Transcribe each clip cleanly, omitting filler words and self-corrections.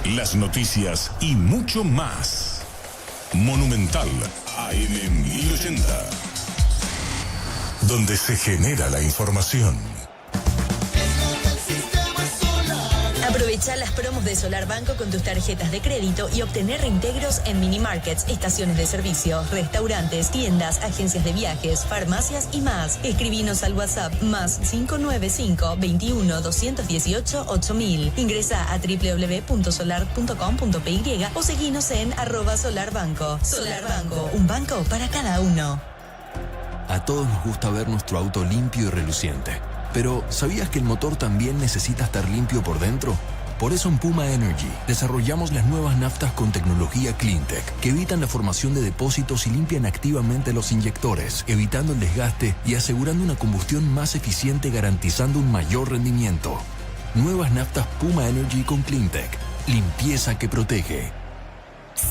las noticias y mucho más. Monumental AM 1080, donde se genera la información. Aprovecha las promos de Solar Banco con tus tarjetas de crédito y obtener reintegros en mini markets, estaciones de servicio, restaurantes, tiendas, agencias de viajes, farmacias y más. Escribinos al WhatsApp más 595 21 218 8000. Ingresa a www.solar.com.py o seguinos en @solarbanco. Solar Banco, un banco para cada uno. A todos nos gusta ver nuestro auto limpio y reluciente. Pero, ¿sabías que el motor también necesita estar limpio por dentro? Por eso en Puma Energy desarrollamos las nuevas naftas con tecnología CleanTech que evitan la formación de depósitos y limpian activamente los inyectores, evitando el desgaste y asegurando una combustión más eficiente, garantizando un mayor rendimiento. Nuevas naftas Puma Energy con CleanTech. Limpieza que protege.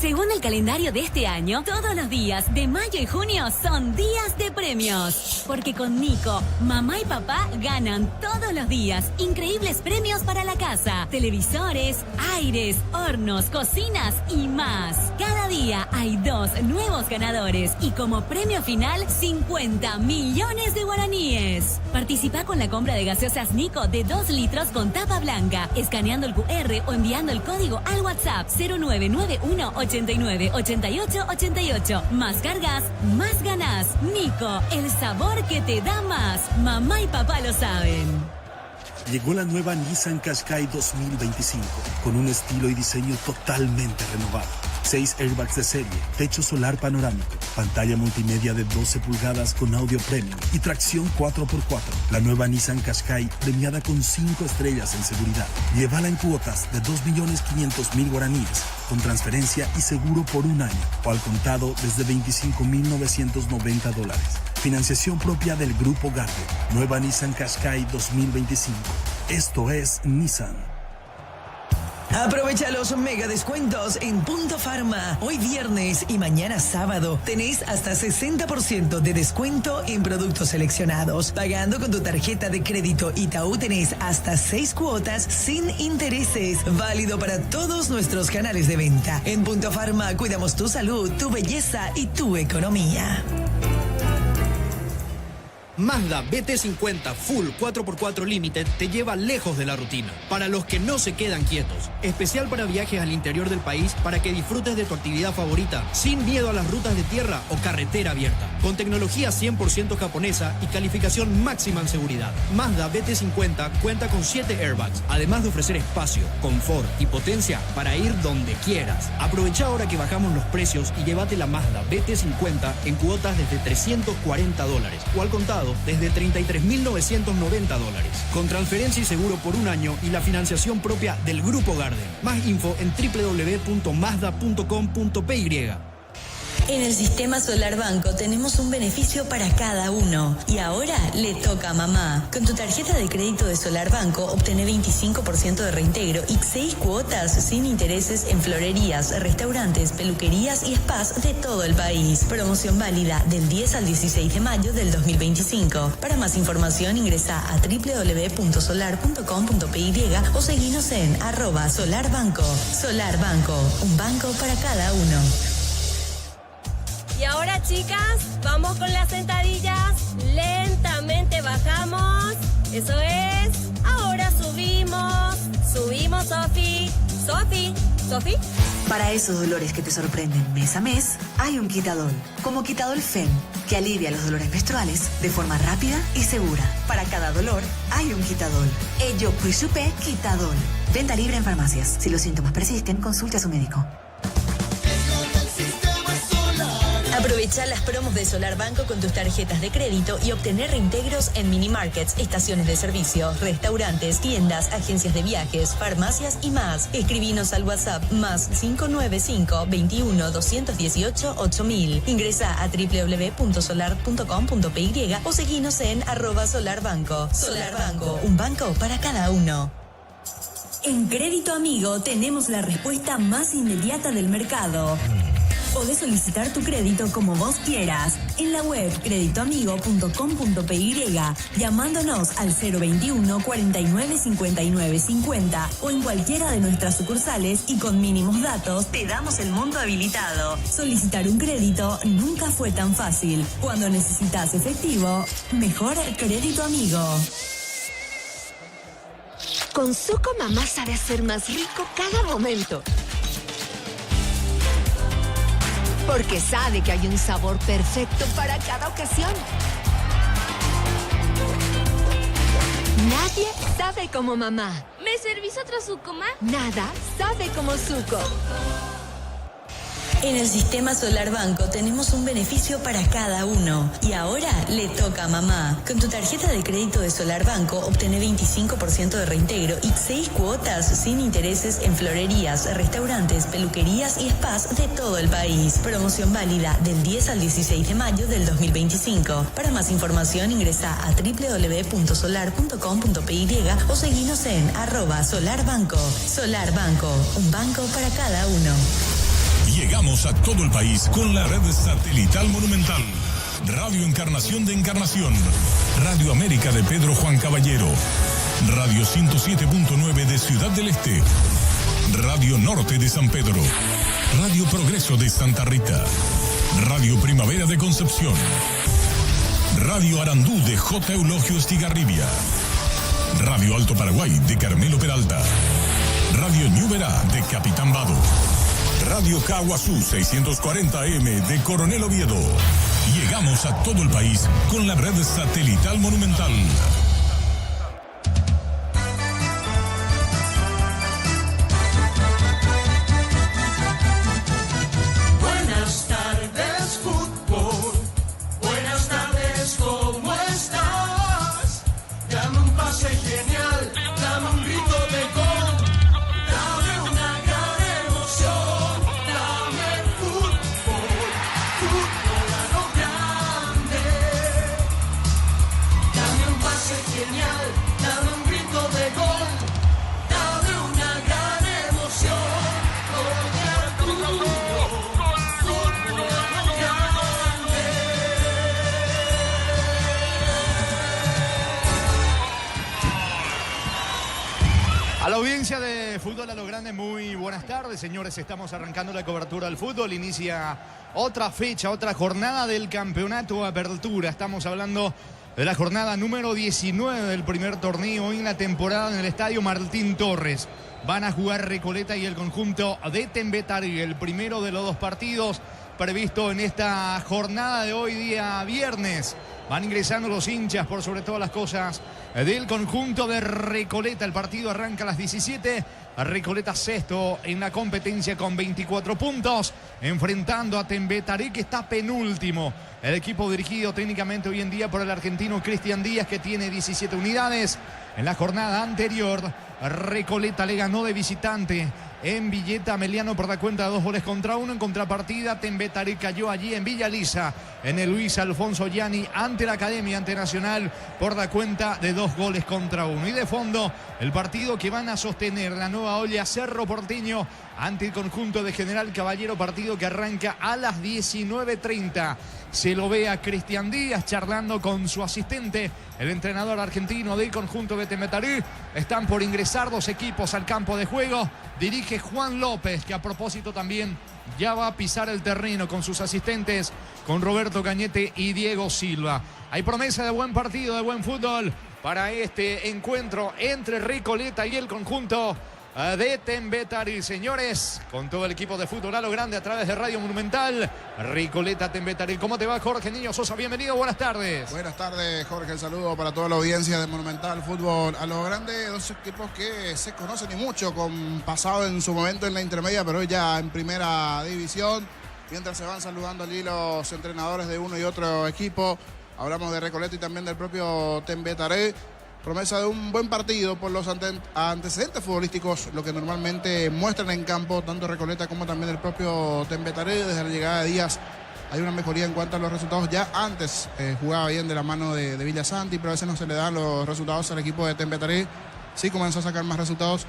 Según el calendario de este año, todos los días de mayo y junio son días de premios. Porque con Nico, mamá y papá ganan todos los días increíbles premios para la casa. Televisores, aires, hornos, cocinas y más. Cada día hay 2 nuevos ganadores y como premio final, 50 millones de guaraníes. Participa con la compra de gaseosas Nico de 2 litros con tapa blanca, escaneando el QR o enviando el código al WhatsApp 0991 89 88 88. Más cargas, más ganas. Nico, el sabor que te da más. Mamá y papá lo saben. Llegó la nueva Nissan Qashqai 2025, con un estilo y diseño totalmente renovado. 6 airbags de serie, techo solar panorámico, pantalla multimedia de 12 pulgadas con audio premium y tracción 4x4. La nueva Nissan Qashqai premiada con 5 estrellas en seguridad. Llévala en cuotas de 2.500.000 guaraníes, con transferencia y seguro por un año, o al contado desde $25.990. Financiación propia del Grupo Garden. Nueva Nissan Qashqai 2025. Esto es Nissan. Aprovecha los mega descuentos en Punto Pharma. Hoy viernes y mañana sábado tenés hasta 60% de descuento en productos seleccionados. Pagando con tu tarjeta de crédito Itaú tenés hasta 6 cuotas sin intereses. Válido para todos nuestros canales de venta. En Punto Pharma cuidamos tu salud, tu belleza y tu economía. Mazda BT50 Full 4x4 Limited te lleva lejos de la rutina. Para los que no se quedan quietos. Especial para viajes al interior del país para que disfrutes de tu actividad favorita sin miedo a las rutas de tierra o carretera abierta. Con tecnología 100% japonesa y calificación máxima en seguridad. Mazda BT50 cuenta con 7 airbags, además de ofrecer espacio, confort y potencia para ir donde quieras. Aprovecha ahora que bajamos los precios y llévate la Mazda BT50 en cuotas desde $340 o al contado desde $33.990, con transferencia y seguro por un año y la financiación propia del Grupo Garden. Más info en www.mazda.com.py. En el Sistema Solar Banco tenemos un beneficio para cada uno. Y ahora le toca a mamá. Con tu tarjeta de crédito de Solar Banco obtené 25% de reintegro y 6 cuotas sin intereses en florerías, restaurantes, peluquerías y spas de todo el país. Promoción válida del 10 al 16 de mayo del 2025. Para más información ingresa a www.solar.com.py o seguinos en @solarbanco. Solar Banco, un banco para cada uno. Y ahora, chicas, vamos con las sentadillas. Lentamente bajamos. Eso es. Ahora subimos. Subimos, Sofi. Sofi. Para esos dolores que te sorprenden mes a mes, hay un Quitadol. Como Quitadol Fem, que alivia los dolores menstruales de forma rápida y segura. Para cada dolor, hay un Quitadol. Ello Puisupe Quitadol. Venta libre en farmacias. Si los síntomas persisten, consulte a su médico. Aprovecha las promos de Solar Banco con tus tarjetas de crédito y obtener reintegros en mini markets, estaciones de servicio, restaurantes, tiendas, agencias de viajes, farmacias y más. Escribinos al WhatsApp más 595 21 218 8000. Ingresa a www.solar.com.py o seguinos en @solarbanco. Solar Banco, un banco para cada uno. En Crédito Amigo tenemos la respuesta más inmediata del mercado. Podés solicitar tu crédito como vos quieras. En la web creditoamigo.com.py, llamándonos al 021 49 59 50 o en cualquiera de nuestras sucursales y con mínimos datos te damos el monto habilitado. Solicitar un crédito nunca fue tan fácil. Cuando necesitas efectivo, mejor Crédito Amigo. Con Zuko mamá sabe hacer más rico cada momento. Porque sabe que hay un sabor perfecto para cada ocasión. Nadie sabe como mamá. ¿Me servís otro Zuko, ma? Nada sabe como Zuko. En el Sistema Solar Banco tenemos un beneficio para cada uno. Y ahora le toca a mamá. Con tu tarjeta de crédito de Solar Banco obtené 25% de reintegro y 6 cuotas sin intereses en florerías, restaurantes, peluquerías y spas de todo el país. Promoción válida del 10 al 16 de mayo del 2025. Para más información ingresa a www.solar.com.py o seguinos en @solarbanco. Solar Banco, un banco para cada uno. Llegamos a todo el país con la red satelital Monumental. Radio Encarnación de Encarnación. Radio América de Pedro Juan Caballero. Radio 107.9 de Ciudad del Este. Radio Norte de San Pedro. Radio Progreso de Santa Rita. Radio Primavera de Concepción. Radio Arandú de J. Eulogio Estigarribia. Radio Alto Paraguay de Carmelo Peralta. Radio Ñuberá de Capitán Vado. Radio Caguazú 640 AM de Coronel Oviedo. Llegamos a todo el país con la red satelital Monumental. Buenas tardes, fútbol. Buenas tardes, ¿cómo estás? Dame un pase genial, dame un grito de gol. A la audiencia de Fútbol a lo Grande, muy buenas tardes, señores. Estamos arrancando la cobertura del fútbol. Inicia otra fecha, otra jornada del Campeonato Apertura. Estamos hablando de la jornada número 19 del primer torneo en la temporada en el Estadio Martín Torres. Van a jugar Recoleta y el conjunto de Tembetarí, el primero de los dos partidos previsto en esta jornada de hoy día viernes. Van ingresando los hinchas por sobre todas las cosas del conjunto de Recoleta. El partido arranca a las 17. Recoleta sexto en la competencia con 24 puntos, enfrentando a Tembetarí, que está penúltimo. El equipo dirigido técnicamente hoy en día por el argentino Cristian Díaz, que tiene 17 unidades. En la jornada anterior, Recoleta le ganó de visitante en Villeta Meliano por la cuenta de 2-1. En contrapartida, Tembetarí cayó allí en Villa Lisa, en el Luis Alfonso Gianni, ante la Academia Ante Nacional por la cuenta de 2-1. Y de fondo, el partido que van a sostener la nueva olla Cerro Porteño ante el conjunto de General Caballero, partido que arranca a las 19:30. Se lo ve a Cristian Díaz charlando con su asistente, el entrenador argentino del conjunto de Tembetarí. Están por ingresar dos equipos al campo de juego. Dirige Juan López, que a propósito también ya va a pisar el terreno con sus asistentes, con Roberto Cañete y Diego Silva. Hay promesa de buen partido, de buen fútbol para este encuentro entre Recoleta y el conjunto de Tembetarí. Señores, con todo el equipo de Fútbol a lo Grande a través de Radio Monumental, Recoleta Tembetarí. ¿Cómo te va, Jorge Niño Sosa? Bienvenido, buenas tardes. Buenas tardes, Jorge. El saludo para toda la audiencia de Monumental Fútbol a lo Grande. Dos equipos que se conocen y mucho, con pasado en su momento en la intermedia, pero hoy ya en primera división. Mientras se van saludando allí los entrenadores de uno y otro equipo, hablamos de Recoleta y también del propio Tembetarí. Promesa de un buen partido por los antecedentes futbolísticos, lo que normalmente muestran en campo tanto Recoleta como también el propio Tembetarí. Desde la llegada de Díaz hay una mejoría en cuanto a los resultados. Ya antes jugaba bien de la mano de Villasanti, pero a veces no se le dan los resultados al equipo de Tembetarí. Sí comenzó a sacar más resultados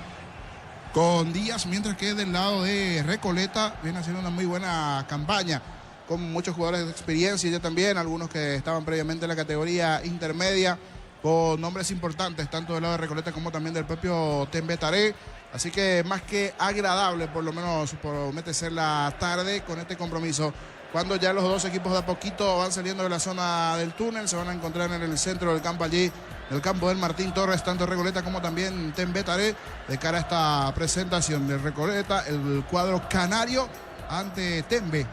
con Díaz, mientras que del lado de Recoleta viene haciendo una muy buena campaña, con muchos jugadores de experiencia ya también, algunos que estaban previamente en la categoría intermedia, con nombres importantes, tanto del lado de Recoleta como también del propio Tembe Taré. Así que más que agradable, por lo menos promete ser la tarde con este compromiso, cuando ya los dos equipos de a poquito van saliendo de la zona del túnel, se van a encontrar en el centro del campo allí, en el campo del Martín Torres, tanto Recoleta como también Tembe Taré, de cara a esta presentación de Recoleta, el cuadro canario ante Tembe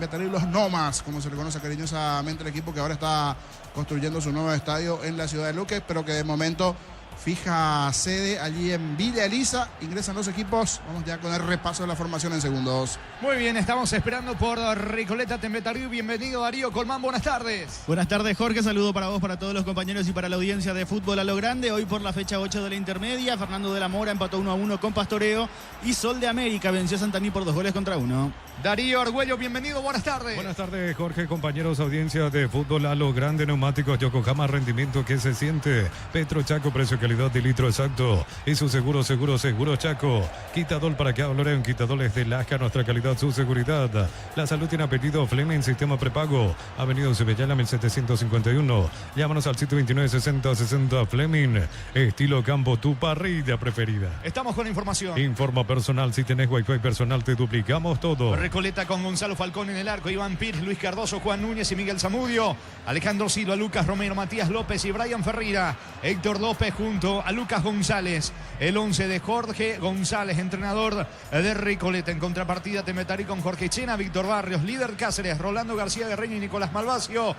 Taré y los Nomas, como se le conoce cariñosamente el equipo que ahora está construyendo su nuevo estadio en la ciudad de Luque, pero que de momento fija sede allí en Villa Elisa. Ingresan los equipos. Vamos ya con el repaso de la formación en segundos. Muy bien, estamos esperando por Recoleta Tembe Taré. Bienvenido Darío Colmán, buenas tardes. Buenas tardes, Jorge, saludo para vos, para todos los compañeros y para la audiencia de Fútbol a lo Grande. Hoy por la fecha 8 de la intermedia, Fernando de la Mora empató 1-1 con Pastoreo y Sol de América venció a Santaní por 2-1. Darío Argüello, bienvenido, buenas tardes. Buenas tardes, Jorge, compañeros, audiencia de Fútbol a lo Grande. Neumáticos Yokohama, rendimiento que se siente. Petro Chaco, precio calidad de litro exacto. Y su seguro Chaco. Quitadol, para que hablaré, Quitadol es de Lasca, nuestra calidad, su seguridad. La salud tiene apellido Fleming, sistema prepago. Avenida Cebellala, 1751. Llámanos al sitio 296060 Fleming. Estilo campo, tu parrilla preferida. Estamos con información. Informa personal, si tenés wifi personal te duplicamos todo. Recoleta con Gonzalo Falcón en el arco, Iván Pires, Luis Cardoso, Juan Núñez y Miguel Zamudio, Alejandro Silva, Lucas Romero, Matías López y Brian Ferreira, Héctor López junto a Lucas González, el 11 de Jorge González, entrenador de Recoleta. En contrapartida Tembe Taré con Jorge Chena, Víctor Barrios, Líder Cáceres, Rolando García Guerreño y Nicolás Malvacio,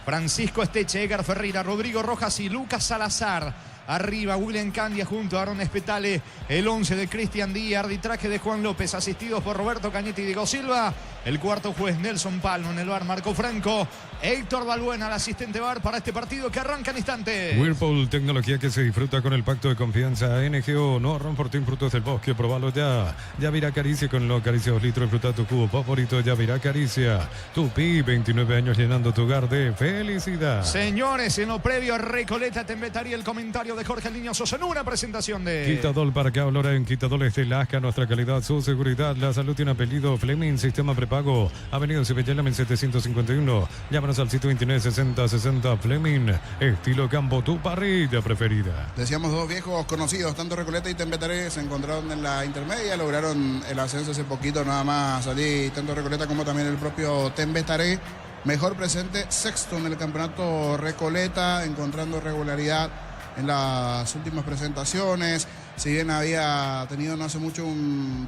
Francisco Esteche, Edgar Ferreira, Rodrigo Rojas y Lucas Salazar. Arriba William Candia junto a Aaron Espetale, el 11 de Cristian Díaz, arbitraje de Juan López, asistidos por Roberto Cañete y Diego Silva. El cuarto juez Nelson Palmo, en el bar Marco Franco, Héctor Balbuena, el asistente bar para este partido que arranca en instantes. Whirlpool, tecnología que se disfruta con el pacto de confianza. NGO, no Ronfortín, frutos del bosque, probalo ya. Yavirá Caricia, con lo Caricia 2 litros, disfruta tu cubo favorito. Yavirá Caricia, Tupi, 29 años llenando tu hogar de felicidad. Señores, en lo previo a Recoleta Tembe Taré, el comentario de Jorge el Niño Sosa en una presentación de Quitadol, para que hablar en Quitadol es de Lasca, nuestra calidad, su seguridad. La salud tiene apellido Fleming, sistema prepago. Avenida Cebellala, 1751. Llámanos al sitio 296060 Fleming. Estilo campo, tu parrilla preferida. Decíamos dos viejos conocidos, tanto Recoleta y Tembe Taré, se encontraron en la intermedia, lograron el ascenso hace poquito, nada más allí, tanto Recoleta como también el propio Tembe Taré. Mejor presente, sexto en el campeonato Recoleta, encontrando regularidad en las últimas presentaciones. Si bien había tenido no hace mucho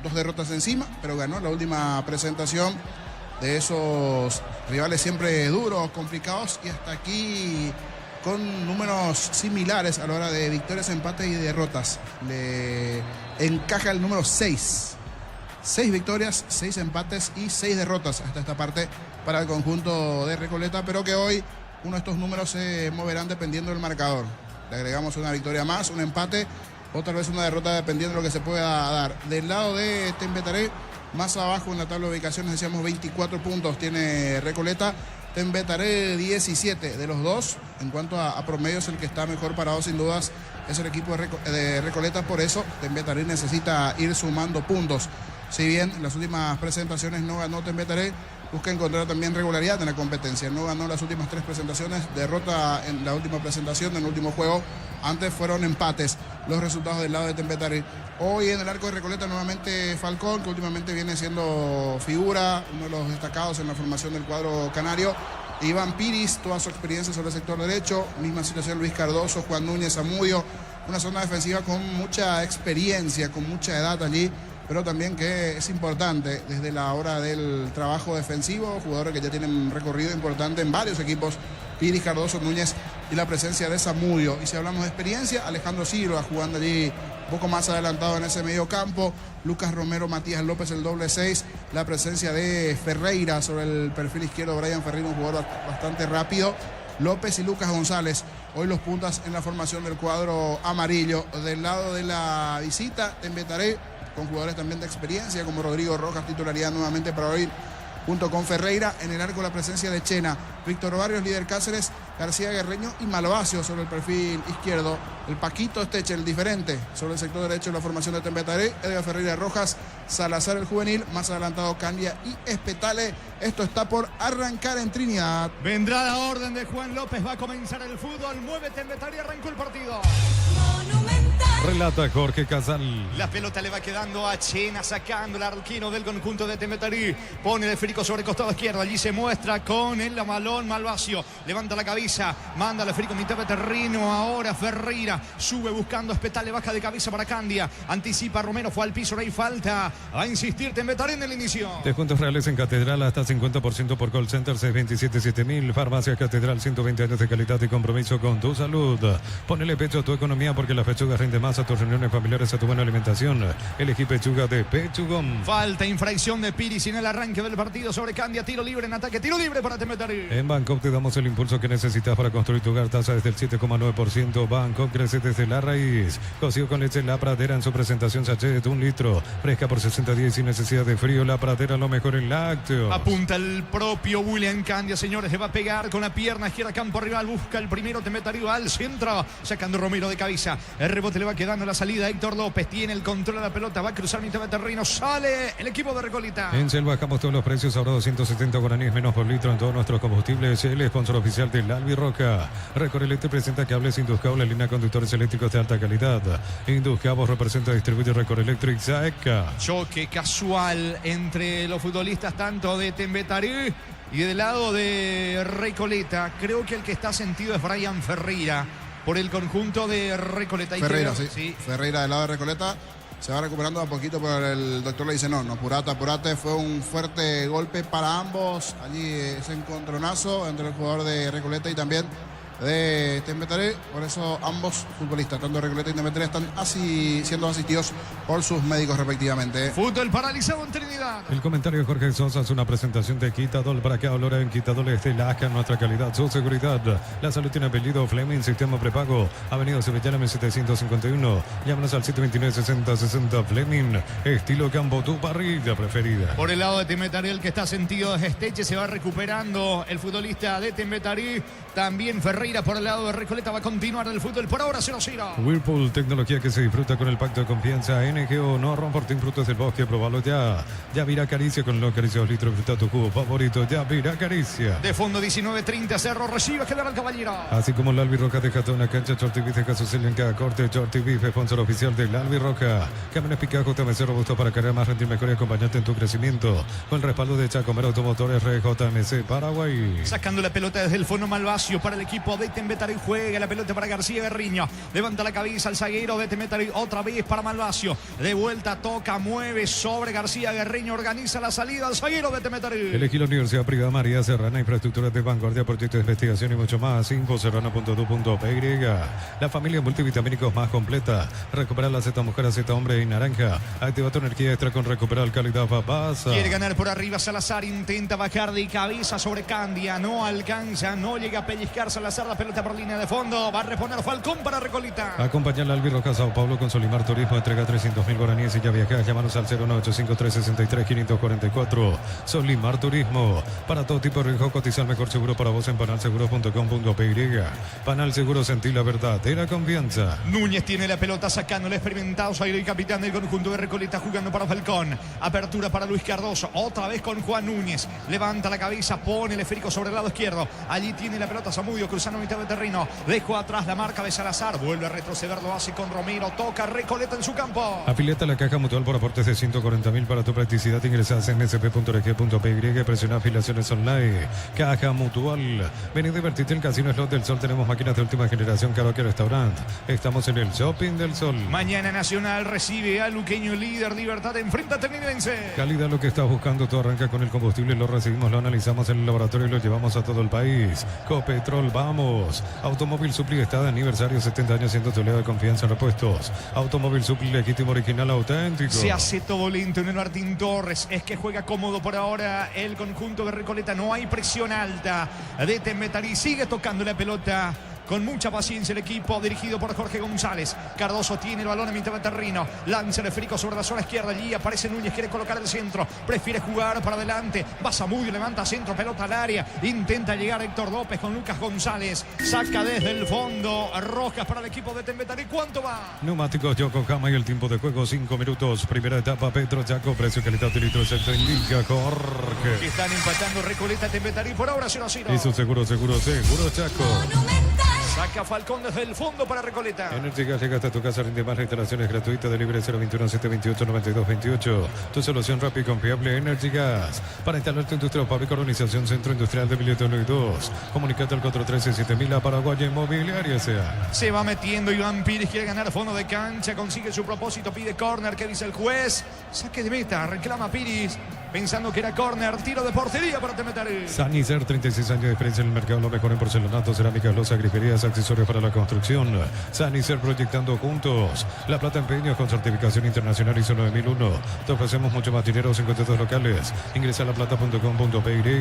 dos derrotas encima, pero ganó la última presentación de esos rivales siempre duros, complicados, y hasta aquí con números similares a la hora de victorias, empates y derrotas. Le encaja el número 6. 6 victorias, 6 empates y 6 derrotas hasta esta parte para el conjunto de Recoleta, pero que hoy uno de estos números se moverán dependiendo del marcador. Le agregamos una victoria más, un empate o tal vez una derrota dependiendo de lo que se pueda dar. Del lado de Tembe Taré, más abajo en la tabla de ubicaciones, decíamos 24 puntos tiene Recoleta. Tembe Taré 17 de los dos. En cuanto a promedios, el que está mejor parado sin dudas es el equipo de Recoleta. Por eso Tembe Taré necesita ir sumando puntos. Si bien en las últimas presentaciones no ganó Tembe Taré, busca encontrar también regularidad en la competencia. No ganó las últimas 3 presentaciones, derrota en la última presentación, en el último juego. Antes fueron empates los resultados del lado de Tembe Taré. Hoy en el arco de Recoleta nuevamente Falcón, que últimamente viene siendo figura, uno de los destacados en la formación del cuadro canario. Iván Piris, toda su experiencia sobre el sector derecho. Misma situación Luis Cardoso, Juan Núñez, Zamudio. Una zona defensiva con mucha experiencia, con mucha edad allí, pero también que es importante desde la hora del trabajo defensivo, jugadores que ya tienen un recorrido importante en varios equipos, Piris, Cardoso, Núñez y la presencia de Zamudio. Y si hablamos de experiencia, Alejandro Silva jugando allí un poco más adelantado en ese medio campo, Lucas Romero, Matías López, el doble 6, la presencia de Ferreira sobre el perfil izquierdo, Brian Ferreira, un jugador bastante rápido, López y Lucas González, hoy los puntas en la formación del cuadro amarillo. Del lado de la visita, Tembe Taré, con jugadores también de experiencia, como Rodrigo Rojas, titularidad nuevamente para hoy junto con Ferreira. En el arco la presencia de Chena, Víctor Barrios, líder Cáceres, García Guerreño y Malvacio sobre el perfil izquierdo. El Paquito Esteche, el diferente, sobre el sector derecho en la formación de Tembetaré. Edgar Ferreira Rojas, Salazar el juvenil, más adelantado Candia y Espetale. Esto está por arrancar en Trinidad. Vendrá la orden de Juan López, va a comenzar el fútbol. Mueve Tembetaré, arrancó el partido. Relata Jorge Casal. La pelota le va quedando a Chena, sacando el arquero del conjunto de Tembetaré. Pone el esférico sobre el costado izquierdo. Allí se muestra con el balón Malvacio. Levanta la cabeza, manda el esférico mitad de terreno. Ahora Ferreira sube buscando Espetale, baja de cabeza para Candia. Anticipa Romero, fue al piso, no hay falta. Va a insistir Tembetaré en el inicio. Descuentos reales en Catedral hasta 50% por call center 627-7000. Farmacia Catedral, 120 años de calidad y compromiso con tu salud. Ponele pecho a tu economía porque la pechuga rinde más a tus reuniones familiares, a tu buena alimentación. Elegí pechuga de Pechugón. Falta, infracción de Piris en el arranque del partido sobre Candia. Tiro libre en ataque, tiro libre para Tembetaré. En Bangkok te damos el impulso que necesitas para construir tu hogar. Tasa desde el 7,9%. Bangkok crece desde la raíz. Cocido con leche La Pradera en su presentación sachet de 1 litro. Fresca por 60 días sin necesidad de frío. La Pradera, lo mejor en lácteos. Apunta el propio William Candia, señores. Le va a pegar con la pierna izquierda, campo rival. Busca el primero, Tembetaré va al centro. Sacando Romero de cabeza. El rebote le va quedando la salida. Héctor López tiene el control de la pelota. Va a cruzar mitad de terreno. Sale el equipo de Recoleta. En Shell bajamos todos los precios. Ahora 270 guaraníes menos por litro en todos nuestros combustibles. Shell, sponsor oficial del Albirroca. Recorelete presenta cables Induscable, línea conductores eléctricos de alta calidad. Induscable representa, distribuye Recorelec Saeca. Choque casual entre los futbolistas tanto de Tembetaré y del lado de Recoleta. Creo que el que está sentido es Brian Ferreira por el conjunto de Recoleta. Ferreira, sí. Ferreira del lado de Recoleta. Se va recuperando a poquito, pero el doctor le dice no, apurate. Fue un fuerte golpe para ambos. Allí ese encontronazo entre el jugador de Recoleta y también de Tembetaré. Por eso ambos futbolistas, tanto Recoleta y Tembetaré, están siendo asistidos por sus médicos respectivamente. Fútbol paralizado en Trinidad. El comentario de Jorge Sosa es una presentación de Quitadol. ¿Para qué hablar en Quitadol? Es de Lasca, nuestra calidad, su seguridad. La salud tiene apellido Fleming, sistema prepago. Avenida Sevillana 751. Llámanos al 729-6060 Fleming. Estilo campo, tu parrilla preferida. Por el lado de Tembetaré, el que está sentido es Esteche. Se va recuperando el futbolista de Tembetaré. También Ferreira por el lado de Recoleta. Va a continuar el fútbol por ahora 0-0. Whirlpool, tecnología que se disfruta con el pacto de confianza. NGO, no Romportín, frutos del bosque, probalo ya. Yavira Caricia con los acaricios litros, fruta tu cubo favorito. Yavira Caricia. De fondo 19-30, Cerro recibe, quedará el caballero. Así como el Albirroca deja toda una cancha, Shorty Beef deja su sello en cada corte. Shorty Beef, sponsor oficial del Albirroca. Camiones Picajo, TMC robusto para cargar más, rendir mejor y acompañarte en tu crecimiento. Con el respaldo de Chacomer Automotores, RJMC Paraguay. Sacando la pelota desde el fondo Malvacio para el equipo de Tembetaré. Juega la pelota para García Guerriño. Levanta la cabeza al zaguero de Tembetaré. Otra vez para Malvacio. De vuelta, toca, mueve sobre García Guerriño. Organiza la salida al zaguero de Tembetaré. Elegí la Universidad Privada María Serrana, infraestructuras de vanguardia, proyectos de investigación y mucho más. Infoserrana.du.py. La familia multivitamínicos más completa. Recupera la Z mujer, Z hombre y naranja. Activa tu energía extra con Recuperar calidad papasa. Quiere ganar por arriba Salazar. Intenta bajar de cabeza sobre Candia. No alcanza, no llega a pellizcar Salazar. La pelota por línea de fondo. Va a reponer Falcón para Recoleta. Acompaña al Albirroca Sao Paulo con Solimar Turismo. Entrega 300.000 guaraníes y ya viajas. Llámanos al 0985363-544. Solimar Turismo. Para todo tipo de riesgo, cotiza el mejor seguro para vos en panalseguros.com.py. Panal Seguro, sentí la verdadera confianza. Núñez tiene la pelota sacando el experimentado zaguero y capitán del conjunto de Recoleta jugando para Falcón. Apertura para Luis Cardoso. Otra vez con Juan Núñez. Levanta la cabeza, pone el esférico sobre el lado izquierdo. Allí tiene la pelota Zamudio cruzando mitad de terreno. Dejó atrás la marca de Salazar. Vuelve a retroceder, lo hace con Romero. Toca Recoleta en su campo. Afiliate a la Caja Mutual por aportes de 140.000 para tu practicidad. Ingresás en nsp.rg.py. Presiona afiliaciones online. Caja Mutual. Ven y divertirte en Casino Slot del Sol. Tenemos máquinas de última generación, karaoke, restaurante. Estamos en el Shopping del Sol. Mañana Nacional recibe al luqueño líder Libertad. Enfrenta a Tecnidense. Calidad, lo que estás buscando. Todo arranca con el combustible. Lo recibimos, lo analizamos en el laboratorio y lo llevamos a todo el país. Copetrol, vamos. Automóvil Supli está de aniversario, 70 años siendo tu leo de confianza en repuestos. Automóvil Supli, legítimo, original, auténtico. Se hace todo lento en el Martín Torres. Es que juega cómodo por ahora el conjunto de Recoleta. No hay presión alta de Tembetaré. Sigue tocando la pelota con mucha paciencia el equipo dirigido por Jorge González. Cardoso tiene el balón en mitad de terreno. Lanza el esférico sobre la zona izquierda. Allí aparece Núñez, quiere colocar el centro. Prefiere jugar para adelante. Va Zamudio, levanta centro, pelota al área. Intenta llegar Héctor López con Lucas González. Saca desde el fondo. Rojas para el equipo de Tembetarí. ¿Cuánto va? Neumáticos Yokohama y el tiempo de juego 5 minutos. Primera etapa, Petro Chaco, precio, calidad de litro, sector indica Jorge. Están empatando Recoleta, Tembetarí por ahora 0-0. Eso seguro Chaco. Saca Falcón desde el fondo para Recoleta. Energía llega hasta tu casa, rinde más, instalaciones gratuitas de libre 021-728-9228. Tu solución rápida y confiable, Energy Gas. Para instalar tu industria o fábrica, organización Centro Industrial de Billeton y 2. Comunicate al 413-7000 a Paraguay Inmobiliaria sea. Se va metiendo Iván Pires, quiere ganar fondo de cancha, consigue su propósito, pide córner, ¿qué dice el juez? Saque de meta, reclama Pires, pensando que era córner, tiro de portería para Tembetarí. Sanicer, 36 años de experiencia en el mercado, lo mejor en porcelanato, cerámicas, losas, griferías, accesorios para la construcción. Sanicer, proyectando juntos. La Plata Empeños con certificación internacional ISO 9001. Te ofrecemos mucho más dinero, 52 locales. Ingresa a laplata.com.py.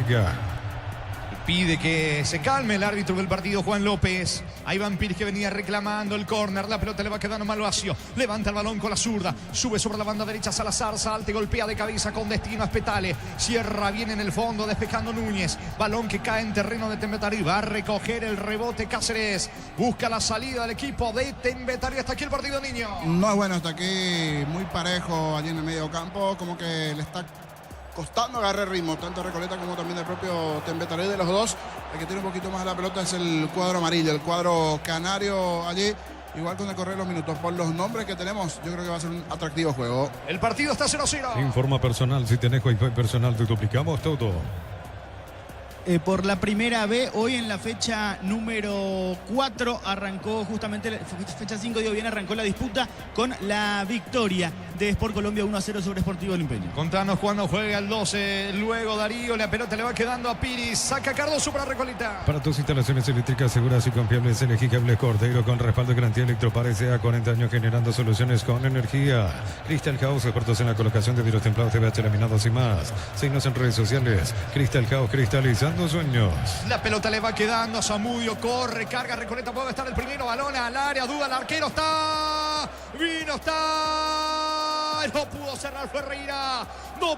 Pide que se calme el árbitro del partido, Juan López. A Iván Pires, que venía reclamando el córner. La pelota le va quedando Malvasio. Levanta el balón con la zurda. Sube sobre la banda derecha Salazar. Salta y golpea de cabeza con destino a Espetale. Cierra bien en el fondo, despejando Núñez. Balón que cae en terreno de Tembetarí. Va a recoger el rebote Cáceres. Busca la salida del equipo de Tembetarí. Hasta aquí el partido, niño. No es bueno, hasta aquí muy parejo allí en el medio campo. Como que le está costando agarrar ritmo, tanto Recoleta como también del propio Tembetarí. De los dos, el que tiene un poquito más de la pelota es el cuadro amarillo, el cuadro canario allí. Igual con el correr los minutos, por los nombres que tenemos, yo creo que va a ser un atractivo juego. El partido está 0-0. Informa personal, si tenés Wi-Fi personal, te duplicamos todo. Por la primera vez, hoy en la fecha número 4 arrancó justamente, fecha 5 dio bien, arrancó la disputa con la victoria de Sport Colombia 1-0 sobre Sportivo Limpeño. Contanos cuándo juega el 12, luego Darío, la pelota le va quedando a Pires, saca Cardoso para Recoleta. Para tus instalaciones eléctricas seguras y confiables, elegí Cable Cordeiro con respaldo de garantía Electropar S.A. 40 años generando soluciones con energía. Crystal House, expertos en la colocación de vidrios templados, TVH laminados y más. Síguenos en redes sociales. Crystal House, cristalizando sueños. La pelota le va quedando, Zamudio corre, carga Recoleta, puede estar el primero, balón al área, duda el arquero, está, no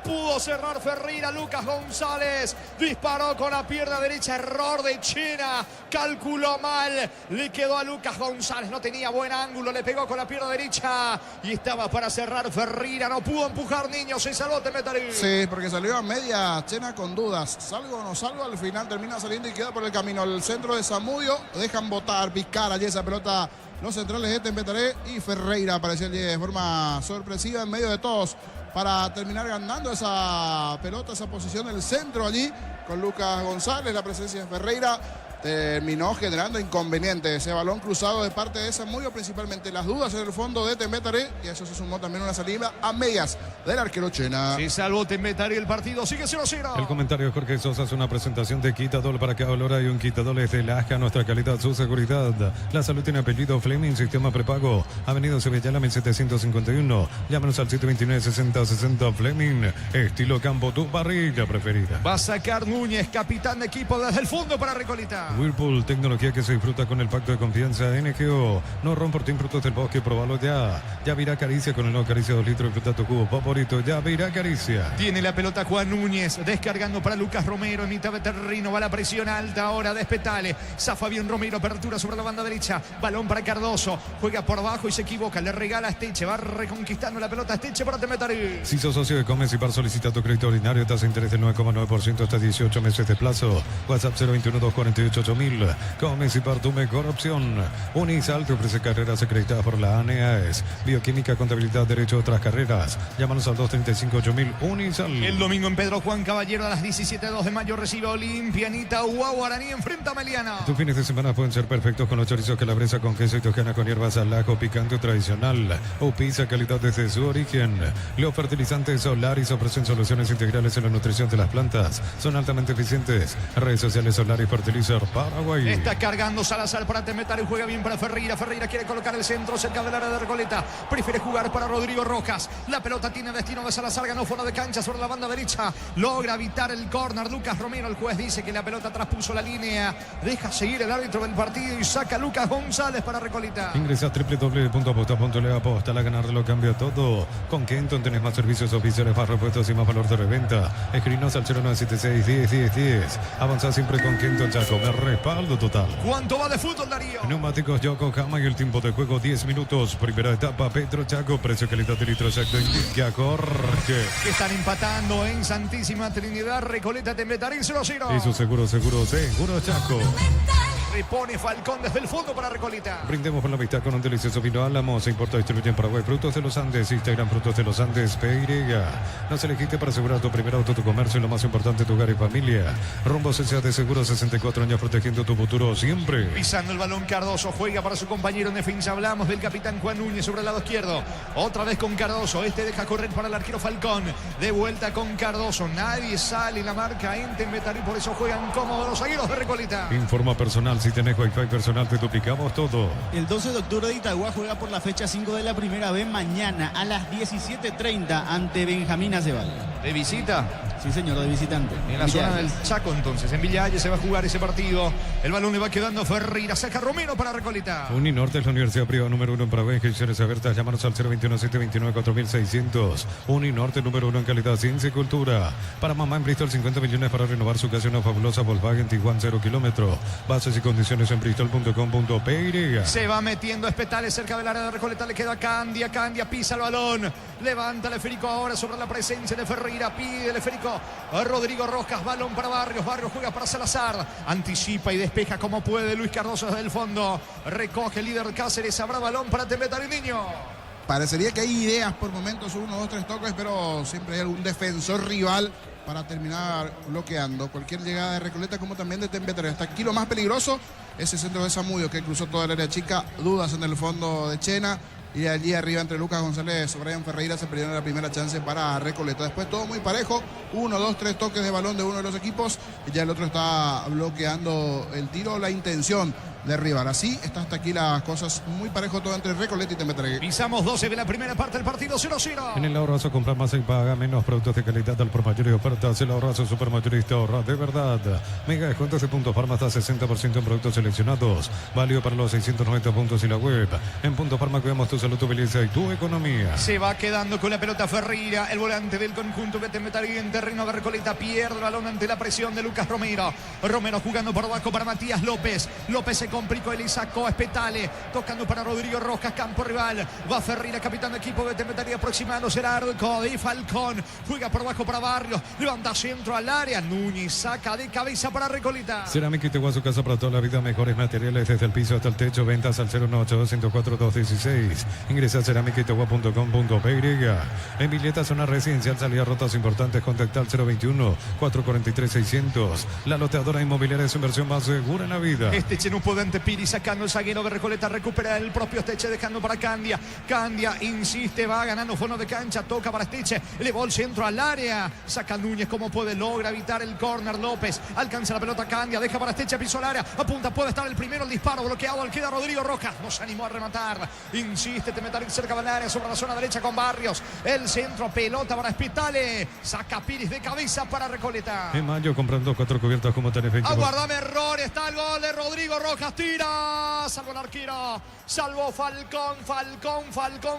pudo cerrar Ferreira, Lucas González disparó con la pierna derecha, error de Chena, calculó mal, le quedó a Lucas González, no tenía buen ángulo, le pegó con la pierna derecha y estaba para cerrar Ferreira, no pudo empujar, niño, se salvó Tembetarí. Sí, porque salió a media, Chena con dudas, salgo o no salgo, al final termina saliendo y queda por el camino al centro de Zamudio, dejan botar, picar allí esa pelota los centrales de Tembetarí y Ferreira apareció allí de forma sorpresiva en medio de todos para terminar ganando esa pelota, esa posición del centro allí con Lucas González. La presencia de Ferreira terminó generando inconvenientes. Ese balón cruzado de parte de Zamudio, principalmente las dudas en el fondo de Tembetarí, y a eso se sumó también una salida a medias del arquero Chena. Se salvó Tembetarí, el partido sigue 0-0. El comentario de Jorge Sosa es una presentación de Quitadol. Para cada olor hay un Quitadol, es de Laja, nuestra calidad, su seguridad. La salud tiene apellido Fleming, sistema prepago. Avenida Sevillana 1751. Llámanos al 729-6060 Fleming. Estilo campo, tu parrilla preferida. Va a sacar Núñez, capitán de equipo desde el fondo para Recoleta. Whirlpool, tecnología que se disfruta con el pacto de confianza NGO. No rompo frutos del bosque, probalo ya. Ya virá Caricia con el nuevo Caricia 2 litros, disfruta tu cubo favorito. Ya virá Caricia. Tiene la pelota Juan Núñez, descargando para Lucas Romero en mitad de terreno. Va la presión alta ahora de Espetale. Zafa bien Romero, apertura sobre la banda derecha. Balón para Cardoso, juega por abajo y se equivoca. Le regala a Esteche, va reconquistando la pelota Esteche para Tembetarí. Si sos socio de Comecipar, solicita tu crédito ordinario, tasa de interés del 9,9% hasta 18 meses de plazo. WhatsApp 021-248-8000. Comecipar, tu mejor opción. Unisal te ofrece carreras acreditadas por la ANEAES. Bioquímica, contabilidad, derecho, otras carreras. Llámanos al 235-8000. Unisal. El domingo en Pedro Juan Caballero a las 17:02 de mayo recibe Olimpia. Anita Guaraní enfrenta a Meliana. Tus fines de semana pueden ser perfectos con los chorizos calabresa con queso y tojana con hierbas al ajo picante tradicional. O pizza, calidad desde su origen. Los fertilizantes Solaris ofrecen soluciones integrales en la nutrición de las plantas. Son altamente eficientes. Redes sociales Solaris Fertilizer Paraguay. Está cargando Salazar para Temetari, juega bien para Ferreira. Ferreira quiere colocar el centro cerca del área de Recoleta. Prefiere jugar para Rodrigo Rojas. La pelota tiene destino de Salazar, ganó fuera de cancha sobre la banda derecha. Logra evitar el córner Lucas Romero. El juez dice que la pelota traspuso la línea. Deja seguir el árbitro del partido y saca a Lucas González para Recoleta. Ingresa a www.aposta.le. Aposta, la ganar lo cambia todo. Con Kenton tenés más servicios oficiales, más repuestos y más valor de reventa. Escribinos al 0976 10 10 10. Avanza siempre con Kenton Chaco. Me respaldo total. ¿Cuánto va de fútbol, Darío? Neumáticos Yokohama y el tiempo de juego 10 minutos. Primera etapa, Petro Chaco. Precio, calidad de litro exacto. Indica Jorge. Que están empatando en Santísima Trinidad. Recoleta Temetari 0-0. Eso seguro Chaco. Repone Falcón desde el fondo para Recoleta. Brindemos por la amistad con un delicioso vino Álamo. Se importa y distribuye en Paraguay. Frutos de los Andes. Instagram Frutos de los Andes. PY. Nos elegiste para asegurar tu primer auto, tu comercio y lo más importante, tu hogar y familia. Rumbo CCA de Seguro, 64 años protegiendo tu futuro siempre. Pisando el balón Cardoso, juega para su compañero en defensa. Hablamos del capitán Juan Núñez sobre el lado izquierdo. Otra vez con Cardoso. Este deja correr para el arquero Falcón. De vuelta con Cardoso. Nadie sale, la marca en Temetari, por eso juegan cómodos los zagueros de Recoleta. Informa personal. Si tenés Wi-Fi personal, te duplicamos todo. El 12 de octubre de Itagua juega por la fecha 5 de la primera B mañana a las 17:30 ante Benjamín Aceval. ¿De visita? Sí, señor, de visitante. En la zona del Chaco, entonces. En Villa Hayes se va a jugar ese partido. El balón le va quedando a Ferreira. Saca Romero para Recoleta. Uninorte es la universidad privada número 1 en Paraguay. Inscripciones abiertas. Llámanos al 021-729-4600. Uninorte número 1 en calidad, ciencia y cultura. Para mamá en Bristol, 50 millones para renovar su casa. Una fabulosa Volkswagen Tiguan 0 kilómetros. Bases y condiciones en bristol.com.py. Se va metiendo Espetales cerca del área de Recoleta. Le queda Candia. Candia pisa el balón. Levanta el esférico ahora sobre la presencia de Ferreira. Pide el esférico a Rodrigo Rojas. Balón para Barrios. Barrios juega para Salazar. Anticipa y despeja como puede Luis Cardoso desde el fondo. Recoge el líder Cáceres. Habrá balón para Temetari, Niño. Parecería que hay ideas por momentos, 1, 2, 3 toques, pero siempre hay algún defensor rival para terminar bloqueando cualquier llegada de Recoleta, como también de Temetari. Hasta aquí lo más peligroso, ese centro de Zamudio que cruzó toda el área chica. Dudas en el fondo de Chena. Y allí arriba entre Lucas González y Brian Ferreira se perdieron la primera chance para Recoleta. Después todo muy parejo. 1, 2, 3 toques de balón de uno de los equipos. Y ya el otro está bloqueando el tiro, la intención de rival. Así está hasta aquí las cosas muy parejo todo entre Recoleta y Temetari. Pisamos 12 de la primera parte del partido, 0-0. En el ahorrazo compra más y paga menos. Productos de calidad al por mayor y ofertas. El ahorrazo supermayorista ahorra de verdad. Mega descuentos de Punto Farma hasta 60% en productos seleccionados. Válido para los 690 puntos y la web. En Punto Farma cuidamos tu salud, tu belleza y tu economía. Se va quedando con la pelota Ferreira, el volante del conjunto de Temetari en terreno de Recoleta. Pierde el balón ante la presión de Lucas Romero. Romero jugando por abajo para Matías López. López se complicó, él y sacó a Espetale. Tocando para Rodrigo Rojas, campo rival. Va Ferreira, capitán de equipo de Temetari, aproximándose el arco de Falcón. Juega por abajo para Barrios. Levanta centro al área. Núñez saca de cabeza para Recoleta. Cerámica Itagua, su casa para toda la vida. Mejores materiales desde el piso hasta el techo. Ventas al 01800-104-216. Ingresa a cerámicaitagua.com.py. En Villeta, zona residencial, salida rotas importantes. Contacta al 021-443-600. La loteadora inmobiliaria es su inversión más segura en la vida. Esteche no puede ante Piri, sacando el zaguero de Recoleta. Recupera el propio Esteche, dejando para Candia. Candia insiste, va ganando fondo de cancha. Toca para Esteche. Elevó el centro al área. Saca Núñez como puede. Logra evitar el córner. López alcanza la pelota. Candia deja para Esteche. Piso al área. Apunta. Puede estar el primero. El disparo bloqueado. Al queda Rodrigo Rojas. No se animó a rematar. Insiste Temetari cerca del área, sobre la zona derecha con Barrios. El centro, pelota para Espitale. Saca Piris de cabeza para Recoleta. En mayo comprando 4 cubiertas como Tenerife. Aguardame error, está el gol de Rodrigo Rojas, tira. Salvo el arquero, salvo Falcón,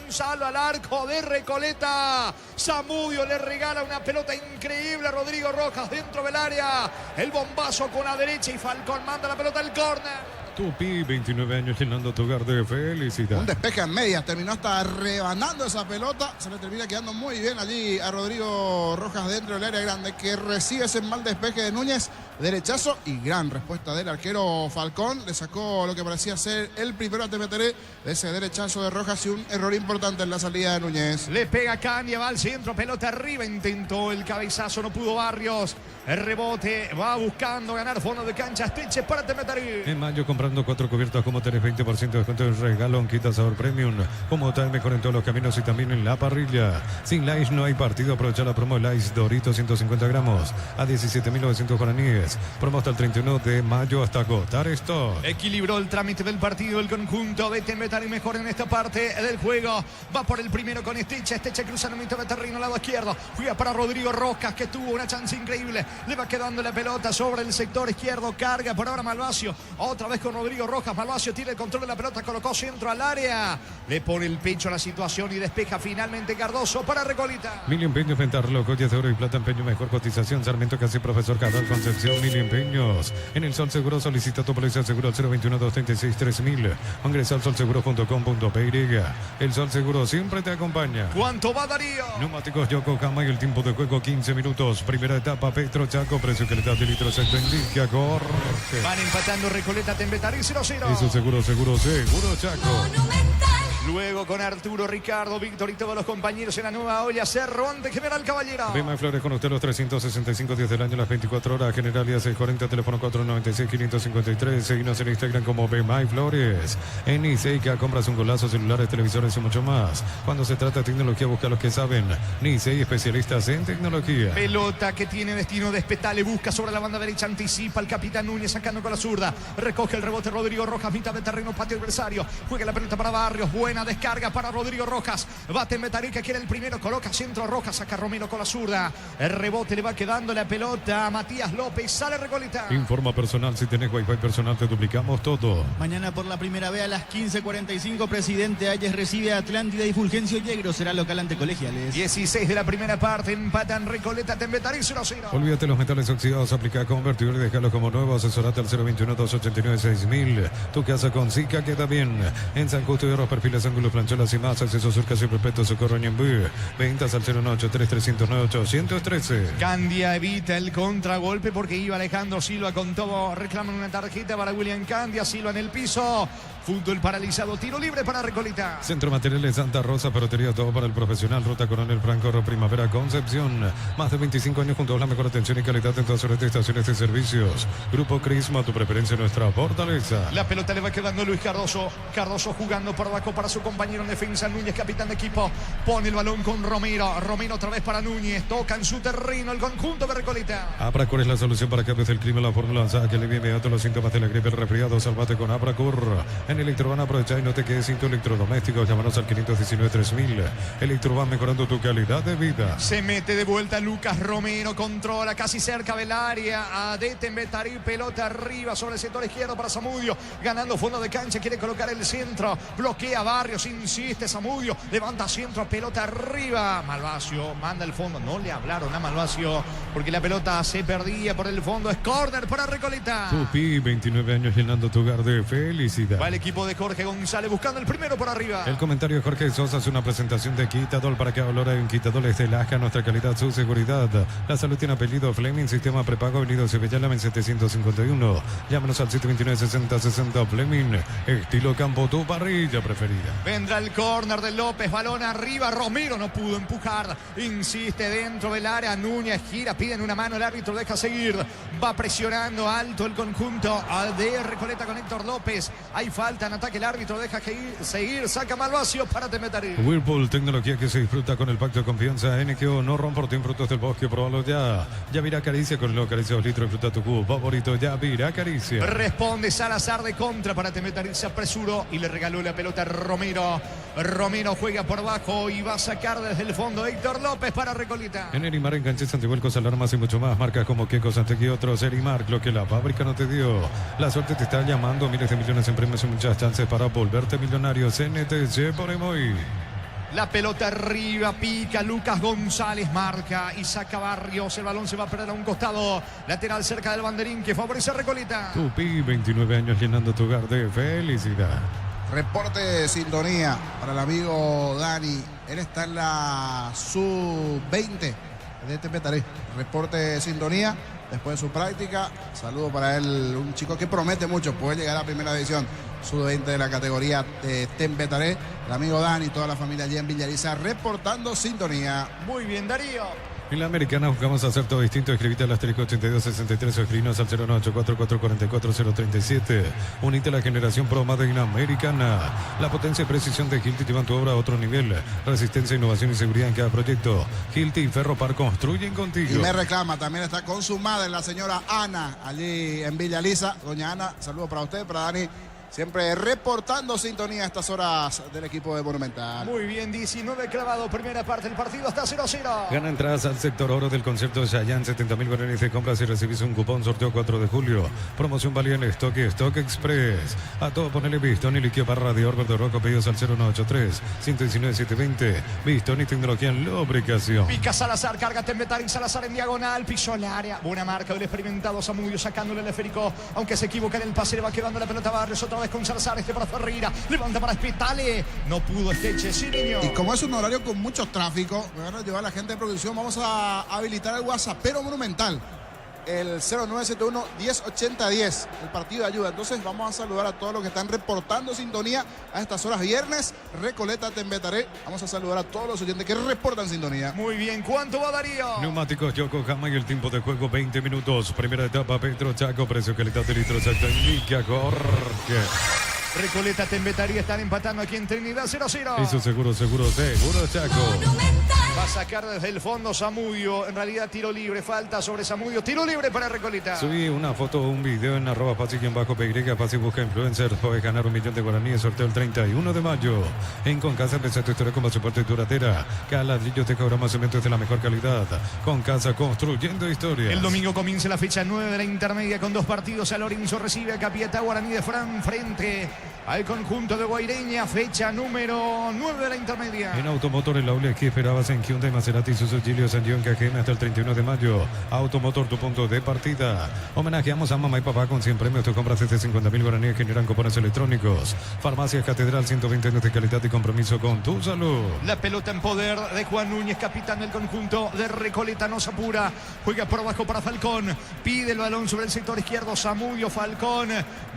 salvo al arco de Recoleta. Zamudio le regala una pelota increíble a Rodrigo Rojas dentro del área. El bombazo con la derecha y Falcón manda la pelota al córner. Tupi, 29 años llenando tu hogar de felicidad. Un despeje en medias, terminó hasta rebanando esa pelota. Se le termina quedando muy bien allí a Rodrigo Rojas dentro del área grande, que recibe ese mal despeje de Núñez. Derechazo y gran respuesta del arquero Falcón. Le sacó lo que parecía ser el primero a Temetari de ese derechazo de Rojas y un error importante en la salida de Núñez. Le pega Candia, va al centro, pelota arriba, intentó el cabezazo, no pudo Barrios. El rebote, va buscando ganar fondo de cancha. Esteche para Temetari. En mayo comprando comprando 4 cubiertas como tenés 20% de descuento en regalo en Quita Sabor Premium. Como tal, mejor en todos los caminos y también en la parrilla. Sin Lays no hay partido. Aprovecha la promo Lays Doritos 150 gramos a 17.900 guaraníes. Promo hasta el 31 de mayo hasta agotar esto. Equilibró el trámite del partido el conjunto de Betari mejor en esta parte del juego. Va por el primero con Esteche cruzando mitad de terreno, lado izquierdo. Juega para Rodrigo Rojas, que tuvo una chance increíble. Le va quedando la pelota sobre el sector izquierdo. Carga por ahora Malvasio. Otra vez con Rodrigo Rojas. Malvasio tiene el control de la pelota. Colocó centro al área. Le pone el pecho a la situación y despeja finalmente Cardoso para Recoleta. Mil empeños, ventarlo, joyas de oro y plata, empeño, mejor cotización. Sarmiento, casi profesor Cabral, Concepción, Mil empeños. En el Sol Seguro solicita tu póliza seguro al 021-236-3000. Ingresa al solseguro.com.py. El Sol Seguro siempre te acompaña. ¿Cuánto va Darío? Neumáticos Yokohama y el tiempo de juego 15 minutos. Primera etapa, Petro Chaco, precio que le da de litro exacto indica Jorge. Van empatando Recoleta, Tembetarí 0-0. Eso seguro Chaco. Luego con Arturo, Ricardo, Víctor y todos los compañeros en la nueva olla. Cerro ante General Caballero. Bema Flores con usted los 365 días del año, las 24 horas. General Díaz 640, teléfono 496-553. Seguinos en Instagram como Bema Flores. En Niseica compras un golazo, celulares, televisores y mucho más. Cuando se trata de tecnología, busca a los que saben. Nisei, especialistas en tecnología. Pelota que tiene destino de Espetale. Busca sobre la banda derecha, anticipa el capitán Núñez sacando con la zurda. Recoge el rebote Rodrigo Rojas, mitad de terreno, patio adversario. Juega la pelota para Barrios. Buena descarga para Rodrigo Rojas. Bate Betari que quiere el primero. Coloca centro Rojas. Saca Romero con la zurda. El rebote le va quedando la pelota a Matías López. Sale Recoleta. Informa personal. Si tenés wifi personal te duplicamos todo. Mañana por la primera vez a las 15:45 Presidente Hayes recibe a Atlántida y Fulgencio Yegro. Será local ante Colegiales. 16 de la primera parte. Empatan Recoleta, Tembetarí 0-0. Olvídate los metales oxidados. Aplica convertidor y déjalo como nuevo. Asesorate al 021-289-6000. Tu casa con Zika queda bien. En San Justo de Oro, perfiles, ángulos, plancholas y más. Acceso Surca y Perpetuo Socorro Ñembú. Ventas al 018-3309-813. Candia evita el contragolpe porque iba Alejandro Silva con todo. Reclaman una tarjeta para William Candia. Silva en el piso. Fútbol paralizado, tiro libre para Recoleta. Centro Materiales Santa Rosa, ferretería, todo para el profesional. Ruta Coronel Franco, Primavera, Concepción. Más de 25 años junto a la mejor atención y calidad en todas las estaciones de servicios. Grupo Crisma, tu preferencia, nuestra fortaleza. La pelota le va quedando Luis Cardoso. Cardoso jugando por abajo para su compañero en defensa. Núñez, capitán de equipo. Pone el balón con Romero. Romero otra vez para Núñez. Toca en su terreno el conjunto de Recoleta. Apracur es la solución para cambios del clima. La fórmula que alivia inmediato los síntomas de la gripe, el resfriado. Salvate con Apracur. En Electroban aprovecha y no te quedes sin tu electrodoméstico. Llámanos al 519-3000. Electroban, mejorando tu calidad de vida. Se mete de vuelta Lucas Romero. Controla casi cerca del área. A Tembetarí. Pelota arriba sobre el sector izquierdo para Zamudio. Ganando fondo de cancha. Quiere colocar el centro. Bloquea Barrios. Insiste Zamudio. Levanta centro. Pelota arriba. Malvasio manda el fondo. No le hablaron a Malvasio porque la pelota se perdía por el fondo. Es córner para Recoleta. Tupi, 29 años llenando tu hogar de felicidad. Va el equipo de Jorge González buscando el primero por arriba. El comentario de Jorge Sosa es una presentación de Quitadol. Para que valora en Quitadol es de Laja, nuestra calidad, su seguridad. La salud tiene apellido Fleming, sistema prepago, Avenida Sevilla, Lamen 751. Llámanos al 729-6060 Fleming. Estilo campo, tu parrilla preferida. Vendrá el córner de López, balón arriba. Romero no pudo empujar. Insiste dentro del área. Núñez gira, piden una mano. El árbitro deja seguir. Va presionando alto el conjunto de Recoleta con Héctor López. Hay falta en ataque. El árbitro deja seguir. Saca Malvasio para Tembetarí. Whirlpool, tecnología que se disfruta con el pacto de confianza. NQO, no romporten frutos del bosque. Probalo ya. Yavira Caricia con el Caricia 2 litros. Disfruta tu cubo favorito. Yavira Caricia. Responde Salazar de contra para Tembetarí. Se apresuró y le regaló la pelota a Romero. Romero juega por abajo y va a sacar desde el fondo Héctor López para Recoleta. En Erimar, enganches, antivuelcos, alarmas y mucho más. Marcas como Kekos, Antec y otros. Erimar, lo que la fábrica no te dio. La suerte te está llamando. Miles de millones en premios y muchas chances para volverte millonario. CNTC por Emoy. La pelota arriba, pica Lucas González, marca y saca Barrios. El balón se va a perder a un costado. Lateral cerca del banderín que favorece a Recoleta. Tupi, 29 años llenando tu hogar de felicidad. Reporte de sintonía para el amigo Dani. Él está en la sub-20 de Tembetarí. Reporte de sintonía después de su práctica. Saludo para él, un chico que promete mucho poder llegar a la primera división sub-20 de la categoría de Tembetarí. El amigo Dani y toda la familia allí en Villariza reportando sintonía. Muy bien, Darío. En la Americana jugamos a hacer todo distinto. Escribite al asterisco 8263 o escribinos al 0984444037. Unite a la generación Pro Made in Americana. La potencia y precisión de Hilti llevan tu obra a otro nivel. Resistencia, innovación y seguridad en cada proyecto. Hilti y Ferropar construyen contigo. Y me reclama, también está con su madre, la señora Ana, allí en Villa Lisa. Doña Ana, saludos para usted, para Dani. Siempre reportando sintonía a estas horas del equipo de Monumental. Muy bien, 19 clavado, primera parte del partido, está 0-0. Gana entradas al sector oro del concierto de Chayanne, 70.000 guaraníes de compras y recibís un cupón, sorteo 4 de julio. Promoción válida en Stock y Stock Express. A todo ponerle Bistón y líquido para radiador verde rojo, pedidos al 0983-119-720. Bistón y tecnología en lubricación. Pica Salazar, carga Tembetari, Salazar en diagonal, pisó el área. Buena marca del experimentado Zamudio, sacándole el esférico. Aunque se equivoca en el pase, le va quedando la pelota a Barrios. Otra vez con Salazar, para Ferreira, levanta para Spitale, no pudo Esteche, sí niño. Y como es un horario con mucho tráfico, me van a llevar la gente de producción, vamos a habilitar el WhatsAppero Monumental, el 0971-108010, el partido de ayuda. Entonces vamos a saludar a todos los que están reportando sintonía a estas horas viernes. Recoleta, Tembetaré, vamos a saludar a todos los oyentes que reportan sintonía. Muy bien, ¿cuánto va Darío? Neumáticos Yokohama y el tiempo de juego 20 minutos. Primera etapa, Pedro Chaco, precio calidad de litro exacto, indica Jorge. Recoleta, Tembetaría están empatando aquí en Trinidad, 0-0. Hizo seguro Chaco. Va a sacar desde el fondo Zamudio, en realidad tiro libre, falta sobre Zamudio, tiro libre para Recoleta. Subí una foto o un video en @Pasi_PY, Pasi busca influencers, puedes ganar 1 millón de guaraníes, sorteo el 31 de mayo. En Concasa empezá tu historia como soporte duradera. Cada ladrillo te cobra más cementos de la mejor calidad. Concasa, construyendo historias. El domingo comienza la fecha 9 de la intermedia con 2 partidos. A Lorenzo recibe a Capiatá Guaraní de Fran frente al conjunto de Guaireña, fecha número 9 de la intermedia. En Automotor, el aula que esperabas en Hyundai, Maserati, Suzuki, Giglio, Sandión, KGM hasta el 31 de mayo. Automotor, tu punto de partida. Homenajeamos a mamá y papá con 100 premios. Tu compras desde 50.000 guaraníes generan cupones electrónicos. Farmacia Catedral, 120 años de calidad y compromiso con tu salud. La pelota en poder de Juan Núñez, capitán del conjunto de Recoleta, no se apura. Juega por abajo para Falcón. Pide el balón sobre el sector izquierdo. Zamudio, Falcón.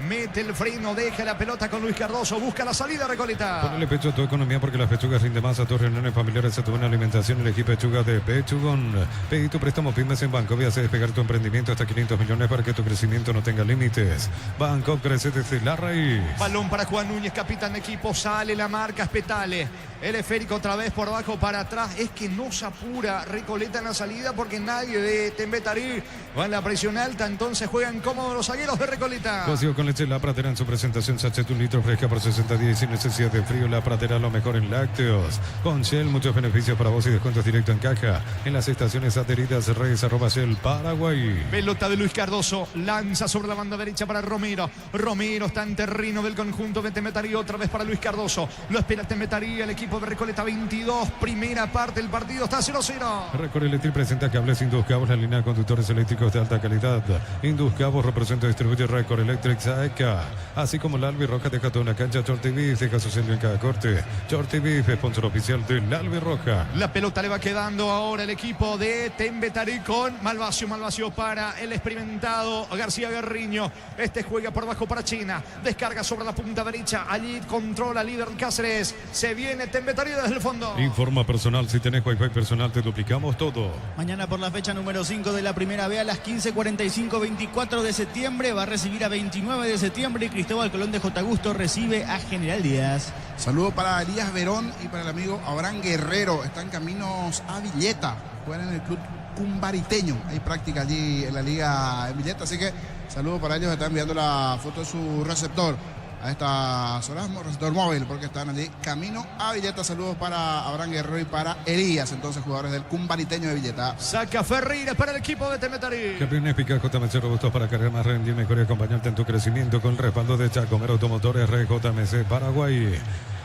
Mete el freno, deja la pelota con Luis Cardoso, busca la salida Recoleta. Ponle pecho a tu economía porque las pechugas rinden más. A tus reuniones familiares, a tu buena alimentación, elegí pechuga de Pechugón. Pedí tu préstamo Pymes en Banco. Hace despegar tu emprendimiento hasta 500 millones para que tu crecimiento no tenga límites. Banco crece desde la raíz. Balón para Juan Núñez, capitán de equipo. Sale la marca Spetale. El esférico otra vez por abajo para atrás. Es que no se apura Recoleta en la salida porque nadie de Tembetarí va en la presión alta. Entonces juegan cómodos los zagueros de Recoleta. Cocido con leche La Pratera en su presentación. Sachet 1 litro fresca por 60 días sin necesidad de frío. La Pratera, lo mejor en lácteos. Con Shell, muchos beneficios para vos y descuentos directo en caja. En las estaciones adheridas, redes @Shell Paraguay. Pelota de Luis Cardoso. Lanza sobre la banda derecha para Romero. Romero está en terreno del conjunto de Tembetarí. Otra vez para Luis Cardoso. Lo espera Tembetarí. El equipo de Recoleta 22. Primera parte del partido está 0-0. Record Electric presenta cables Induscabos, la línea de conductores eléctricos de alta calidad. Induscabos representa y distribuye Record Electric Saeca. Así como la Albirroja deja toda una cancha. Short TV deja su sello en cada corte. Short TV, sponsor oficial de la Albirroja. La pelota le va quedando ahora el equipo de Tembetarí con Malvacio. Malvacio para el experimentado García Guerriño. Este juega por abajo para China. Descarga sobre la punta derecha. Allí controla líder Cáceres. Se viene Tembetarí desde el fondo. Informa personal. Si tenés Wi-Fi personal, te duplicamos todo. Mañana por la fecha número 5 de la primera B a las 15:45, 24 de septiembre. Va a recibir a 29 de septiembre. Y Cristóbal Colón de J. Gusto recibe a General Díaz. Saludo para Elías Verón y para el amigo Abraham Guerrero. Están caminos a Villeta. Juegan en el club cumbariteño. Hay práctica allí en la liga en Villeta. Así que saludo para ellos. Están enviando la foto de su receptor a estas horas, receptor móvil, porque están allí camino a Villeta. Saludos para Abraham Guerrero y para Elías, entonces jugadores del cumbariteño de Villeta. Saca Ferreira para el equipo de Tembetarí. Campeones eficaz JMC robustos para cargar más rendir mejor y acompañarte en tu crecimiento con el respaldo de Chacomer Automotores RJMC Paraguay.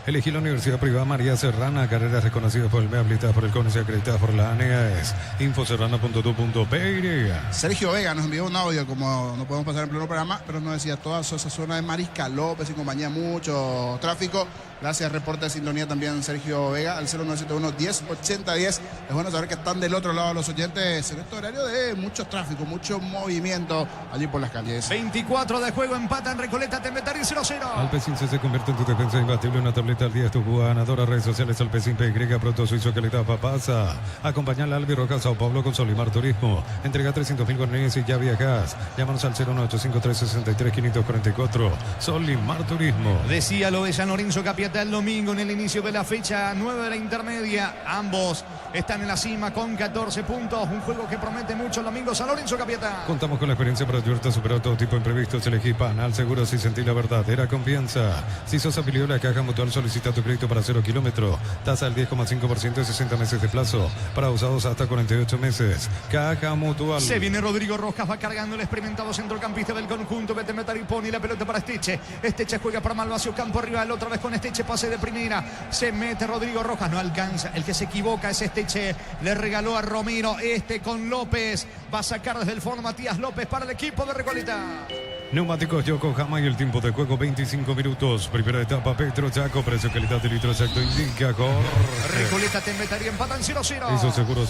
Elegí la Universidad Privada María Serrana, carreras reconocidas por el MEA, habilitadas por el CONES y acreditadas por la ANEAS. Infoserrana.tu.py. Sergio Vega nos envió un audio, como no podemos pasar en pleno programa, pero nos decía toda esa zona de Mariscal López y compañía, mucho tráfico. Gracias, reporte de sintonía también Sergio Vega al 0971-1080-10. Es bueno saber que están del otro lado los oyentes en este horario de mucho tráfico, mucho movimiento allí por las calles. 24 de juego, empata en Recoleta, Tembetari 0-0. Alpecin se convierte en tu defensa imbatible, una tableta al día es tu ganadora. Redes sociales Alpecin PY, pronto suizo que le da pasa. Acompaña al Albi Roca Sao Paulo con Solimar Turismo. Entrega 300.000 guaraníes y ya viajas. Llámanos al 01853-63-544. Solimar Turismo. Decía lo de San Lorenzo Capiatá el domingo en el inicio de la fecha 9 de la intermedia. Ambos están en la cima con 14 puntos. Un juego que promete mucho el domingo. San Lorenzo Capiatá. Contamos con la experiencia para ayudarte a superar todo tipo de imprevistos. Elegí Panal Seguro si sentí la verdadera confianza. Si sos afiliado a la Caja Mutual, solicita tu crédito para 0 kilómetro. Tasa al 10,5% y 60 meses de plazo. Para usados hasta 48 meses. Caja Mutual. Se viene Rodrigo Rojas, va cargando el experimentado centrocampista del conjunto. Betmetari pone la pelota para Esteche. Esteche juega para Malvacio, campo rival. Otra vez con Esteche, pase de primera. Se mete Rodrigo Rojas, no alcanza. El que se equivoca es Esteche. Le regaló a Romero. Con López. Va a sacar desde el fondo Matías López para el equipo de Recoleta. Neumáticos Yokohama y el tiempo de juego 25 minutos. Primera etapa Petro Chaco, precio calidad de litro exacto indica Jorge. Recoleta, Tembetari empatan 0-0. Eso seguro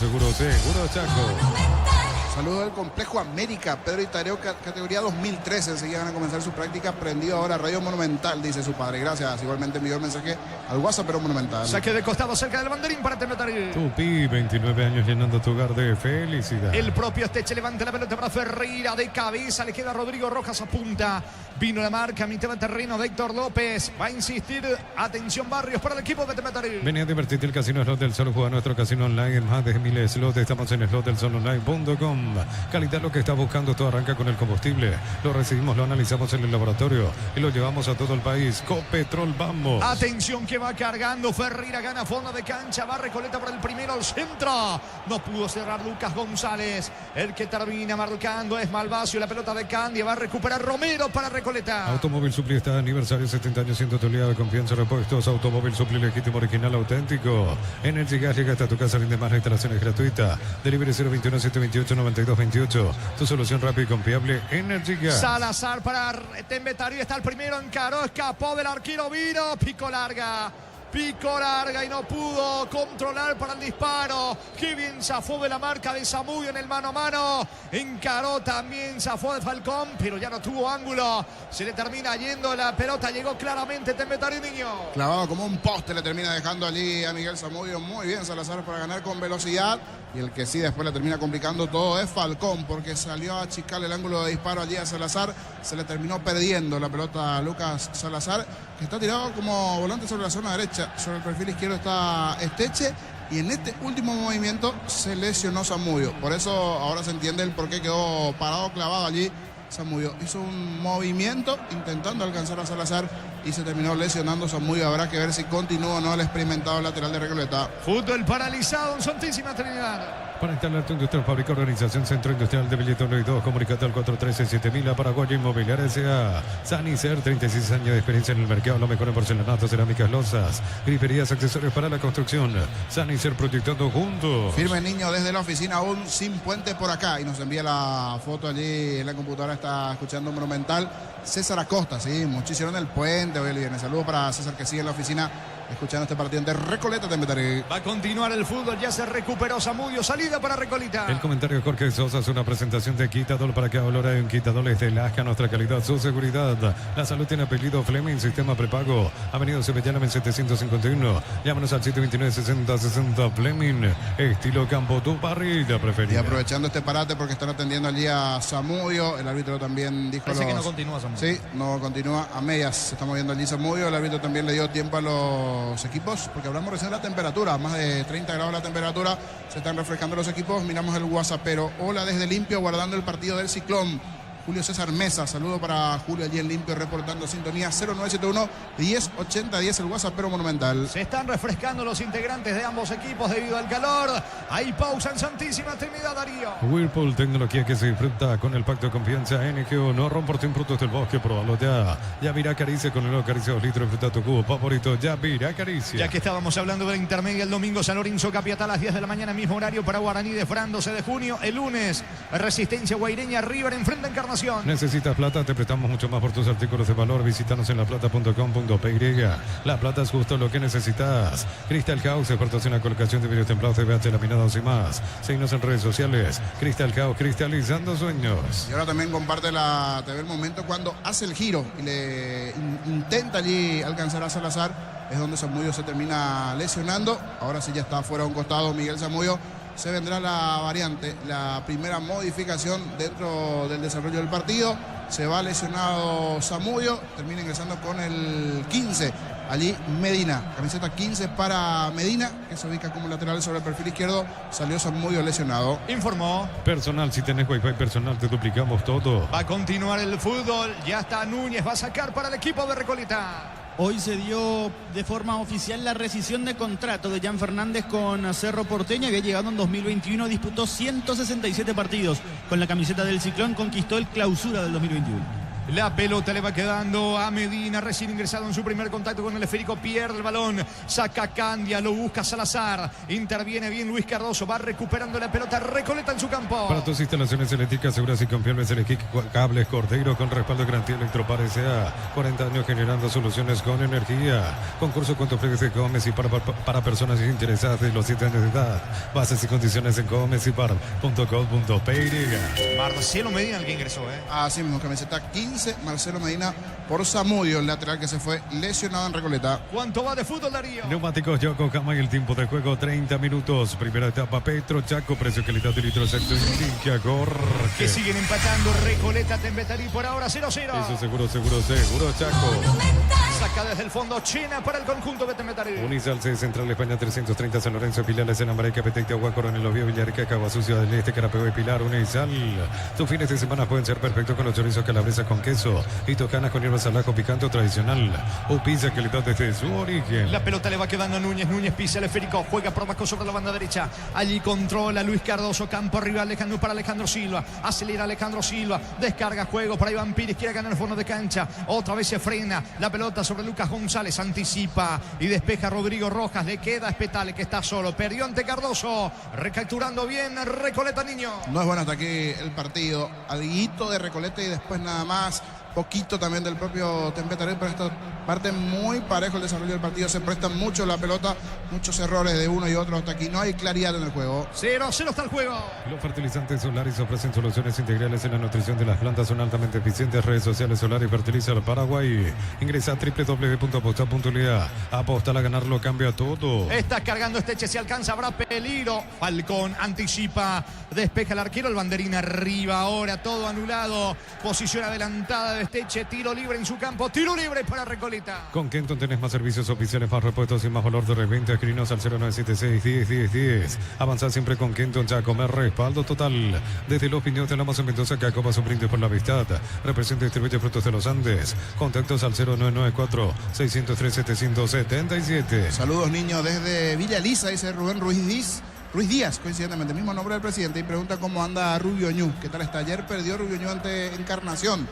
Chaco. Saludos del Complejo América, Pedro Itareo, categoría 2013. Enseguida van a comenzar su práctica. Prendido ahora Radio Monumental, dice su padre. Gracias. Igualmente envió el mensaje al WhatsApp, pero Monumental. Saque de costado cerca del banderín para Tembetari. Tupi, 29 años llenando tu hogar de felicidad. El propio Esteche levanta la pelota para Ferreira de cabeza. Le queda Rodrigo Rojas a punta. Vino la marca a mitad de terreno de Héctor López. Va a insistir. Atención Barrios para el equipo de Tembetari. Venía a divertirte el Casino Slot del Sol. Juega nuestro casino online en más de 1000 slots. Estamos en slotdelsolonline.com. Calidad lo que está buscando, todo arranca con el combustible. Lo recibimos, lo analizamos en el laboratorio y lo llevamos a todo el país. Copetrol, vamos. Atención que va cargando. Ferreira gana fondo de cancha. Va Recoleta por el primero al centro. No pudo cerrar Lucas González. El que termina marcando es Malvacio. La pelota de Candia. Va a recuperar Romero para Recoleta. Automóvil Supli está de aniversario, 70 años siendo tu aliado de confianza. Repuestos Automóvil Supli, legítimo, original, auténtico. Energy Gas llega hasta tu casa, rinde más, la instalación es gratuita. Delivery 021-728-9228. Tu solución rápida y confiable, Energy Gas. Salazar para Tembetari. Está el primero, encaró, escapó del arquero, vino, pico larga y no pudo controlar para el disparo. Qué bien zafó de la marca de Zamudio en el mano a mano. Encaró también, zafó de Falcón, pero ya no tuvo ángulo. Se le termina yendo la pelota. Llegó claramente Tembetari, niño. Clavado como un poste, le termina dejando allí a Miguel Zamudio. Muy bien Salazar para ganar con velocidad. Y el que sí después le termina complicando todo es Falcón, porque salió a achicar el ángulo de disparo allí a Salazar. Se le terminó perdiendo la pelota a Lucas Salazar, que está tirado como volante sobre la zona derecha. Sobre el perfil izquierdo está Esteche. Y en este último movimiento se lesionó Zamudio. Por eso ahora se entiende el por qué quedó parado, clavado allí. Zamudio hizo un movimiento intentando alcanzar a Salazar y se terminó lesionando Zamudio. Habrá que ver si continúa o no el experimentado lateral de Recoleta. Fútbol paralizado en Santísima Trinidad. Para instalar tu industria, fábrica, organización, Centro Industrial de Billetón y 2, comunicate al 413-7000, Paraguay Inmobiliaria S.A. Sanicer, 36 años de experiencia en el mercado, lo mejor en porcelanato, cerámicas, losas, griferías, accesorios para la construcción. Sanicer, proyectando juntos. Firme niño desde la oficina, aún sin puente por acá, y nos envía la foto allí en la computadora, está escuchando Monumental. César Acosta, sí, muchos hicieron el puente hoy el viernes. Saludos para César que sigue en la oficina escuchando este partido de Recoleta, Tembetari. Va a continuar el fútbol, ya se recuperó Zamudio, salida para Recoleta. El comentario de Jorge Sosa es una presentación de Quitadol. Para que valora en Quitadol es de Lasca, nuestra calidad, su seguridad. La salud tiene apellido Fleming, sistema prepago. Avenida Sevillana en 751. Llámanos al 729-6060 Fleming. Estilo campo, tu parrilla preferida. Y aprovechando este parate porque están atendiendo allí a Zamudio. El árbitro también dijo Parece que no continúa Zamudio. Sí, no continúa a medias. Se está moviendo allí Zamudio. El árbitro también le dio tiempo a los equipos, porque hablamos recién de la temperatura, más de 30 grados la temperatura, se están refrescando los equipos. Miramos el WhatsAppero. Hola desde Limpio, guardando el partido del Ciclón. Julio César Mesa, saludo para Julio allí en Limpio, reportando sintonía 0971-1080-10, el WhatsAppero Monumental. Se están refrescando los integrantes de ambos equipos debido al calor. Hay pausa en Santísima Trinidad, Darío. Whirlpool, tecnología que se disfruta con el pacto de confianza NGO. No romporte en productos del bosque, probalo ya. Yavira Caricia con el nuevo Caricia 2 litros, disfruta tu cubo favorito. Yavira Caricia. Ya que estábamos hablando de la intermedia el domingo, San Lorenzo Capiatá a las 10 de la mañana, mismo horario para Guaraní de Fran, 12 de junio. El lunes, Resistencia Guaireña, River enfrenta a Encarnación. ¿Necesitas plata? Te prestamos mucho más por tus artículos de valor. Visítanos en laplata.com.py. La plata es justo lo que necesitas. Crystal House, expertos en la colocación de videos templados de VH laminados y más. Síguenos en redes sociales. Crystal House, cristalizando sueños. Y ahora también comparte la TV El Momento cuando hace el giro y le intenta allí alcanzar a Salazar. Es donde Zamudio se termina lesionando. Ahora sí ya está fuera de un costado Miguel Zamudio. Se vendrá la variante, la primera modificación dentro del desarrollo del partido. Se va lesionado Zamudio, termina ingresando con el 15. Allí Medina, camiseta 15 para Medina, que se ubica como lateral sobre el perfil izquierdo. Salió Zamudio lesionado. Informó. Personal, si tenés Wi-Fi personal, te duplicamos todo. Va a continuar el fútbol. Ya está Núñez, va a sacar para el equipo de Recoleta. Hoy se dio de forma oficial la rescisión de contrato de Jan Fernández con Cerro Porteño. Había llegado en 2021, disputó 167 partidos. Con la camiseta del Ciclón conquistó el clausura del 2021. La pelota le va quedando a Medina, recién ingresado en su primer contacto con el esférico, pierde el balón, saca Candia, lo busca Salazar, interviene bien Luis Cardoso, va recuperando la pelota, Recoleta en su campo. Para tus instalaciones eléctricas seguras y confiables, elegí Cables Cordero con respaldo de garantía Electropar S.A. 40 años generando soluciones con energía. Concurso con tu de Gómez y para personas interesadas de los 7 años de edad. Bases y condiciones en gómezipar.com.py. Marcelo Medina el que ingresó, Así mismo, camiseta 15. Marcelo Medina por Zamudio, el lateral que se fue lesionado en Recoleta. ¿Cuánto va de fútbol, Darío? Neumáticos Yokohama y el tiempo de juego 30 minutos. Primera etapa Petro Chaco, precio calidad de litro exacto indica Gorge. Que siguen empatando Recoleta, Tembetarí por ahora 0-0. Eso seguro Chaco. Saca desde el fondo Chena para el conjunto de Tembetarí. Unizal C, Central España 330, San Lorenzo, Filiales en América, Petecte, Agua, Coronel Oviedo, Villarrica, Caguazú, Ciudad del Este, Carapeo y Pilar. Unizal. Tus fines de semana pueden ser perfectos con los chorizos calabresa con queso y tocanas con hierbas al ajo picante o tradicional o pizza calidad desde su origen. La pelota le va quedando a Núñez, Núñez pisa el esférico, juega por abajo sobre la banda derecha, allí controla Luis Cardoso, campo arriba Alejandro para Alejandro Silva, acelera Alejandro Silva, descarga juego para Iván Pires, quiere ganar el fondo de cancha, otra vez se frena, la pelota sobre Lucas González, anticipa y despeja Rodrigo Rojas, le queda a Espetale que está solo, perdió ante Cardoso, recapturando bien Recoleta, niño. No es bueno hasta aquí el partido, alguito de Recoleta y después nada más. Poquito también del propio Tembetarí, pero esta parte muy parejo el desarrollo del partido, se presta mucho la pelota, muchos errores de uno y otro, hasta aquí no hay claridad en el juego. 0-0 está el juego. Los fertilizantes Solaris ofrecen soluciones integrales en la nutrición de las plantas, son altamente eficientes. Redes sociales Solaris Fertilizer Paraguay. Ingresa a www.aposta.la. Apostala a ganarlo, cambia todo. Está cargando Esteche, se alcanza, habrá peligro. Falcón anticipa, despeja el arquero, el banderín arriba, ahora todo anulado, posición adelantada de Esteche, tiro libre en su campo, tiro libre para Recoleta. Con Kenton tenés más servicios oficiales, más repuestos y más valor de reventa. Escribinos al 0976-10-10-10. Avanza siempre con Kenton, ya comer respaldo total. Desde los Piños de la Maza Mendoza, que acopa su brinde por la amistad. Representa y distribuye frutos de los Andes. Contactos al 0994-603-777. Saludos, niños, desde Villa Elisa, dice Rubén Ruiz Díaz, coincidentemente, mismo nombre del presidente, y pregunta cómo anda Rubio Ñu. ¿Qué tal está? Ayer perdió Rubio Ñu ante Encarnación.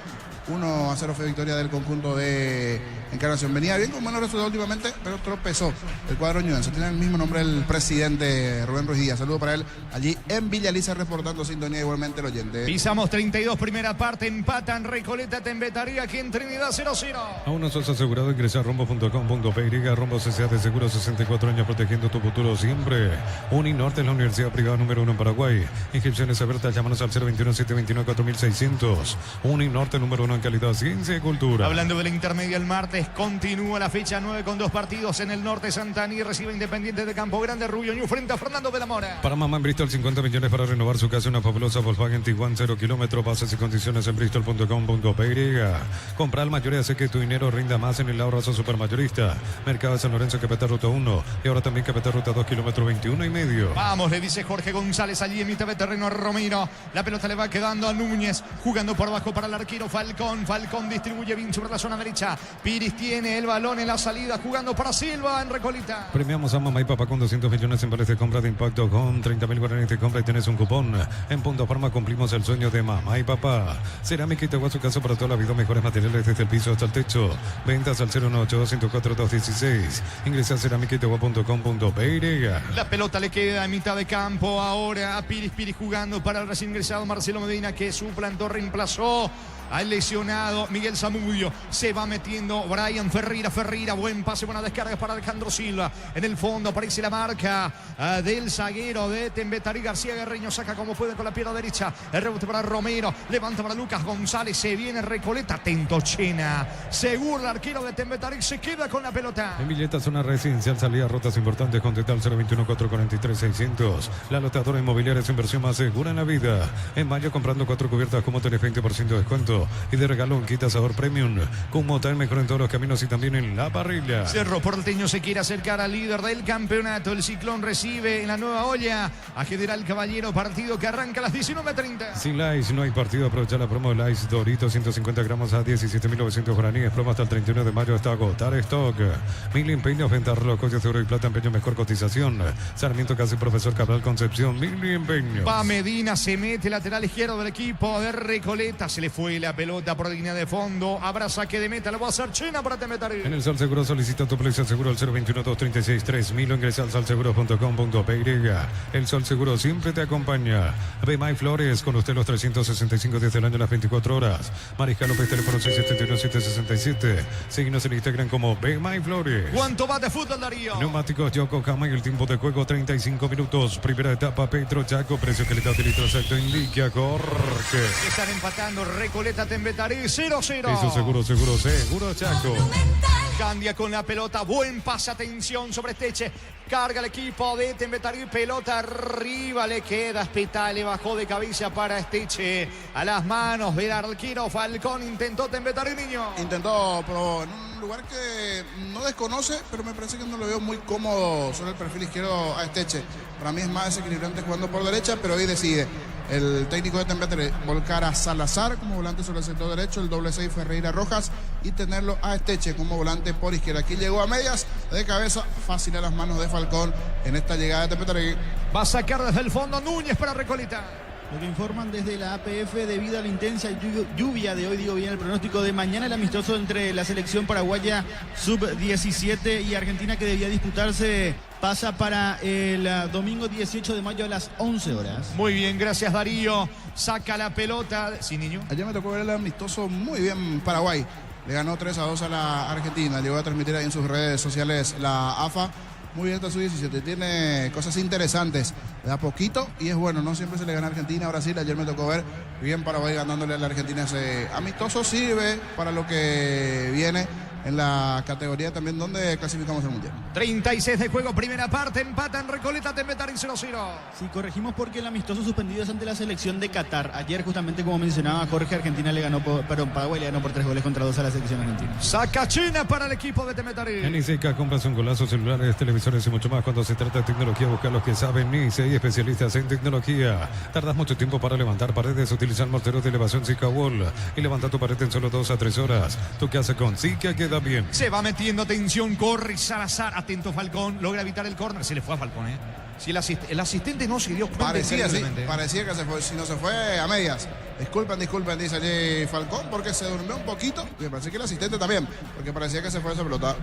1-0 fue victoria del conjunto de Encarnación. Venía bien con buenos resultados últimamente, pero tropezó el cuadro ñuense. Tiene el mismo nombre el presidente Rubén Ruiz Díaz. Saludo para él allí en Villa Elisa, reportando sintonía igualmente el oyente. Pisamos 32, primera parte, empatan Recoleta, Tembetarí aquí en Trinidad 0-0. Aún no sos asegurado, ingresa a rombo.com.py. Rombo Sociedad de Seguros, 64 años protegiendo tu futuro siempre. Uninorte es la universidad privada número 1 en Paraguay. Inscripciones abiertas, llámanos al 021-729-4600. Uninorte número 1 en calidad, ciencia y cultura. Hablando de la intermedia, el martes continúa la fecha 9 con 2 partidos en el norte. Santaní recibe Independiente de Campo Grande, Rubio Ñu frente a Fernando de la Mora. Para mamá en Bristol, 50 millones para renovar su casa, una fabulosa Volkswagen Tiguan 0 kilómetros, bases y condiciones en bristol.com.py. Comprar al mayoría hace que tu dinero rinda más en el ahorrazo supermayorista. Mercado de San Lorenzo, Capital Ruta 1 y ahora también Capital Ruta 2 kilómetros 21,5. Vamos, le dice Jorge González allí en mitad de terreno a Romero. La pelota le va quedando a Núñez, jugando por abajo para el arquero Falcón. Falcón. Falcón distribuye bien sobre la zona derecha. Piris tiene el balón en la salida, jugando para Silva en Recoleta. Premiamos a mamá y papá con 200 millones en vales de compra de impacto con 30.000 guaraníes de compra y tenés un cupón. En Punto Farma cumplimos el sueño de mamá y papá. Cerámica Itagua, su casa para toda la vida. Mejores materiales desde el piso hasta el techo. Ventas al 018-104-216. Ingresa a cerámicaitagua.com.py. La pelota le queda en mitad de campo ahora a Piris. Piris jugando para el recién ingresado Marcelo Medina, que suplantó, reemplazó al lesionado Miguel Zamudio. Se va metiendo Brian Ferreira. Buen pase, buena descarga para Alejandro Silva. En el fondo aparece la marca del zaguero de Tembetarí. García Guerreño saca como puede con la pierna derecha. El rebote para Romero. Levanta para Lucas González. Se viene Recoleta. Atento Chena. Seguro el arquero de Tembetarí. Se queda con la pelota. En Villeta, zona residencial, salida rutas importantes con total 021-443-600. La lotadora inmobiliaria es inversión más segura en la vida. En mayo, comprando 4 cubiertas como tenés 20% de descuento. Y de regalo un kit asador premium con motel mejor en todos los caminos y también en la parrilla. Cerro Porteño se quiere acercar al líder del campeonato. El Ciclón recibe en la nueva olla a General Caballero, partido que arranca a las 19:30. Sin Lice no hay partido. Aprovecha la promo de Lice Dorito 150 gramos a 17.900 guaraníes. Promo hasta el 31 de mayo hasta agotar stock. 1000 empeños, venta relojes de oro y plata, empeño mejor cotización. Sarmiento Casi Profesor Cabral Concepción, 1000 empeños. Va Medina, se mete lateral izquierdo del equipo de Recoleta. Se le fue la pelota por línea de fondo. Habrá saque de meta. Lo va a hacer Chena para Tembetarí. En el Sol Seguro solicita tu precio seguro al 021-236-3000 o ingresa al solseguro.com.py. El Sol Seguro siempre te acompaña. Bemay Flores, con usted los 365 días del año, las 24 horas. Mariscal López, teléfono 671-767. Síguenos en Instagram como Bemay Flores. ¿Cuánto va de fútbol, Darío? Neumáticos Yokohama y el tiempo de juego 35 minutos. Primera etapa, Petro Chaco, precio calidad de litro exacto indica Jorge. Están empatando Recoleta Tembetarí 0-0. Eso seguro Chaco. Candia con la pelota, buen pase, atención sobre Esteche. Carga el equipo de Tembetarí, pelota arriba, le queda Espita, le bajó de cabeza para Esteche. A las manos del arquero Falcón, intentó Tembetarí, niño. Intentó, pero en un lugar que no desconoce, pero me parece que no lo veo muy cómodo sobre el perfil izquierdo a Esteche. Para mí es más desequilibrante jugando por derecha, pero hoy decide el técnico de Tembetarí volcar a Salazar como volante sobre el sector derecho, el doble 6 Ferreira Rojas, y tenerlo a Esteche como volante por izquierda. Aquí llegó a medias de cabeza, fácil a las manos de Falcón en esta llegada de Tembetarí. Va a sacar desde el fondo Núñez para Recoleta. Lo que informan desde la APF, debido a la intensa lluvia de hoy, digo bien, el pronóstico de mañana, el amistoso entre la selección paraguaya sub-17 y Argentina, que debía disputarse, pasa para el domingo 18 de mayo a las 11 horas. Muy bien, gracias Darío. Saca la pelota. Sí, niño. Ayer me tocó ver el amistoso muy bien Paraguay. Le ganó 3-2 a la Argentina. Llegó a transmitir ahí en sus redes sociales la AFA. Muy bien, está su 17. Tiene cosas interesantes. Le da poquito y es bueno. No siempre se le gana a Argentina, a Brasil. Ayer me tocó ver bien Paraguay ganándole a la Argentina. Ese amistoso sirve para lo que viene en la categoría también donde clasificamos el Mundial. 36 de juego, primera parte, empata en Recoleta, Tembetarí 0-0. Sí, corregimos porque el amistoso suspendido es ante la selección de Qatar. Ayer, justamente como mencionaba Jorge, Argentina le ganó, Paraguay le ganó por 3-2 a la selección argentina. Saca China para el equipo de Tembetarí. En ICECA compras un golazo, celulares, televisores y mucho más. Cuando se trata de tecnología, busca los que saben. ICE y especialistas en tecnología. Tardas mucho tiempo para levantar paredes, utilizar morteros de elevación Zika Wall y levanta tu pared en solo 2 a 3 horas. Tu casa con Zika queda bien. Se va metiendo, atención, corre Salazar, atento Falcón, logra evitar el córner, se le fue a Falcón, Si el asistente no se dio cuenta. Parecía que se fue, si no se fue a medias. Disculpen, dice allí Falcón, porque se durmió un poquito. Me parece que el asistente también, porque parecía que se fue esa pelota.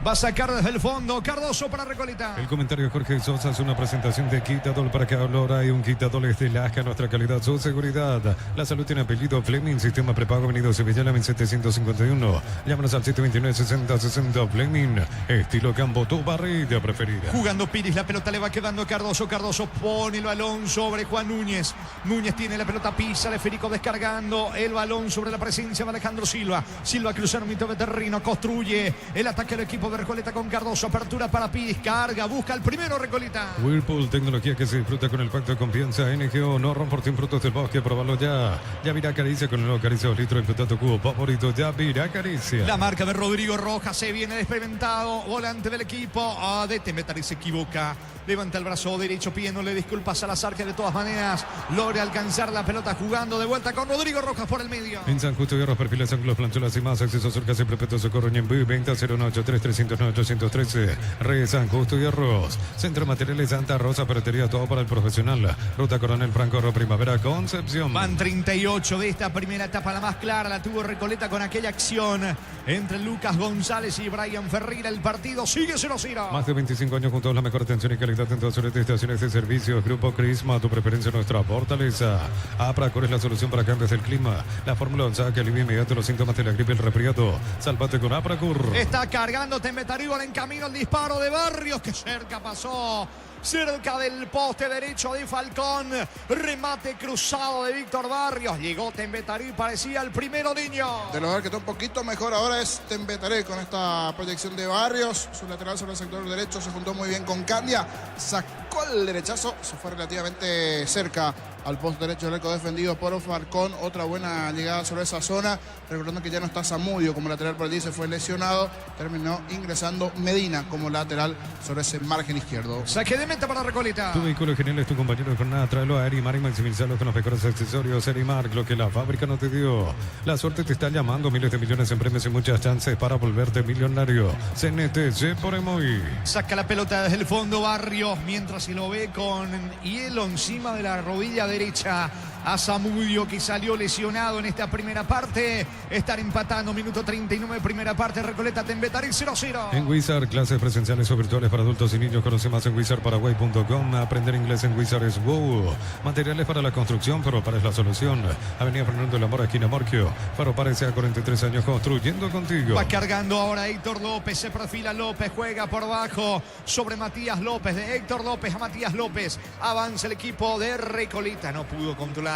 Va a sacar desde el fondo Cardoso para Recoleta. El comentario de Jorge Sosa es una presentación de Quitadol. Para que ahora hay un Quitadol es de Lasca, nuestra calidad, su seguridad. La salud tiene apellido Fleming, sistema prepago, Avenida Sevilla, 1751. Llámanos al 729-6060 Fleming, estilo campo, tu barrida preferida. Jugando Piris, la pelota le va quedando a Cardoso. Cardoso pone el balón sobre Juan Núñez. Núñez tiene la pelota, pisa el esférico descargando el balón sobre la presencia de Alejandro Silva. Silva cruza en mitad de terreno, construye el ataque del equipo de Recoleta con Cardoso. Apertura para Piz. Carga, busca el primero Recoleta. Whirlpool, tecnología que se disfruta con el pacto de confianza. NGO, no ron por 100 frutos del bosque. Probalo ya. Yavirá Caricia con el nuevo Caricia 2 litros. Disfruta tu cubo favorito. Yavirá Caricia. La marca de Rodrigo Rojas se viene experimentado. Volante del equipo. De Temetari se equivoca. Levanta el brazo derecho pidiéndole disculpas a Salazar, que de todas maneras logra alcanzar la pelota jugando de vuelta con Rodrigo Rojas por el medio. En San Justo Hierros, perfiles, ángulos, planchuelas y más. Acceso cerca, siempre Peto Socorro, Ñembu, venta 0183309-813. Re San Justo Hierros. Centro Materiales Santa Rosa, ferretería, todo para el profesional. Ruta Coronel Franco, Primavera, Concepción. Van 38 de esta primera etapa, la más clara la tuvo Recoleta con aquella acción entre Lucas González y Brian Ferreira. El partido sigue 0-0. Más de 25 años juntos, la mejor atención y calidad en todas sus estaciones de servicios. Grupo Crisma, tu preferencia, nuestra fortaleza. Apracor es la solución para cambios del clima. La fórmula Onza que alivia inmediato los síntomas de la gripe y el resfriado. Salvate con Apracur. Está cargando Temetariba en camino el disparo de Barrios, que cerca pasó. Cerca del poste derecho de Falcón. Remate cruzado de Víctor Barrios. Llegó Tembetarí, parecía el primero niño. De lo que está un poquito mejor ahora es Tembetarí con esta proyección de Barrios. Su lateral sobre el sector derecho se juntó muy bien con Candia. Sacó el derechazo. Se fue relativamente cerca al poste derecho del arco defendido por Falcón. Otra buena llegada sobre esa zona. Recordando que ya no está Zamudio como lateral por allí, se fue lesionado. Terminó ingresando Medina como lateral sobre ese margen izquierdo. Saque de meta para Recoleta. Tu vehículo genial es tu compañero de jornada. Tráelo a Erimar y maximizarlo con los mejores accesorios. Erimar, lo que la fábrica no te dio. La suerte te está llamando. Miles de millones en premios y muchas chances para volverte millonario. CNTC por Emoy. Saca la pelota desde el fondo Barrios, mientras se lo ve con hielo encima de la rodilla derecha a Zamudio, que salió lesionado en esta primera parte. Están empatando, minuto 39, primera parte. Recoleta Tembetarí 0-0. En Wizard, clases presenciales o virtuales para adultos y niños. Conoce más en wizardparaguay.com. Aprender inglés en Wizard es wow. Materiales para la construcción, Ferropar es la solución. Avenida Fernando de la Mora, esquina Morquio. Ferropar S.A. 43 años construyendo contigo. Va cargando ahora Héctor López, se perfila López, juega por abajo sobre Matías López, de Héctor López a Matías López. Avanza el equipo de Recoleta, no pudo controlar.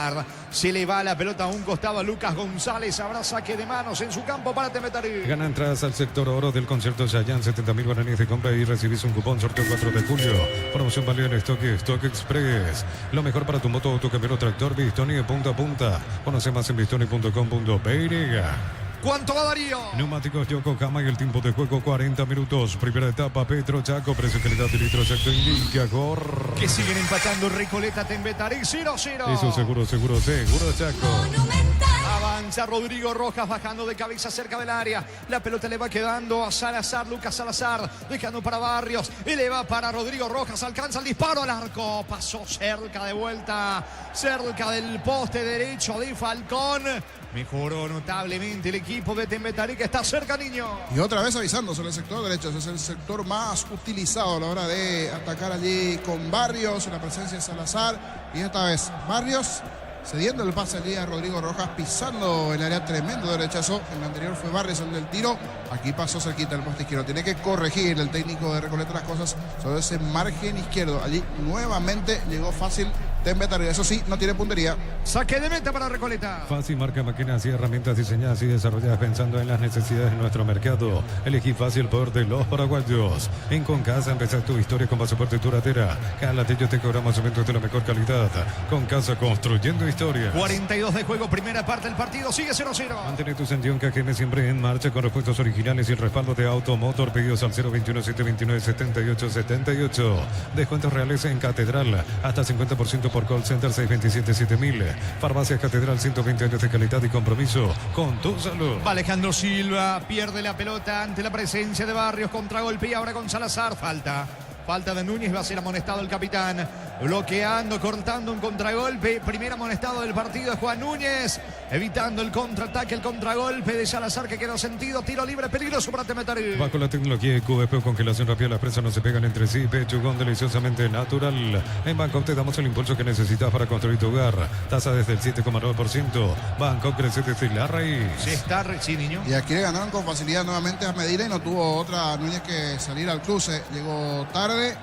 Se le va la pelota a un costado a Lucas González. Habrá saque de manos en su campo para Tembetarí. Gana entradas al sector oro del concierto Chayanne, 70.000 guaraníes de compra y recibís un cupón. Sorteo 4 de julio. Promoción válida en Stock Express. Lo mejor para tu moto o tu camión o tractor. Bistoni de punta a punta. Conoce más en bistoni.com.py. ¿Cuánto va Darío? Neumáticos Yokohama y el tiempo de juego 40 minutos. Primera etapa, Petro Chaco, precio calidad de litro exacto indica Gor. Que siguen empatando Recoleta Tembetarí 0-0. Eso seguro Chaco. Avanza Rodrigo Rojas bajando de cabeza cerca del área. La pelota le va quedando a Salazar, Lucas Salazar, dejando para Barrios. Y le va para Rodrigo Rojas, alcanza el disparo al arco. Pasó cerca de vuelta, cerca del poste derecho de Falcón. Mejoró notablemente el equipo de Tembetarí, que está cerca, niño. Y otra vez avisando sobre el sector derecho. Ese es el sector más utilizado a la hora de atacar allí con Barrios, la presencia de Salazar. Y esta vez Barrios cediendo el pase allí a Rodrigo Rojas, pisando el área, tremendo derechazo. En el anterior fue Barrios el del tiro. Aquí pasó cerquita el poste izquierdo. Tiene que corregir el técnico de Recoleta las cosas sobre ese margen izquierdo. Allí nuevamente llegó fácil Tembetarí. Eso sí, no tiene puntería. Saque de meta para Recoleta. Fácil marca máquinas y herramientas diseñadas y desarrolladas pensando en las necesidades de nuestro mercado. Elegí fácil el poder de los paraguayos. En Concasa empezar tu historia con pasaporte duradera. Calatillo te cobramos eventos de la mejor calidad. Concasa construyendo historias. 42 de juego, primera parte del partido, sigue 0-0. Mantén tu sentido KGM siempre en marcha con repuestos originales y el respaldo de Automotor. Pedidos al 021-729-7878. Descuentos reales en Catedral. Hasta 50% por call center 627-7000. Farmacias Catedral, 120 años de calidad y compromiso con tu salud. Va Alejandro Silva, pierde la pelota ante la presencia de Barrios, contragolpe y ahora con Salazar. Falta de Núñez, va a ser amonestado el capitán. Bloqueando, cortando un contragolpe. Primer amonestado del partido es Juan Núñez. Evitando el contraataque, el contragolpe de Salazar que quedó sentido. Tiro libre, peligroso para Tembetarí. Bajo la tecnología de QVP, congelación rápida, las presas no se pegan entre sí. Pechugón deliciosamente natural. En Bangkok te damos el impulso que necesitas para construir tu hogar. Tasa desde el 7,9%. Bangkok crece desde la raíz. Sí, niño. Y aquí le ganaron con facilidad nuevamente a Medina y no tuvo otra Núñez que salir al cruce. Llegó tarde.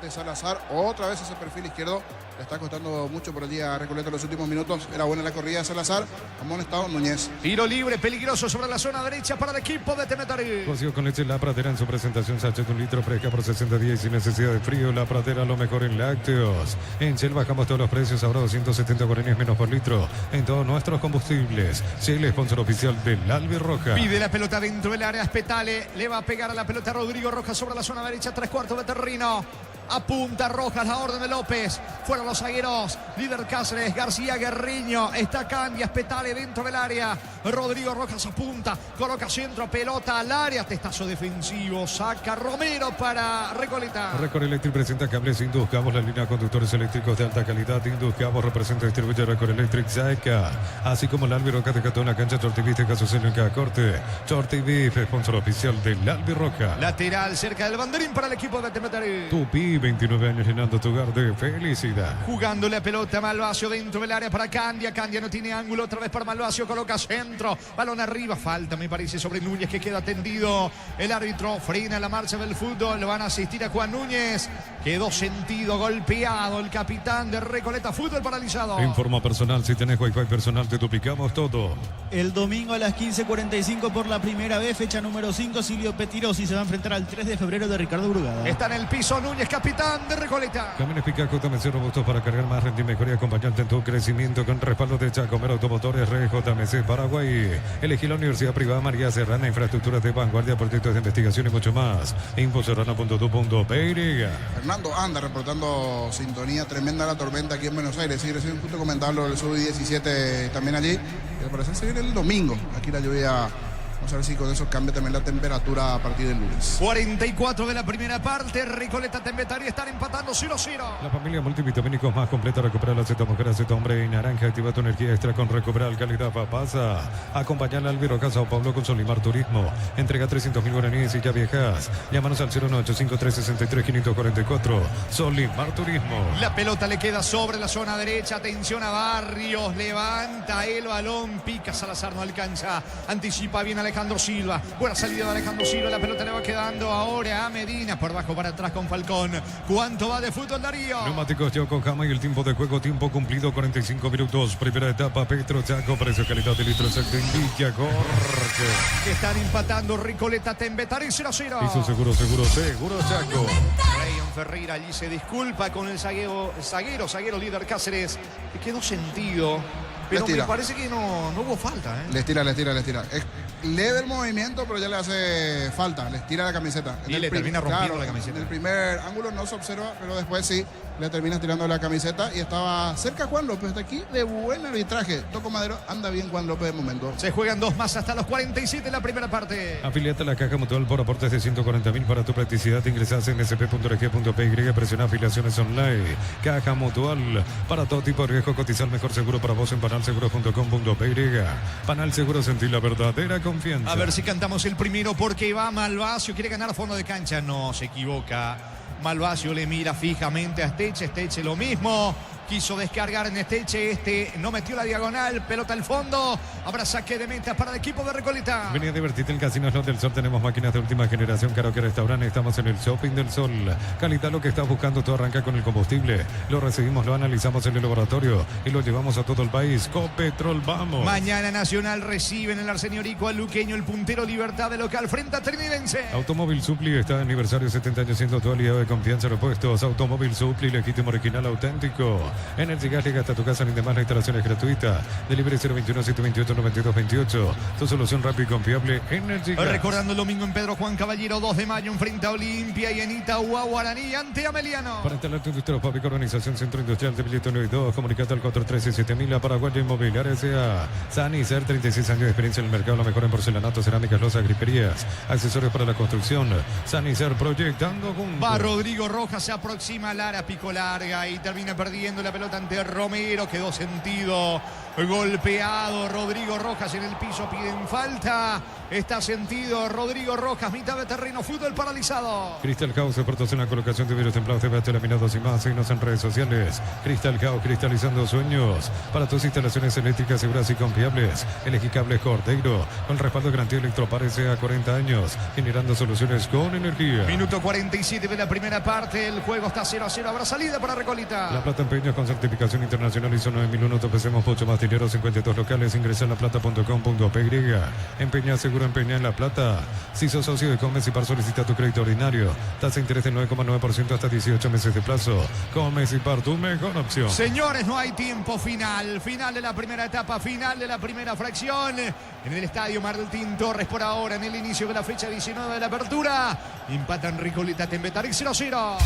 Salazar, otra vez ese perfil izquierdo le está costando mucho por allí a Recoleta en los últimos minutos. Era buena la corrida de Salazar, amonestado Núñez. Tiro libre, peligroso sobre la zona derecha para el equipo de Temetari. Cocido con leche La Pradera en su presentación, sachet de 1 litro fresca por 60 días y sin necesidad de frío. La Pradera, lo mejor en lácteos. En Shell bajamos todos los precios, ahora 270 guaraníes menos por litro en todos nuestros combustibles. Shell, sponsor oficial del Albirroja. Pide la pelota dentro del área, Spetale, le va a pegar a la pelota Rodrigo Rojas sobre la zona derecha, 3/4 de Terrino. Apunta Rojas, la orden de López. Fueron los zagueros. Líder Cáceres, García Guerriño. Está Candia, Spetale dentro del área. Rodrigo Rojas apunta. Coloca centro, pelota al área. Testazo defensivo. Saca Romero para Recoleta. Recor Electric presenta cables Indus Cabos, la línea de conductores eléctricos de alta calidad. Indus Cabos representa y distribuye Recor Electric Saeca. Así como el Albirroca de Catón, la cancha Chortiviste, Casuselo en cada corte. Chortiviste, sponsor oficial del Albirroca. Lateral cerca del banderín para el equipo de Temetari. Tupi, 29 años llenando tu hogar de felicidad. Jugando la pelota Malvasio dentro del área para Candia. Candia no tiene ángulo, otra vez para Malvasio, coloca centro, balón arriba, falta me parece sobre Núñez que queda tendido. El árbitro frena la marcha del fútbol, van a asistir a Juan Núñez. Quedó sentido, golpeado el capitán de Recoleta, fútbol paralizado. En forma personal, si tenés Wi-Fi personal te duplicamos todo. El domingo a las 15:45 por la primera vez, fecha número 5, Silvio Petirosi se va a enfrentar al 3 de febrero de Ricardo Brugada. Está en el piso Núñez, capitán de Recoleta. Camiones Picaco, JMC robustos para cargar más rendimiento y mejor y acompañante en tu crecimiento con respaldo de Chacomero Automotores, JMC Paraguay. Elegí la Universidad Privada María Serrana, infraestructuras de vanguardia, proyectos de investigación y mucho más. Infoserrano.tu.py. Fernando anda reportando sintonía, tremenda la tormenta aquí en Buenos Aires. Sí, recién un punto comentarlo del Sub-17 también allí. Y al parecer se viene el domingo. Aquí la lluvia. Vamos a ver si con eso cambia también la temperatura a partir del lunes. 44 de la primera parte. Recoleta Temetari están empatando 0-0. La familia multivitamínicos más completa. Recupera la Z mujer, Z hombre y naranja. Activa tu energía extra con Recuperar calidad Papasa. Acompañar al Albirroca Sao Paulo con Solimar Turismo. Entrega 300.000 guaraníes y ya viajas. Llámanos al 01853-63544. Solimar Turismo. La pelota le queda sobre la zona derecha. Atención a Barrios. Levanta el balón. Pica Salazar, no alcanza. Anticipa bien Alejandro Silva. Buena salida de Alejandro Silva. La pelota le va quedando ahora a Medina. Por bajo para atrás con Falcón. ¿Cuánto va de fútbol, Darío? Neumáticos Yokohama y el tiempo de juego. Tiempo cumplido 45 minutos. Primera etapa. Petro Chaco. Precio calidad de litro exacto en Villa Jorge. Que están empatando Recoleta Temetari 0-0. Hizo seguro Chaco. Rayon Ferreira allí se disculpa con el zaguero líder Cáceres. Que quedó sentido. Pero me parece que no hubo falta. Les tira. Es leve el movimiento, pero ya le hace falta. Les tira la camiseta. Y le termina rompiendo la camiseta. En el primer ángulo no se observa, pero después sí. Le termina tirando la camiseta y estaba cerca Juan López. Está aquí de buen arbitraje. Toco madero, anda bien Juan López de momento. Se juegan dos más hasta los 47 en la primera parte. Afiliate a la Caja Mutual por aportes de 140.000 para tu practicidad. Ingresás en sp.rg.py, presiona afiliaciones online. Caja Mutual para todo tipo de riesgo. Cotizar mejor seguro para vos en panalseguro.com.py. Panal Seguro, sentir la verdadera confianza. A ver si cantamos el primero porque va Malvasio. Quiere ganar a fondo de cancha. No, se equivoca. Malvasio le mira fijamente a Esteche lo mismo. Quiso descargar en Esteche, no metió la diagonal, pelota al fondo. Habrá saque de meta para el equipo de Recoleta. Venía a divertirte en Casinos Lot del Sol. Tenemos máquinas de última generación, karaoke, restaurante. Estamos en el Shopping del Sol. Calidad, lo que estás buscando, todo arranca con el combustible. Lo recibimos, lo analizamos en el laboratorio y lo llevamos a todo el país. Copetrol, vamos. Mañana Nacional recibe en el Arsenio-Rico al luqueño, el puntero Libertad de local frente a Trinidense. Automóvil Supli está de aniversario, 70 años siendo tu aliado de confianza. Repuestos Automóvil Supli, legítimo, original, auténtico. Energy Gas llega hasta tu casa, ni demás, la instalación es gratuita. Delivery 021-728-9228. Tu solución rápida y confiable, Energy Gas. Recordando el domingo en Pedro Juan Caballero, 2 de mayo, enfrente a Olimpia y en Itagua, Guaraní, ante Ameliano. Para instalar tu industria fábrica, organización Centro Industrial de Billete 1 y 2, comunicate al 413-7000, a Paraguay Inmobiliaria S.A. Sanicer, 36 años de experiencia en el mercado, la mejor en porcelanato, cerámicas, losas, griperías, accesorios para la construcción. Sanicer, proyectando juntos. Va Rodrigo Rojas, se aproxima Lara, pico larga y termina perdiendo la pelota ante Romero. Quedó sentido Golpeado Rodrigo Rojas en el piso, piden falta. Está sentido Rodrigo Rojas, mitad de terreno, fútbol paralizado. Crystal House, expertos en la colocación de vidrios templados, TVH laminados y más. Síguenos en redes sociales. Crystal House, cristalizando sueños. Para tus instalaciones eléctricas seguras y confiables. Elegí cables Cordeiro, con respaldo de garantía Electroparece a 40 años, generando soluciones con energía. Minuto 47 de la primera parte, el juego está 0-0, habrá salida para Recoleta. La Plata Empeños con certificación internacional ISO 9001, no topecemos mucho más dinero, 52 locales, ingresa en laplata.com.py. Empeña seguro, empeña en La Plata. Si sos socio de Comes y Par, solicita tu crédito ordinario. Tasa de interés del 9,9% hasta 18 meses de plazo. Comes y Par, tu mejor opción. Señores, no hay tiempo final. Final de la primera etapa, final de la primera fracción. En el estadio Martín Torres por ahora, en el inicio de la fecha 19 de la apertura. Empatan Recoleta, Tembetarik 0-0.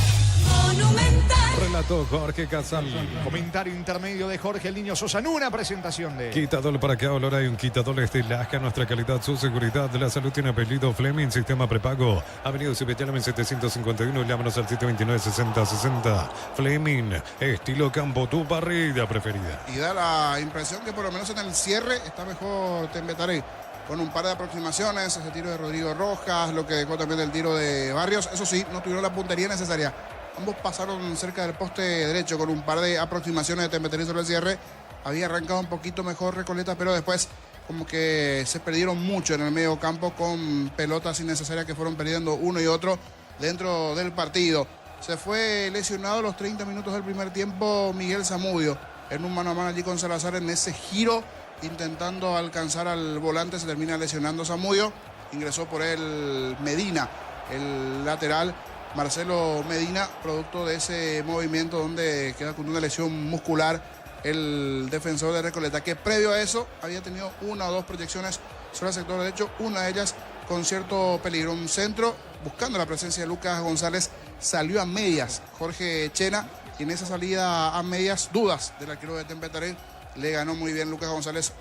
Monumental. Relató Jorge Casal. Comentario intermedio de Jorge El Niño Sosa. Una presentación de Quitadol. Para que ahora hay un quitadol Estelasca. Nuestra calidad, su seguridad. La salud tiene apellido Fleming. Sistema prepago. Avenida Subetiana 751. Llámanos al 729-6060. Fleming. Estilo campo. Tu parrilla preferida. Y da la impresión que por lo menos en el cierre está mejor Tembetarik. Con un par de aproximaciones, ese tiro de Rodrigo Rojas, lo que dejó también el tiro de Barrios. Eso sí, no tuvieron la puntería necesaria. Ambos pasaron cerca del poste derecho con un par de aproximaciones de Tembetarik sobre el cierre. Había arrancado un poquito mejor Recoleta, pero después como que se perdieron mucho en el medio campo con pelotas innecesarias que fueron perdiendo uno y otro dentro del partido. Se fue lesionado a los 30 minutos del primer tiempo Miguel Zamudio en un mano a mano allí con Salazar en ese giro. Intentando alcanzar al volante, se termina lesionando Zamudio. Ingresó por él Medina, el lateral Marcelo Medina, producto de ese movimiento donde queda con una lesión muscular el defensor de Recoleta, que previo a eso había tenido una o dos proyecciones sobre el sector derecho, una de ellas con cierto peligro. Un centro buscando la presencia de Lucas González, salió a medias Jorge Chena, y en esa salida a medias, dudas del arquero de Tembetarik. Le ganó muy bien Lucas González,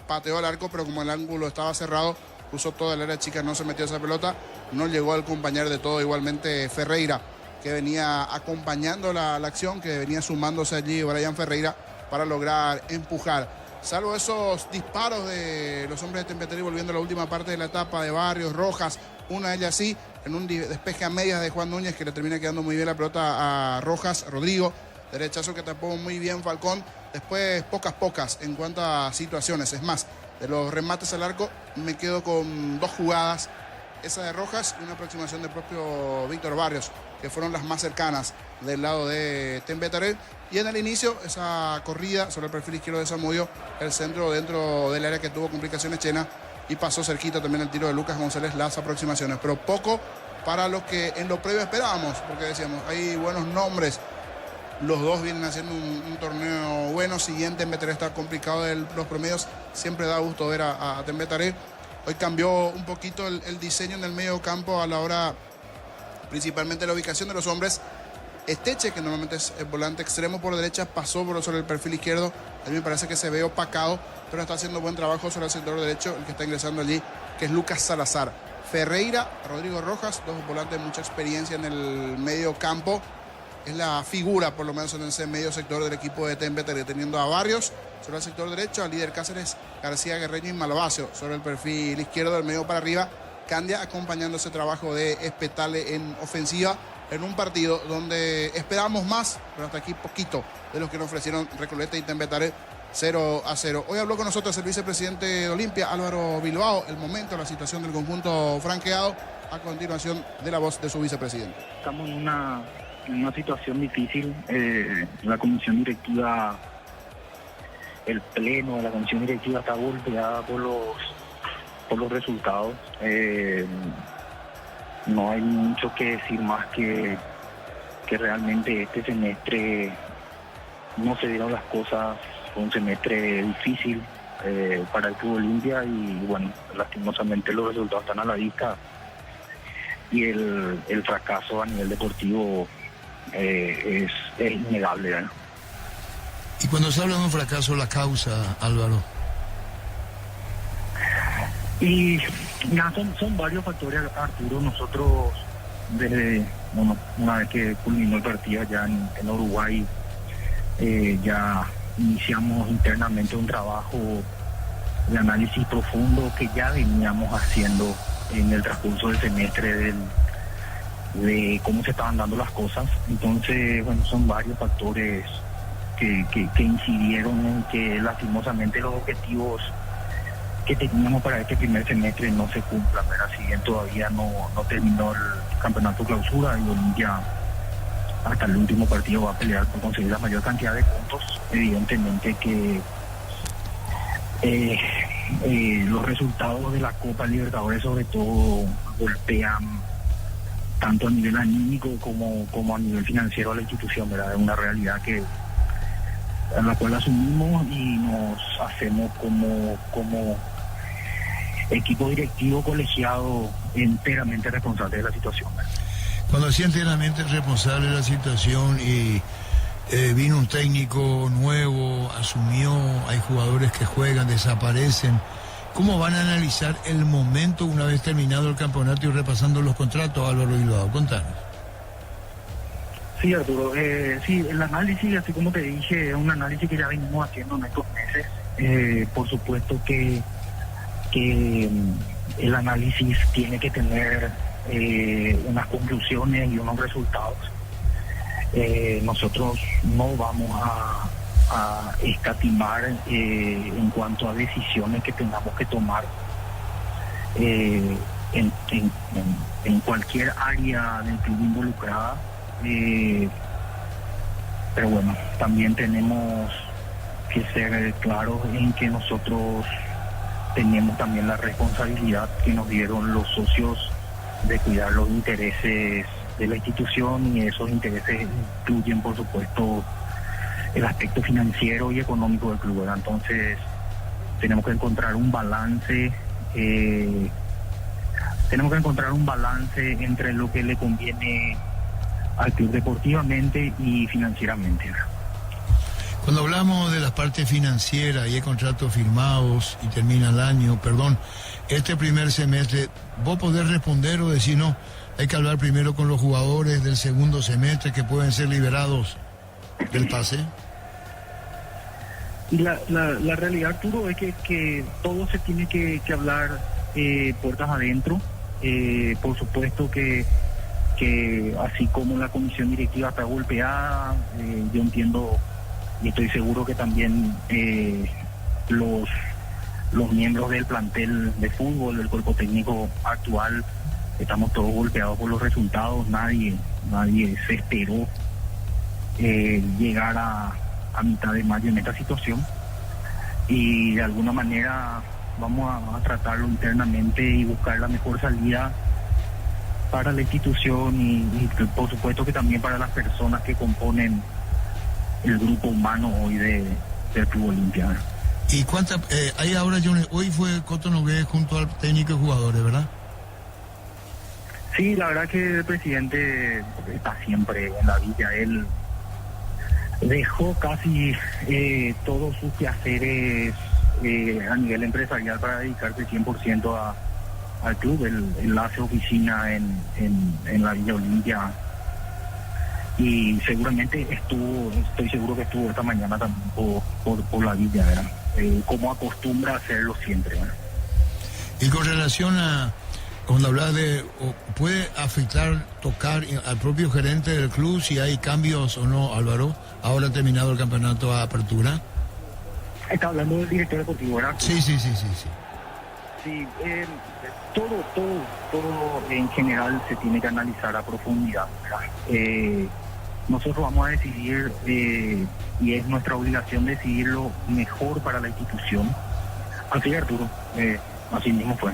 pateó al arco, pero como el ángulo estaba cerrado, puso toda el área chica, no se metió esa pelota, no llegó al compañero de todo. Igualmente Ferreira, que venía acompañando la acción, que venía sumándose allí Brian Ferreira para lograr empujar. Salvo esos disparos de los hombres de Tembetarik volviendo a la última parte de la etapa de Barrios, Rojas, una de ellas sí, en un despeje a medias de Juan Núñez, que le termina quedando muy bien la pelota a Rojas, Rodrigo. Derechazo que tapó muy bien Falcón. Después pocas en cuanto a situaciones. Es más, de los remates al arco me quedo con dos jugadas. Esa de Rojas y una aproximación del propio Víctor Barrios, que fueron las más cercanas del lado de Tembetarik. Y en el inicio, esa corrida sobre el perfil izquierdo de Zamudio, el centro dentro del área que tuvo complicaciones Chena, y pasó cerquita también el tiro de Lucas González, las aproximaciones. Pero poco para lo que en lo previo esperábamos, porque decíamos, hay buenos nombres. Los dos vienen haciendo un torneo bueno. Siguiente Tembetarik está complicado de los promedios. Siempre da gusto ver a Tembetarik. Hoy cambió un poquito el diseño en el medio campo a la hora, principalmente la ubicación de los hombres. Esteche, que normalmente es el volante extremo por derecha, pasó sobre el perfil izquierdo. A mí me parece que se ve opacado, pero está haciendo buen trabajo sobre el sector derecho, el que está ingresando allí, que es Lucas Salazar. Ferreira, Rodrigo Rojas, dos volantes de mucha experiencia en el medio campo. Es la figura, por lo menos en ese medio sector del equipo de Tembetarik, teniendo a Barrios sobre el sector derecho, a Líder Cáceres, García Guerreño y Malvacio sobre el perfil izquierdo, del medio para arriba. Candia acompañando ese trabajo de Espetale en ofensiva, en un partido donde esperábamos más, pero hasta aquí poquito de los que nos ofrecieron Recoleta y Tembetarik. 0-0. Hoy habló con nosotros el vicepresidente de Olimpia, Álvaro Bilbao, el momento, la situación del conjunto franqueado, a continuación de la voz de su vicepresidente. Estamos en una situación difícil. La comisión directiva, el pleno de la comisión directiva está golpeada por los resultados. No hay mucho que decir más que realmente este semestre no se dieron las cosas. Fue un semestre difícil para el Club Olimpia y bueno, lastimosamente los resultados están a la vista y el fracaso a nivel deportivo es innegable, ¿verdad? Y cuando se habla de un fracaso, la causa, Álvaro. Y nada, son varios factores, Arturo. Nosotros desde una vez que culminó el partido allá en Uruguay, ya iniciamos internamente un trabajo de análisis profundo que ya veníamos haciendo en el transcurso del semestre de cómo se estaban dando las cosas. Entonces, bueno, son varios factores que incidieron en que lastimosamente los objetivos que teníamos para este primer semestre no se cumplan, ¿verdad? Si bien todavía no terminó el campeonato clausura y Olimpia hasta el último partido va a pelear por conseguir la mayor cantidad de puntos, evidentemente que los resultados de la Copa Libertadores sobre todo golpean tanto a nivel anímico como a nivel financiero a la institución, ¿verdad? Es una realidad a la cual asumimos y nos hacemos como equipo directivo colegiado enteramente responsable de la situación, ¿verdad? Cuando decía enteramente responsable de la situación y vino un técnico nuevo, asumió, hay jugadores que juegan, desaparecen, ¿cómo van a analizar el momento una vez terminado el campeonato y repasando los contratos, Álvaro Bilbao? Contanos. Sí, Arturo, sí, el análisis, así como te dije, es un análisis que ya venimos haciendo en estos meses. Por supuesto que el análisis tiene que tener unas conclusiones y unos resultados. Nosotros no vamos a escatimar en cuanto a decisiones que tengamos que tomar en cualquier área del club involucrada. Pero bueno, también tenemos que ser claros en que nosotros tenemos también la responsabilidad que nos dieron los socios de cuidar los intereses de la institución, y esos intereses incluyen, por supuesto, el aspecto financiero y económico del club, ¿verdad? Entonces tenemos que encontrar un balance entre lo que le conviene al club deportivamente y financieramente. Cuando hablamos de las partes financieras y hay contratos firmados y termina el año, este primer semestre, ¿vos podés responder o decir no? Hay que hablar primero con los jugadores del segundo semestre que pueden ser liberados del pase. Y la realidad, Arturo, es que todo se tiene que hablar puertas adentro. Por supuesto que así como la comisión directiva está golpeada, yo entiendo y estoy seguro que también los miembros del plantel de fútbol, del cuerpo técnico actual, estamos todos golpeados por los resultados. Nadie se esperó llegar a mitad de mayo en esta situación, y de alguna manera vamos a tratarlo internamente y buscar la mejor salida para la institución y por supuesto que también para las personas que componen el grupo humano hoy del Club Olimpia. ¿Y cuántas hay ahora, Johnny? Hoy fue Coto Nogués junto al técnico y jugadores, ¿verdad? Sí, la verdad que el presidente está siempre en la villa. Él dejó casi todos sus quehaceres a nivel empresarial para dedicarse 100% al club. Él hace oficina en la Villa Olimpia y seguramente estoy seguro que estuvo esta mañana también por la villa, ¿verdad? Como acostumbra a hacerlo siempre, ¿verdad? Y con relación a cuando hablas ¿puede afectar, tocar al propio gerente del club si hay cambios o no, Álvaro? Ahora ha terminado el campeonato a apertura. Está hablando del director deportivo, ¿verdad? Sí. Sí, todo en general se tiene que analizar a profundidad, ¿verdad? Nosotros vamos a decidir, y es nuestra obligación decidir lo mejor para la institución. Así, Arturo, así mismo fue.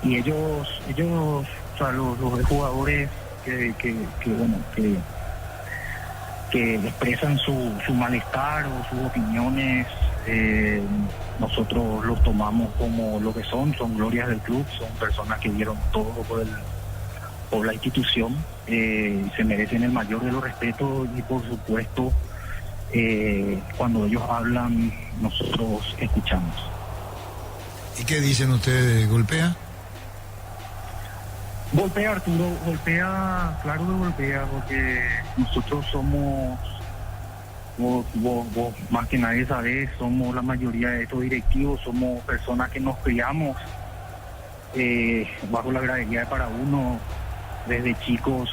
Y ellos, o sea, los jugadores que expresan su malestar o sus opiniones, nosotros los tomamos como lo que son glorias del club, son personas que dieron todo por la institución, se merecen el mayor de los respetos y por supuesto cuando ellos hablan nosotros escuchamos. ¿Y qué dicen ustedes? ¿Golpea? Golpea, Arturo, golpea, claro que golpea, porque nosotros somos vos más que nadie sabés, somos la mayoría de estos directivos, somos personas que nos criamos bajo la gradería de Paraguno desde chicos.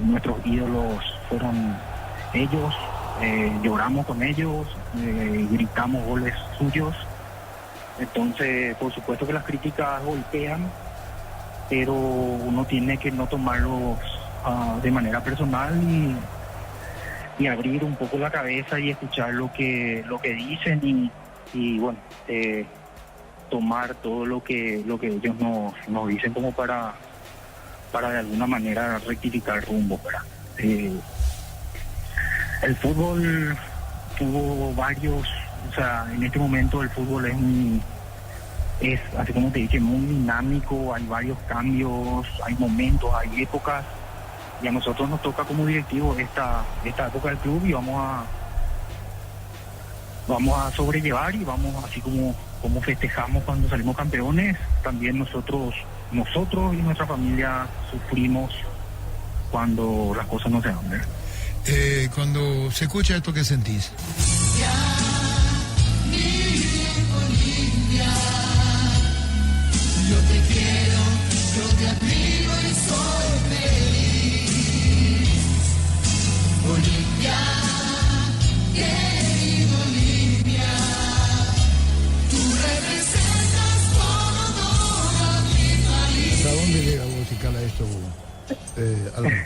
Nuestros ídolos fueron ellos, lloramos con ellos, gritamos goles suyos. Entonces, por supuesto que las críticas golpean, pero uno tiene que no tomarlos de manera personal y abrir un poco la cabeza y escuchar lo que dicen y bueno, tomar todo lo que ellos nos dicen como para de alguna manera rectificar el rumbo, ¿verdad? El fútbol tuvo varios, o sea, en este momento el fútbol es así como te dije, muy dinámico, hay varios cambios, hay momentos, hay épocas, y a nosotros nos toca como directivos esta época del club y vamos a sobrellevar y vamos así como festejamos cuando salimos campeones, también nosotros y nuestra familia sufrimos cuando las cosas no se dan, ¿verdad? Cuando se escucha esto, ¿qué sentís? Yo te quiero, yo te admiro y soy feliz. Olimpia, querido Olimpia, tú representas con honor a mi país. ¿Hasta dónde llega musical a esto, Álvaro?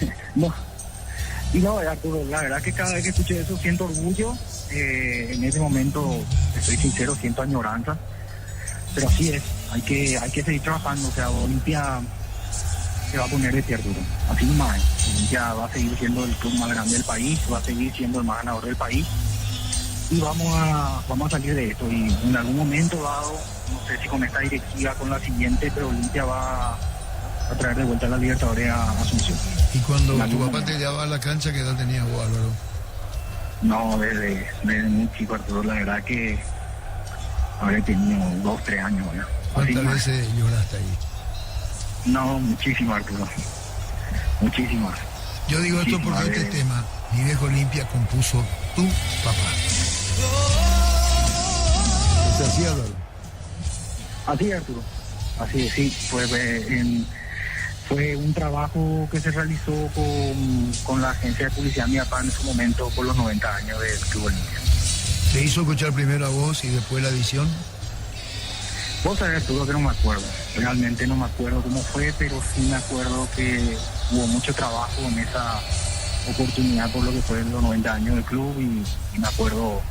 No, Arturo, la verdad que cada vez que escucho eso siento orgullo. En ese momento, estoy sincero, siento añoranza. Pero así es, hay que seguir trabajando. O sea, Olimpia se va a poner de pie, Arturo. Así nomás. Olimpia va a seguir siendo el club más grande del país, va a seguir siendo el más ganador del país. Y vamos a salir de esto. Y en algún momento dado, no sé si con esta directiva, con la siguiente, pero Olimpia va a traer de vuelta a la Libertadores a Asunción. ¿Y cuando tu papá te llevaba a la cancha, qué edad tenías vos, Álvaro? No, desde muy chico, Arturo, la verdad que habré tenido 2, 3 años, ¿verdad? ¿Cuántas veces lloraste ahí? No, muchísimas, Arturo. Muchísimas. Yo digo esto porque este tema, Mi Viejo Olimpia, compuso tu papá. ¿Es así, Álvaro? Así, Arturo. Así, sí. Fue un trabajo que se realizó con la agencia de publicidad Mi Papá en su momento por los 90 años del Club Olimpia. ¿Te hizo escuchar primero a vos y después la edición? Vos sabés, Arturo, que no me acuerdo. Realmente no me acuerdo cómo fue, pero sí me acuerdo que hubo mucho trabajo en esa oportunidad por lo que fue los 90 años del club y me acuerdo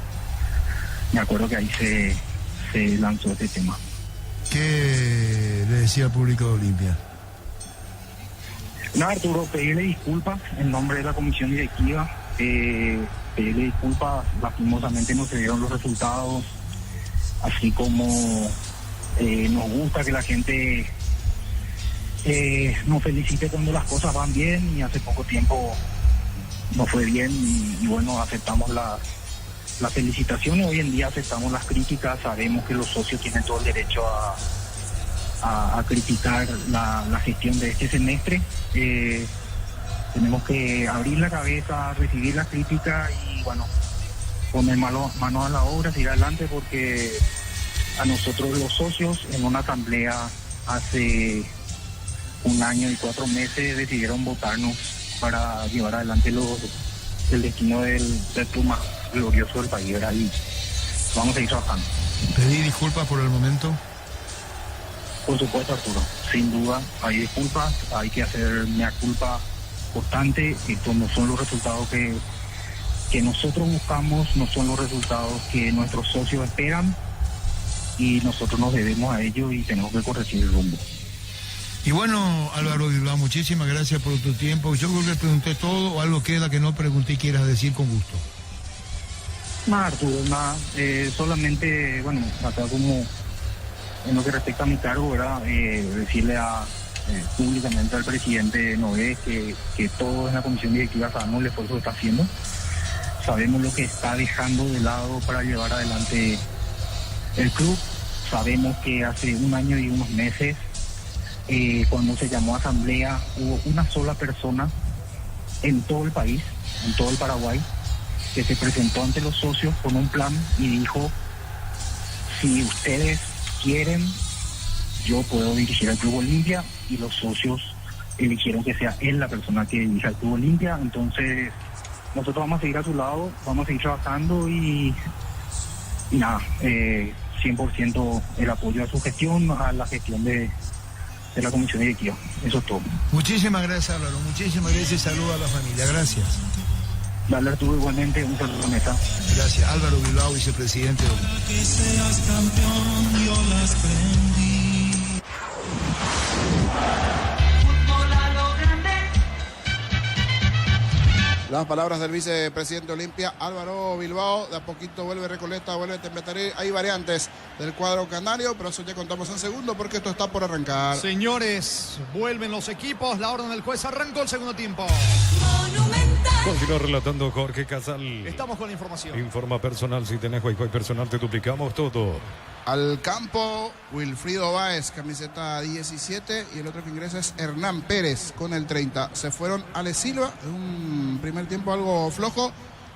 que ahí se lanzó este tema. ¿Qué le decía al público de Olimpia? No, Arturo, pedirle disculpas en nombre de la comisión directiva. Pedirle disculpas, lastimosamente no se dieron los resultados, así como nos gusta que la gente nos felicite cuando las cosas van bien, y hace poco tiempo no fue bien y bueno, aceptamos las felicitaciones. Hoy en día aceptamos las críticas, sabemos que los socios tienen todo el derecho a criticar la gestión de este semestre. Tenemos que abrir la cabeza, recibir la crítica y bueno, poner manos a la obra, seguir adelante, porque a nosotros los socios en una asamblea hace 1 año y 4 meses decidieron votarnos para llevar adelante el destino del club más glorioso del país, ¿verdad? Y vamos a seguir trabajando. ¿Pedí disculpas por el momento? Por supuesto, Arturo, sin duda hay disculpas, hay que hacer mea culpa constante. Estos no son los resultados que nosotros buscamos, no son los resultados que nuestros socios esperan, y nosotros nos debemos a ellos y tenemos que corregir el rumbo. Y bueno, Álvaro Bilbao, muchísimas gracias por tu tiempo. Yo creo que pregunté todo, o algo queda que no pregunté y quieras decir con gusto. Nada, Arturo, nada, solamente, bueno, acá como en lo que respecta a mi cargo, ¿verdad? Decirle públicamente al presidente Noé que todos en la comisión directiva sabemos el esfuerzo que está haciendo, sabemos lo que está dejando de lado para llevar adelante el club. Sabemos que hace 1 año y unos meses, cuando se llamó asamblea, hubo una sola persona en todo el país en todo el Paraguay, que se presentó ante los socios con un plan y dijo: si ustedes quieren, yo puedo dirigir al Club Olimpia, y los socios eligieron que sea él la persona que dirija al Club Olimpia. Entonces nosotros vamos a seguir a su lado, vamos a seguir trabajando y nada, 100% el apoyo a su gestión, a la gestión de la comisión directiva. Eso es todo. Muchísimas gracias, Álvaro. Muchísimas gracias y saludos a la familia. Gracias. Dale, Arturo, igualmente, un saludo a Mesa. Gracias. Álvaro Bilbao, vicepresidente. Que seas campeón, yo las prendí. Fútbol a lo grande. Las palabras del vicepresidente Olimpia, Álvaro Bilbao. De a poquito vuelve Recoleta, vuelve Tembetarí. Hay variantes del cuadro canario, pero eso ya contamos en segundo porque esto está por arrancar. Señores, vuelven los equipos. La orden del juez, arrancó el segundo tiempo. Continúa relatando Jorge Casal. Estamos con la información. Informa personal, si tenés Wi-Fi personal te duplicamos todo. Al campo, Wilfrido Báez, camiseta 17, y el otro que ingresa es Hernán Pérez con el 30. Se fueron Ale Silva, en un primer tiempo algo flojo,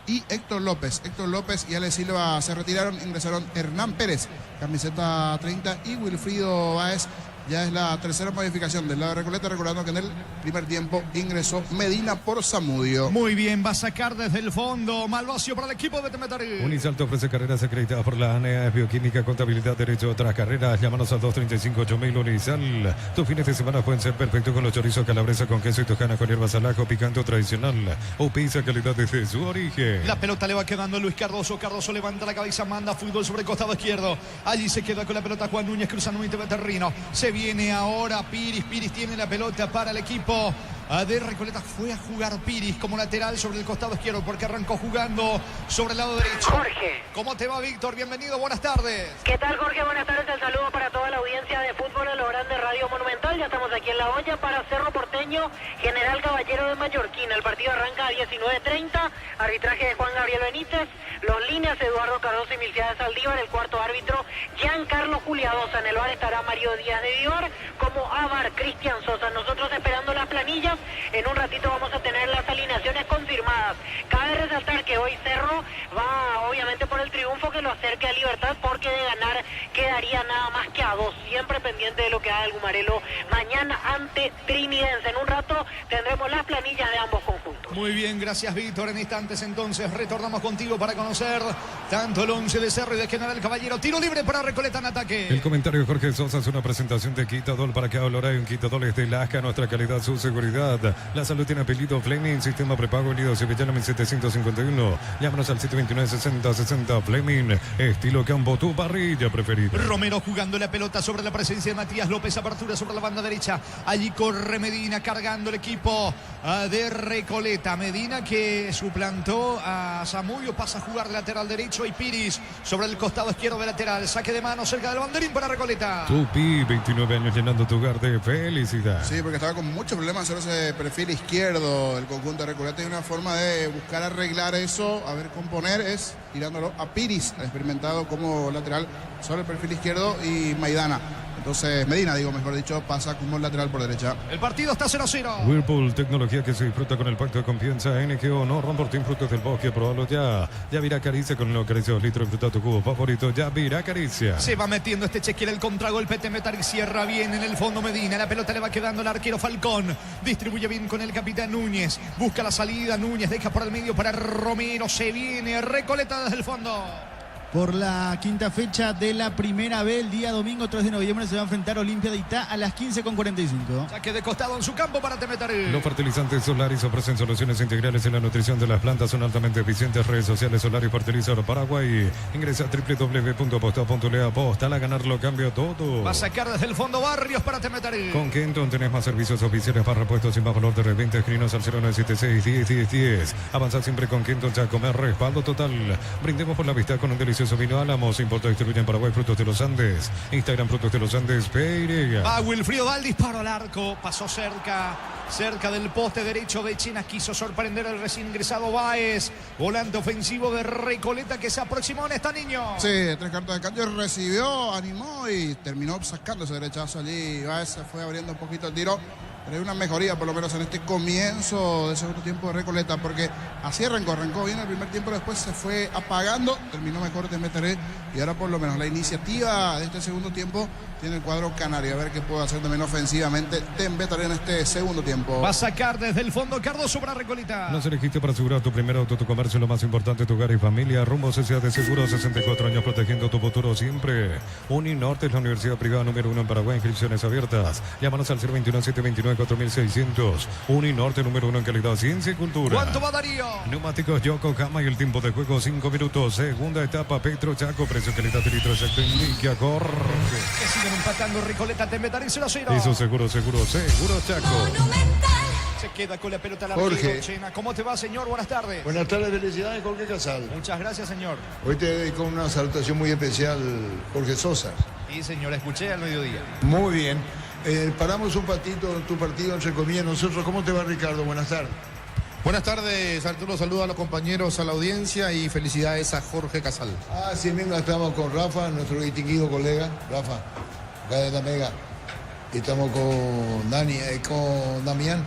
y Héctor López. Héctor López y Ale Silva se retiraron, ingresaron Hernán Pérez, camiseta 30, y Wilfrido Báez. Ya es la tercera modificación del lado de Recoleta, recordando que en el primer tiempo ingresó Medina por Zamudio. Muy bien, va a sacar desde el fondo. Malvacio para el equipo de Tembetarí. Unisalto ofrece carreras acreditadas por la ANEA, bioquímica, contabilidad, derecho, otras carreras. Llámanos al 235-8000 Unisal. Tus fines de semana pueden ser perfectos con los chorizos calabresa con queso y toscana con hierbas al ajo, picante o tradicional. O pizza calidad desde su origen. La pelota le va quedando a Luis Cardoso. Cardoso levanta la cabeza, manda fútbol sobre el costado izquierdo. Allí se queda con la pelota Juan Núñez, cruzando un Tembetterrino. Se viene ahora Piris. Piris tiene la pelota para el equipo de Recoleta. Fue a jugar Piris como lateral sobre el costado izquierdo porque arrancó jugando sobre el lado derecho. Jorge. ¿Cómo te va, Víctor? Bienvenido, buenas tardes. ¿Qué tal, Jorge? Buenas tardes. El saludo para toda la audiencia de Fútbol a lo Grande Radio Monumental. Ya estamos aquí en La Olla para Cerro Porteño, General Caballero de Mallorquín. El partido arranca a 19:30. Arbitraje de Juan Gabriel Benítez. Los líneas Eduardo Cardoso y Milciades Saldívar. El cuarto árbitro Giancarlo Juliadosa. En el bar estará Mario Díaz de Vivar como AVAR Cristian Sosa. Nosotros esperando las planillas. En un ratito vamos a tener las alineaciones confirmadas. Cabe resaltar que hoy Cerro va obviamente por el triunfo que lo acerque a Libertad, porque de ganar quedaría nada más que a 2. Siempre pendiente de lo que haga el Gumarelo mañana ante Trinidense. En un rato tendremos las planillas de ambos conjuntos. Muy bien, gracias, Víctor. En instantes entonces retornamos contigo para conocer tanto el 11 de Cerro y de General Caballero. Tiro libre para Recoleta en ataque. El comentario de Jorge Sosa es una presentación de Quitadol. Para que hablar hay un Quitadol es de Lasca, nuestra calidad, su seguridad. La salud tiene apellido Fleming, sistema prepago unido Sevillano 1751. Llámanos al 729-6060 Fleming, estilo campo, tu parrilla preferida. Romero jugando la pelota sobre la presencia de Matías López, apertura sobre la banda derecha. Allí corre Medina cargando el equipo de Recoleta. Medina que suplantó a Zamudio, pasa a jugar lateral derecho, y Piris sobre el costado izquierdo de lateral. Saque de mano cerca del banderín para Recoleta. Tupi, 29 años llenando tu hogar de felicidad. Sí, porque estaba con muchos problemas hacer ese perfil izquierdo. El conjunto de Recoleta, y una forma de buscar arreglar eso, a ver, componer, es tirándolo a Piris, experimentado como lateral sobre el perfil izquierdo, y Maidana. Entonces Medina, mejor dicho, pasa como lateral por derecha. El partido está 0-0. Whirlpool, tecnología que se disfruta con el pacto de confianza. NGO, no Ramportín, frutos del bosque, probalo ya. Ya Vira Caricia con los acaricios litro, disfruta tu cubo favorito. Ya Vira Caricia. Se va metiendo este chequear el contragolpe. Tembetarí cierra bien en el fondo Medina. La pelota le va quedando al arquero Falcón. Distribuye bien con el capitán Núñez. Busca la salida Núñez, deja por el medio para Romero. Se viene Recoleta desde el fondo. Por la quinta fecha de la primera B, el día domingo 3 de noviembre se va a enfrentar Olimpia de Itá a las 15:45. Saque de costado en su campo para Tembetarí. Los fertilizantes Solaris ofrecen soluciones integrales en la nutrición de las plantas. Son altamente eficientes. Redes sociales Solaris Fertilizador Paraguay. Ingresa a www.posta.le. Aposta a ganar lo cambia todo. Va a sacar desde el fondo Barrios para Tembetarí. Con Kenton tenés más servicios oficiales para repuestos y más valor de reventa. Escribinos al 0976-10-10-10. Avanza siempre con Kenton, ya comer respaldo total. Brindemos por la vista con un delicioso vino Álamos. Importa y distribuye en Paraguay Frutos de los Andes. Instagram Frutos de los Andes Peirega. Va Wilfrido Val, disparo al arco. Pasó cerca del poste derecho de China. Quiso sorprender al recién ingresado Báez. Volante ofensivo de Recoleta que se aproximó en esta, niño. Sí, 3 cartas de cambio. Recibió, animó y terminó sacando ese derechazo allí. Báez se fue abriendo un poquito el tiro. pero hay una mejoría por lo menos en este comienzo del segundo tiempo de Recoleta, porque así arrancó bien el primer tiempo, después se fue apagando, terminó mejor Tembetaré y ahora por lo menos la iniciativa de este segundo tiempo tiene el cuadro canario. A ver qué puede hacer también ofensivamente Tembetaré en este segundo tiempo. Va a sacar desde el fondo Cardoso para Recoleta. Nos elegiste para asegurar tu primer auto, tu comercio, lo más importante, tu hogar y familia. Rumbo CCA de Seguros, 64 años protegiendo tu futuro siempre. Uninorte es la universidad privada número 1 en Paraguay. Inscripciones abiertas. Llámanos al 021-729-4600. Uninorte número 1 en calidad, ciencia y cultura. ¿Cuánto va Darío? Neumáticos Yokohama y el tiempo de juego 5 minutos. Segunda etapa Petro Chaco. Precio, calidad de litro exacto. Indica Jorge. Que siguen empatando Recoleta, Tembetaré 0-0. Eso seguro Chaco. Se queda con la pelota la Jorge. Chena. ¿Cómo te va, señor? Buenas tardes. Buenas tardes, felicidades, Jorge Casal. Muchas gracias, señor. Hoy te dedico una salutación muy especial, Jorge Sosa. Sí, señor, escuché al mediodía. Muy bien. Paramos un patito, tu partido entre comillas. Nosotros, ¿cómo te va, Ricardo? Buenas tardes. Buenas tardes, Arturo. Saludos a los compañeros, a la audiencia y felicidades a Jorge Casal. Sí mismo estamos con Rafa, nuestro distinguido colega. Rafa, acá de la Mega. Y estamos con Dani, con Damián,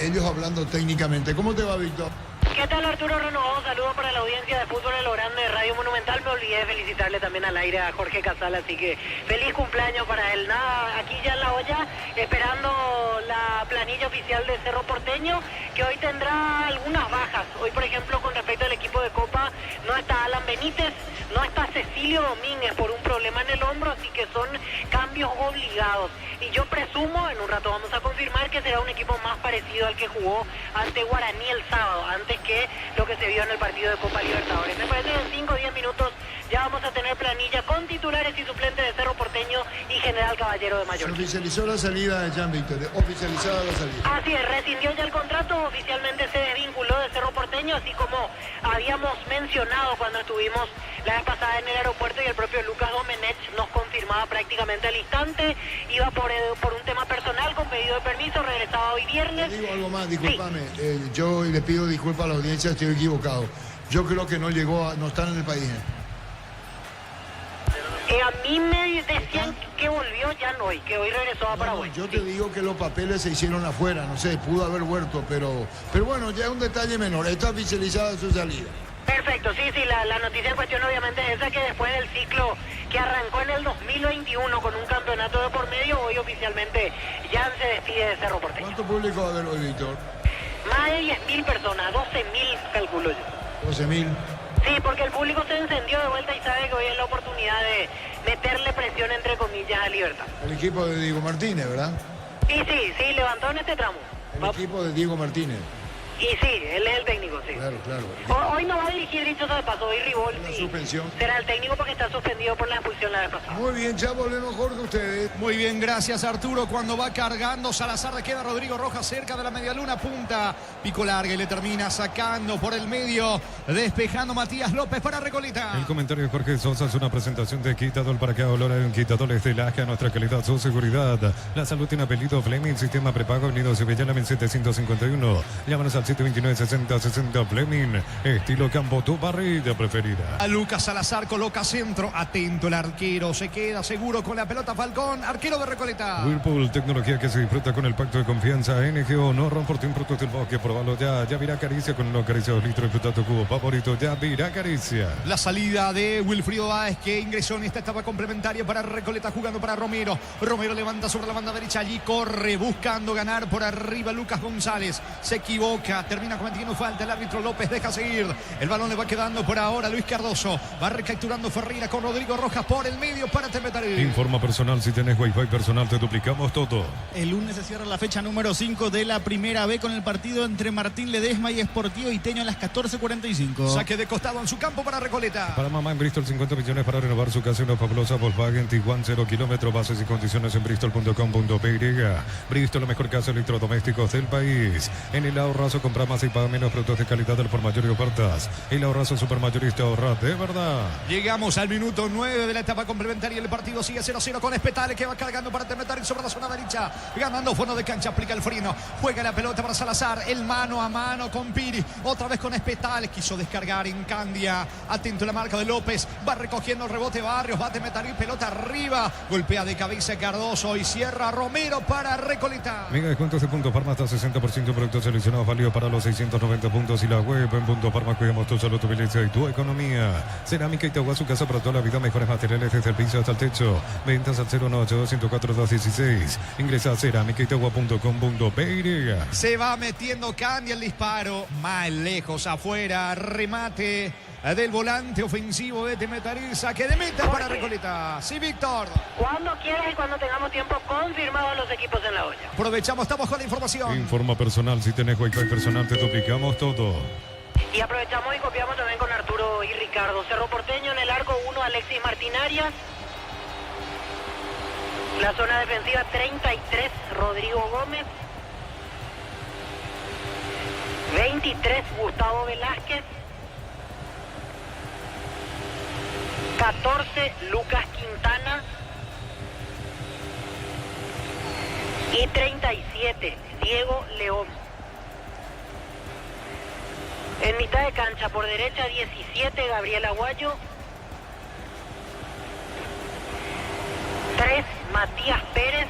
ellos hablando técnicamente. ¿Cómo te va, Víctor? ¿Qué tal, Arturo Renovado? Saludos para la audiencia de Fútbol en lo Grande de Radio Monumental. Me olvidé de felicitarle también al aire a Jorge Casal, así que feliz cumpleaños para él. Nada, aquí ya en la olla, esperando la planilla oficial de Cerro Porteño, que hoy tendrá algunas bajas. Hoy, por ejemplo, con respecto al equipo de Copa, no está Alan Benítez, no está Cecilio Domínguez por un problema en el hombro, así que son cambios obligados. Y yo presumo, en un rato vamos a confirmar, que será un equipo más parecido al que jugó ante Guaraní el sábado, antes que lo que se vio en el partido de Copa Libertadores. Me parece que en 5 o 10 minutos ya vamos a tener planilla con titulares y suplentes de Cerro Porteño y General Caballero de Mallorca. Se oficializó la salida de Jean Víctor, oficializada la salida. Así es, rescindió ya el contrato, oficialmente se desvinculó de Cerro Porteño, así como habíamos mencionado cuando estuvimos la vez pasada en el aeropuerto, y el propio Lucas Domenech nos confirmaba prácticamente al instante. Iba por un tema personal con pedido de permiso, regresaba hoy viernes. Te digo algo más, discúlpame, yo le pido disculpas a la audiencia, estoy equivocado. Yo creo que no llegó, no están en el país. A mí me decían que volvió ya no, y que hoy regresó a Paraguay. Yo te digo que los papeles se hicieron afuera, no sé, pudo haber vuelto, pero bueno, ya es un detalle menor, está oficializada su salida. Perfecto, sí, la noticia en cuestión obviamente es esa, que después del ciclo que arrancó en el 2021 con un campeonato de por medio, hoy oficialmente ya se despide de Cerro Porteño. ¿Cuánto público va a haber hoy, Víctor? Más de 10.000 personas, 12.000 calculo yo. 12.000. Sí, porque el público se encendió de vuelta y sabe que hoy es la oportunidad de meterle presión, entre comillas, a Libertad. El equipo de Diego Martínez, ¿verdad? Y sí, levantó en este tramo. El equipo de Diego Martínez. Y sí, él es el técnico, sí. Claro. Hoy no va a dirigir, dicho sea de paso, hoy Ribol. Suspensión. Será el técnico porque está suspendido por la expulsión la vez pasada. Muy bien, ya volvemos, Jorge, ustedes. Muy bien, gracias, Arturo. Cuando va cargando Salazar, queda Rodrigo Rojas cerca de la medialuna, punta, pico larga y le termina sacando por el medio, despejando Matías López para Recoleta. El comentario de Jorge Sosa es una presentación de Quitadol. Para que olor hay un Quitadol estelaje a nuestra calidad, su seguridad. La salud tiene apellido Fleming, sistema prepago, Avenida Sevillana 1751. Llámanos al 729-60 Fleming, estilo campo, tu parrilla preferida. A Lucas Salazar coloca centro, atento el arquero, se queda seguro con la pelota Falcón, arquero de Recoleta. Whirlpool, tecnología que se disfruta con el pacto de confianza. NGO, no romporte un producto del bosque, probalo ya. Ya virá caricia con una caricia 2 litros, disfruta tu cubo favorito, ya virá caricia. La salida de Wilfrido Báez, que ingresó en esta etapa complementaria para Recoleta, jugando para Romero. Romero levanta sobre la banda derecha, allí corre buscando ganar por arriba Lucas González, se equivoca, termina cometiendo falta, el árbitro López deja seguir, el balón le va quedando por ahora Luis Cardoso, va recapturando Ferreira con Rodrigo Rojas por el medio para Tembetaré. Informa personal, si tenés wifi personal te duplicamos todo. El lunes se cierra la fecha número 5 de la primera B con el partido entre Martín Ledesma y Sportivo Iteño a las 14:45. Saque de costado en su campo para Recoleta. Para mamá en Bristol, 50 millones para renovar su casa en una fabulosa Volkswagen Tiguan 0 kilómetros, bases y condiciones en bristol.com.py. Bristol, la mejor casa de electrodomésticos del país. En el ahorrazo compra más y paga menos, productos de calidad del por mayor y ofertas. El ahorrazo supermayorista ahorra de verdad. Llegamos al minuto 9 de la etapa complementaria. El partido sigue 0-0 con Espetale, que va cargando para Temetari sobre la zona derecha. Ganando fondo de cancha, aplica el freno. Juega la pelota para Salazar. El mano a mano con Piri. Otra vez con Espetale. Quiso descargar en Candia. Atento a la marca de López. Va recogiendo el rebote Barrios. Va a Temetari. Pelota arriba. Golpea de cabeza Cardoso y cierra Romero para Recoleta. Mega descuentos de Punto Farma hasta 60% de productos seleccionados, válido para los 690 puntos y la web en Punto Farma. Cuidamos tu salud, tu belleza y tu economía. Cerámica Itagua, su casa para toda la vida. Mejores materiales desde el piso hasta el techo. Ventas al 018-104-216. Ingresa a cerámicaitagua.com.py. Se va metiendo Candia el disparo. Más lejos afuera. Remate del volante ofensivo de Temetari. Saque de meta para Recoleta. Sí, Víctor. Cuando quieras y cuando tengamos tiempo confirmado los equipos en la olla. Aprovechamos, estamos con la información. Informa personal, si tenés Wi-Fi personal te duplicamos todo. Y aprovechamos y copiamos también con Arturo y Ricardo. Cerro Porteño en el arco 1, Alexis Martín Arias. La zona defensiva 33, Rodrigo Gómez. 23, Gustavo Velázquez. 14, Lucas Quintana. Y 37, Diego León. En mitad de cancha, por derecha 17, Gabriel Aguayo. 3, Matías Pérez.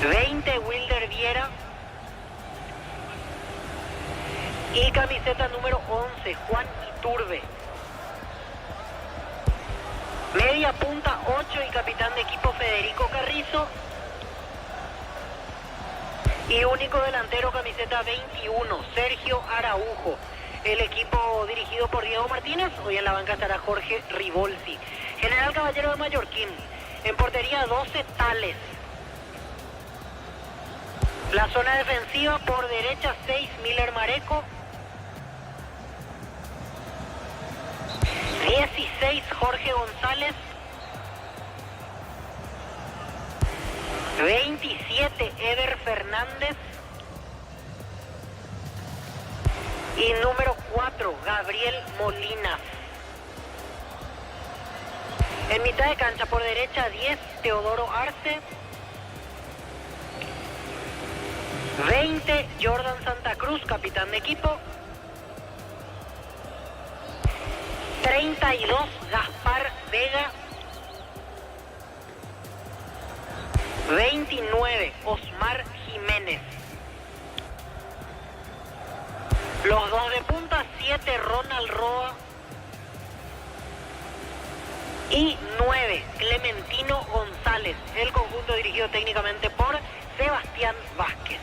20, Wilder Viera. Y camiseta número 11, Juan Iturbe. Media punta 8 y capitán de equipo Federico Carrizo. Y único delantero, camiseta 21, Sergio Araujo. El equipo dirigido por Diego Martínez. Hoy en la banca estará Jorge Rivolsi. General Caballero de Mallorquín. En portería 12, Tales. La zona defensiva por derecha 6, Miller Mareco. 16, Jorge González. 27, Eder Fernández. Y número 4, Gabriel Molinas. En mitad de cancha por derecha 10, Teodoro Arce. 20, Jordan Santa Cruz, capitán de equipo. 32, Gaspar Vega. 29, Osmar Jiménez. Los dos de punta, 7, Ronald Roa. Y 9, Clementino González. El conjunto dirigido técnicamente por Sebastián Vázquez.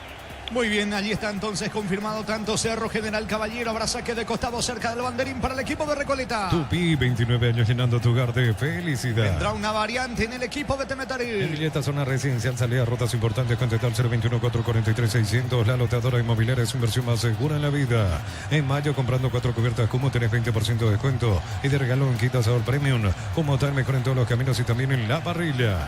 Muy bien, allí está entonces confirmado tanto Cerro, General Caballero. Habrá saque de costado cerca del banderín para el equipo de Recoleta. Tupi, 29 años llenando tu hogar de felicidad. Tendrá una variante en el equipo de Temetari. En Villeta, zona residencial, salida, rutas importantes, contactar 021-443-600. La loteadora inmobiliaria es su inversión más segura en la vida. En mayo, comprando 4 cubiertas Como, tenés 20% de descuento. Y de regalo en Quita Sabor Premium. Como tal, mejor en todos los caminos y también en la parrilla.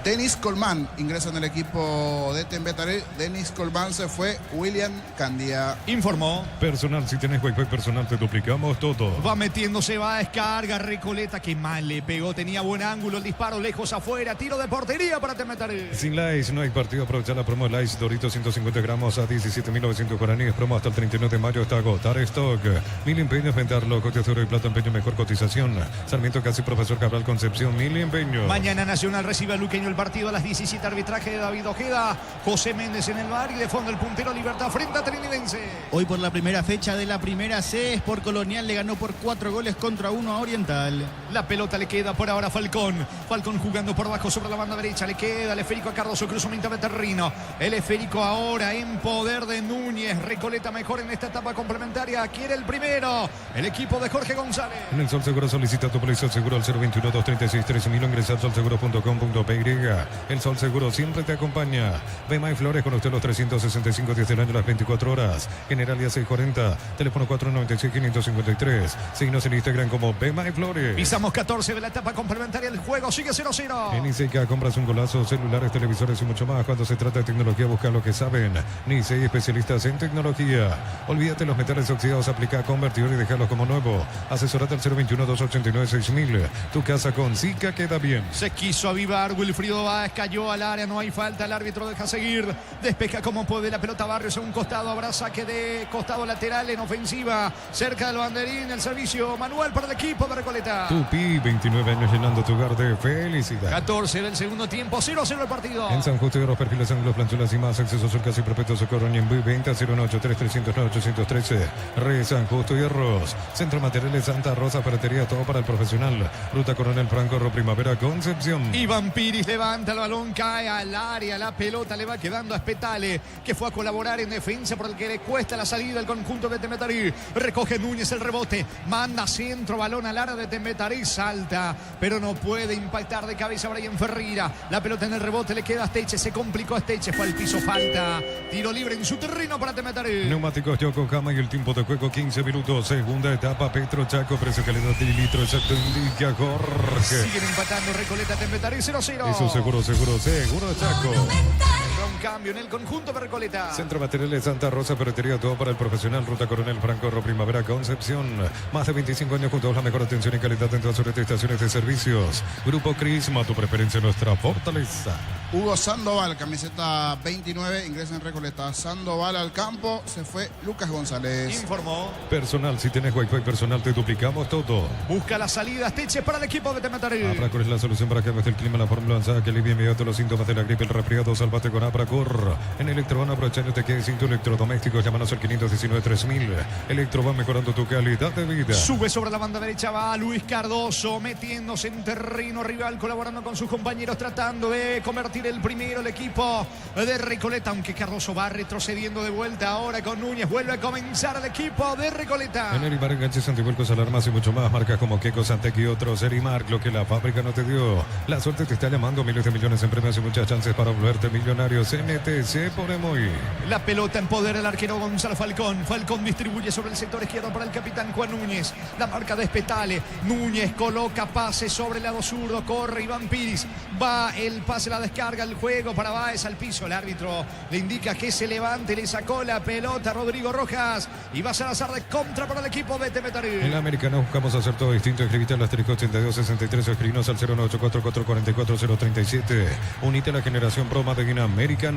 Denis Colmán ingresa en el equipo de Temetari. Denis Colmán se fue. William Candia informó. Personal, si tenés Wi-Fi personal te duplicamos todo. Va metiéndose, va a descarga Recoleta, que mal le pegó, tenía buen ángulo, el disparo lejos afuera, tiro de portería para Temetari. Sin Lays no hay partido, aprovechar la promo de Lays Doritos 150 gramos a 17.900 guaraníes, promo hasta el 39 de mayo hasta agotar stock. 1000 empeños, ventarlo, cote de oro y plata, empeño, mejor cotización. Sarmiento Casi, Profesor Cabral Concepción, 1000 empeños. Mañana Nacional recibe a Luqueño el partido a las 17, arbitraje de David Ojeda, José Méndez en el bar y de fondo el puntero Libertad frente a Trinidense. Hoy por la primera fecha de la primera C, Sport Colonial le ganó por 4-1 a Oriental. La pelota le queda por ahora a Falcón. Falcón jugando por abajo sobre la banda derecha, le queda el esférico a Cardoso, cruzamiento de Terrino. El esférico ahora en poder de Núñez. Recoleta mejor en esta etapa complementaria, quiere el primero el equipo de Jorge González. En el Sol Seguro solicita tu póliza seguro al 021-236-13.000, ingresa al solseguro.com.py. llega. El sol seguro siempre te acompaña. Bema y Flores con usted los 365 días del año, las 24 horas. Generalia 640, teléfono 496-553. Síguenos en Instagram como Bema y Flores. Pisamos 14 de la etapa complementaria del juego. Sigue 0-0. En Nisei compras un golazo, celulares, televisores y mucho más. Cuando se trata de tecnología, busca lo que saben. Nisei, especialistas en tecnología. Olvídate los metales oxidados, aplica convertidor y déjalos como nuevo. Asesorate al 021-289-6000. Tu casa con Zika queda bien. Se quiso avivar Wilfrido Báez, cayó al área, no hay falta, el árbitro deja seguir. Despeja como puede la pelota Barrios en un costado, habrá saque de costado lateral en ofensiva. Cerca del banderín, el servicio manual para el equipo de Recoleta. Tupi, 29 años llenando tu hogar de felicidad. 14 del segundo tiempo, 0-0 el partido. En San Justo de los perfiles ángulos, planchuelas y más, accesos al casi perpetuo socorro y en venta 093-309-813. Re San Justo y Arroz. Centro Materiales Santa Rosa, ferretería, todo para el profesional. Ruta Coronel Franco, Primavera, Concepción. Iván Piris levanta el balón, cae al área, la pelota le va quedando a Spetale, que fue a colaborar en defensa por el que le cuesta la salida al conjunto de Temetarí. Recoge Núñez el rebote, manda centro, balón al área de Temetarí, salta, pero no puede impactar de cabeza Brian Ferreira. La pelota en el rebote le queda a Esteche, se complicó a Esteche, fue al piso, falta. Tiro libre en su terreno para Temetarí. Neumáticos Yokohama y el tiempo de juego 15 minutos. Segunda etapa, Petro Chaco, precio calidad de litro, exacto, indica Jorge. Siguen empatando Recoleta, Temetarí 0-0. Eso seguro Chaco. Un cambio en el conjunto de Recoleta. Centro Materiales Santa Rosa, ferretería, todo para el profesional. Ruta Coronel Franco, Primavera, Concepción. Más de 25 años juntos, la mejor atención y calidad en todas sus estaciones de servicios. Grupo Crisma, tu preferencia, nuestra fortaleza. Hugo Sandoval, camiseta 29, ingresa en Recoleta. Sandoval al campo, se fue Lucas González. Informó. Personal, si tienes Wi-Fi personal, te duplicamos todo. Busca la salida, Teche para el equipo de Temetarí. Apracor es la solución para cambios del clima, la fórmula avanzada que alivia inmediato los síntomas de la gripe, el resfriado. Salvate con Apracor. En Electroban, aprovechándote que sin tu electrodomésticos, llámanos al 519-3000. Electroban, mejorando tu calidad de vida. Sube sobre la banda derecha, va Luis Cardoso, metiéndose en terreno rival, colaborando con sus compañeros, tratando de convertir el primero el equipo de Recoleta, aunque Cardoso va retrocediendo de vuelta ahora con Núñez. Vuelve a comenzar el equipo de Recoleta. En Erimar, enganches, antivuelcos, alarmas y mucho más. Marcas como Keko, Santec y otros. Erimar, lo que la fábrica no te dio. La suerte te está llamando, miles de millones en premios y muchas chances para volverte millonarios. NTC por Emoy. La pelota en poder del arquero Gonzalo Falcón. Falcón distribuye sobre el sector izquierdo para el capitán Juan Núñez. La marca de Espetale. Núñez coloca pase sobre el lado zurdo. Corre Iván Piris. Va el pase, la descarga, el juego para Báez al piso. El árbitro le indica que se levante. Le sacó la pelota a Rodrigo Rojas. Y va a Salazar de contra para el equipo de Temetarí. En la Americana buscamos hacer todo distinto. Escribite al asterisco 8263 o escribinos al 0984-444-47. Unite a la generación Pro Made in Americana.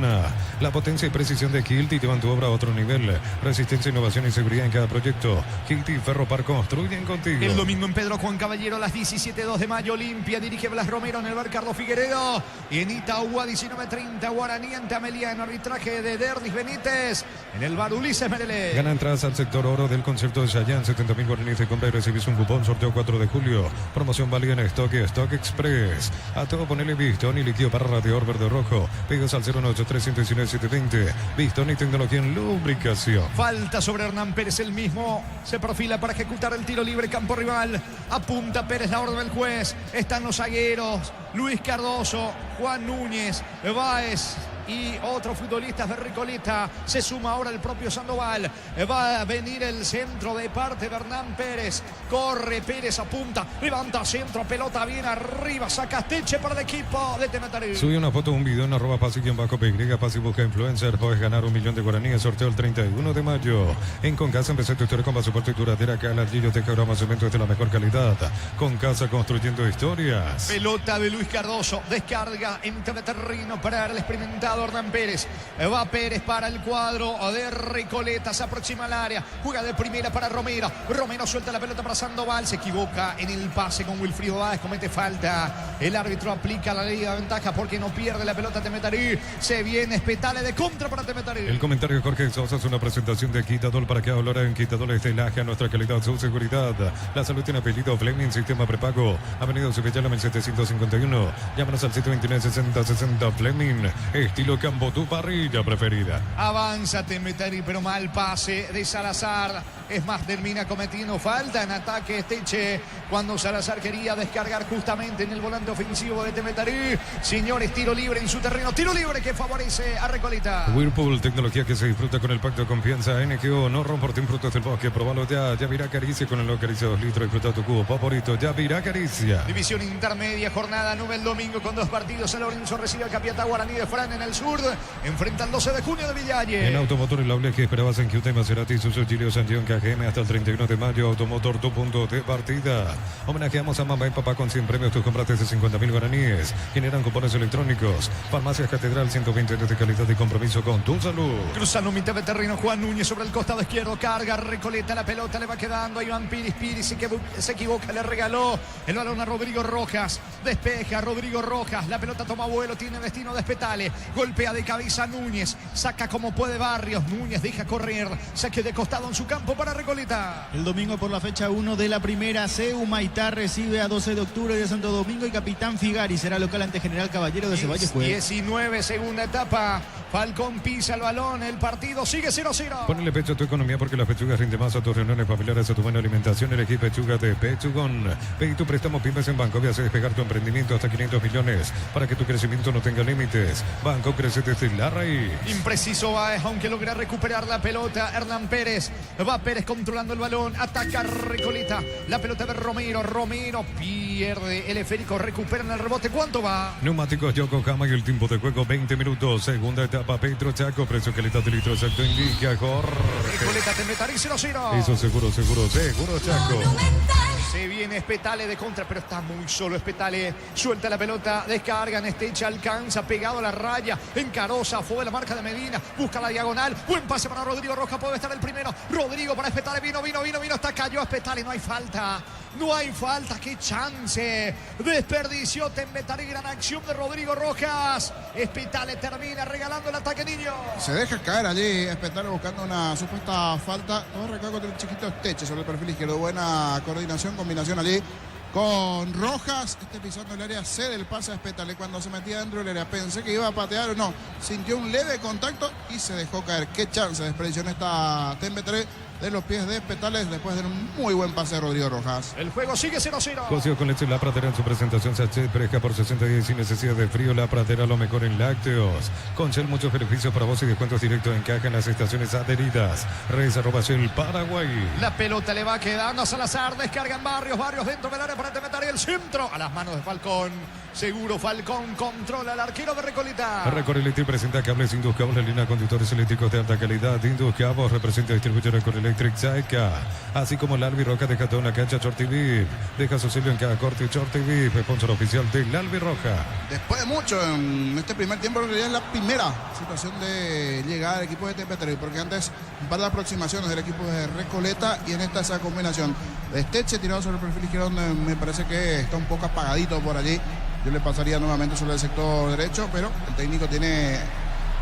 La potencia y precisión de Kilty llevan tu obra a otro nivel. Resistencia, innovación y seguridad en cada proyecto. Kilty y Ferropar construyen contigo. El domingo en Pedro Juan Caballero a las 17:02 de mayo. Olimpia dirige Blas Romero en el bar Carlos Figueredo. Y en Itagua 19:30 Guaraní ante Ameliano. Arbitraje de Derdis Benítez en el bar Ulises Merelé. Gana entradas al sector oro del concierto de Chayanne. 70.000 guaraníes de compra y recibís un cupón. Sorteo 4 de julio. Promoción válida en Stock y Stock Express. A todo ponele Bistón y líquido para radiador verde rojo. Pedidos al 093-119-720. Bistón y tecnología en lubricación. Falta sobre Hernán Pérez, el mismo se profila para ejecutar el tiro libre, campo rival. Apunta Pérez, la orden del juez. Están los zagueros, Luis Cardoso, Juan Núñez, Báez y otros futbolistas de Recoleta. Se suma ahora el propio Sandoval. Va a venir el centro de parte de Hernán Pérez. Corre Pérez, apunta, levanta centro, pelota bien arriba, saca Teche para el equipo de Temetarí. Subí una foto o un video en @pasi_py, Pasi busca influencer. Puedes ganar 1 millón de guaraníes. Sorteo el 31 de mayo. En Concasa empecé tu historia con pasaporte y duradera. Acá ladrillo, teja, grama, cemento de la mejor calidad. Concasa, construyendo historias. Pelota de Luis Cardoso, descarga en terreno para el experimentado Hernán Pérez. Va Pérez para el cuadro de Recoleta, se aproxima al área, juega de primera para Romero. Romero suelta la pelota para Sandoval, se equivoca en el pase con Wilfrido Báez, comete falta. El árbitro aplica la ley de ventaja porque no pierde la pelota Temetarí. Se viene Espetale de contra para Temetarí. El comentario de Jorge Sosa es una presentación de Quitadol. Para que hablar en Quitadol estelaje a nuestra calidad, su seguridad. La salud tiene apellido Fleming, sistema prepago. Avenida Civillala 1751. Llámanos al 729-6060 Fleming. Estilo campo, tu parrilla preferida. Avanza Temetarí, pero mal pase de Salazar. Es más, termina cometiendo falta en ataque Esteche cuando Salazar quería descargar justamente en el volante ofensivo de Temetari. Señores, tiro libre en su terreno. Tiro libre que favorece a Recoleta. Whirlpool, tecnología que se disfruta con el pacto de confianza. NGO, no Ron Frutos del Bosque. Probalo ya. Yavirá Caricia con el Acaricia 2 litros. Disfruta tu cubo favorito. Yavirá Caricia. División intermedia, jornada 9 el domingo con 2 partidos. San Lorenzo recibe al Capiatá Guaraní de Fran en el sur. Enfrenta el 12 de junio de Villalle. En Automotor el Aule que esperabas en Hyundai, Maserati, Isuzu, Giglio, Sanjión, KGM hasta el 31 de mayo. Automotor, tu punto de partida. Homenajeamos a mamá y papá con 100 premios. Tus compras de 50.000 guaraníes. Generan cupones electrónicos. Farmacias Catedral, 120 años de calidad y compromiso con tu salud. Cruzando mitad de terreno, Juan Núñez sobre el costado izquierdo. Carga, Recoleta, la pelota le va quedando a Iván Piris. Piris se equivoca, le regaló el balón a Rodrigo Rojas. Despeja Rodrigo Rojas. La pelota toma vuelo, tiene destino de Espetale. Golpea de cabeza Núñez. Saca como puede Barrios. Núñez deja correr. Saque de costado en su campo para Recoleta. El domingo por la fecha 1 de la primera C, Humaitá recibe a 12 de octubre de Santo Domingo y Capitán Figari será local ante General Caballero de Ceballos. 19, segunda etapa. Falcón pisa el balón. El partido sigue 0-0. Ponele pecho a tu economía porque las pechugas rinden más a tus reuniones familiares, a tu buena alimentación. Elegí pechuga de Pechugón. Pedí tu préstamo pymes en Banco. Hace despegar tu emprendimiento hasta 500 millones para que tu crecimiento no tenga límites. Banco crece desde la raíz. Impreciso Baez, aunque logra recuperar la pelota. Hernán Pérez. Va Pérez controlando el balón. Ataca Recoleta. La pelota de Romero. Romero pierde el esférico. Recupera en el rebote. ¿Cuánto va? Neumáticos Yokohama y el tiempo de juego 20 minutos. Segunda etapa Petro Chaco. Precio calidad de litro exacto indica Jorge. Recoleta Temetari 0-0. Eso seguro Chaco. Se viene Espetale de contra, pero está muy solo Espetale. Suelta la pelota, descarga en Esteche, alcanza, pegado a la raya. Encarosa, fue la marca de Medina. Busca la diagonal. Buen pase para Rodrigo Rojas, puede estar el primero. Rodrigo para Espetale, vino. Hasta cayó Espetale, no hay falta. Qué chance. Desperdició Temetari, gran acción de Rodrigo Rojas. Espetale termina regalando el ataque, niño. Se deja caer allí Espetale buscando una supuesta falta. Todo recargo contra el chiquito Esteche sobre el perfil izquierdo. Buena coordinación, combinación allí con Rojas. Pisando el área, cede el pase a Espetale cuando se metía dentro del área. Pensé que iba a patear o no. Sintió un leve contacto y se dejó caer. Qué chance de desperdició en esta Temetari de los pies de Espetales después de un muy buen pase de Rodrigo Rojas. El juego sigue 0-0. Cocido con leche La Pradera en su presentación sachet fresca por 60 días sin necesidad de frío. La Pradera, lo mejor en lácteos. Con Shell, muchos beneficios para vos y descuentos directos en caja en las estaciones adheridas. Redes @Shell Paraguay. La pelota le va quedando a Salazar. Descarga en Barrios dentro del área para Temetari. El centro a las manos de Falcón. Seguro Falcón controla al arquero de Recoleta. Recorreliti presenta cables Indus Cabos, la línea de conductores eléctricos de alta calidad. Indus Cabos representa distribuidor Recorelectric Saika. Así como el Albi Roja deja toda una cancha Shorty VIP. Deja su sello en cada corte Shorty VIP, sponsor oficial del Albi Roja. Después de mucho en este primer tiempo, en realidad es la primera situación de llegada del equipo de Temetari, porque antes un par de aproximaciones del equipo de Recoleta y en esa combinación de Esteche tirado sobre el perfil izquierdo, donde me parece que está un poco apagadito por allí. Yo le pasaría nuevamente sobre el sector derecho, pero el técnico tiene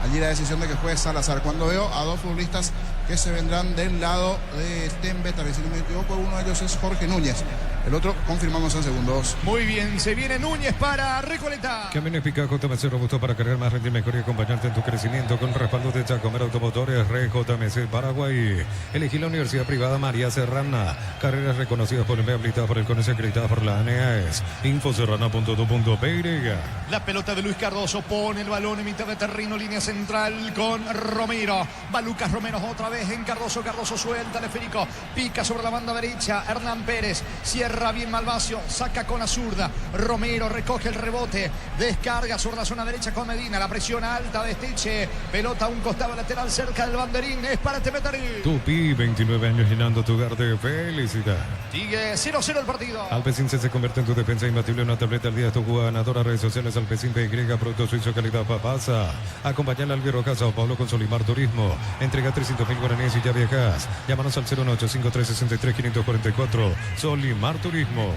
allí la decisión de que juegue Salazar. Cuando veo a dos futbolistas que se vendrán del lado de Temetari, si no me equivoco, uno de ellos es Jorge Núñez. El otro confirmamos en segundos. Muy bien, se viene Núñez para Recoleta. Camiones Pica JMC robusto para cargar más, rendir mejor y acompañarte en tu crecimiento con respaldo de Chacomer Automotores, JMC Paraguay. Elegí la Universidad Privada María Serrana. Carreras reconocidas por el ME, habilitadas por el CONES, acreditadas por la ANEAES. Infoserrana.2.py. La pelota de Luis Cardoso pone el balón en mitad de terreno, línea central con Romero. Va Lucas Romero otra vez en Cardoso. Cardoso suelta el esférico. Pica sobre la banda derecha. Hernán Pérez cierra bien Malvacio, saca con la zurda. Romero recoge el rebote, descarga sobre la zona derecha con Medina. La presión alta de Esteche, pelota a un costado lateral cerca del banderín, es para Temetari. Tupi, 29 años llenando tu hogar de felicidad. Sigue 0-0 el partido. Alpecin se convierte en tu defensa imbatible, una tableta al día de tu jugada ganadora. Redes sociales Alpecin PY, producto suizo calidad papasa. Acompaña al Albi Roja Sao Paulo con Solimar Turismo. Entrega 300.000 guaraníes y ya viajas. Llámanos al 0185363-544. Solimar Turismo.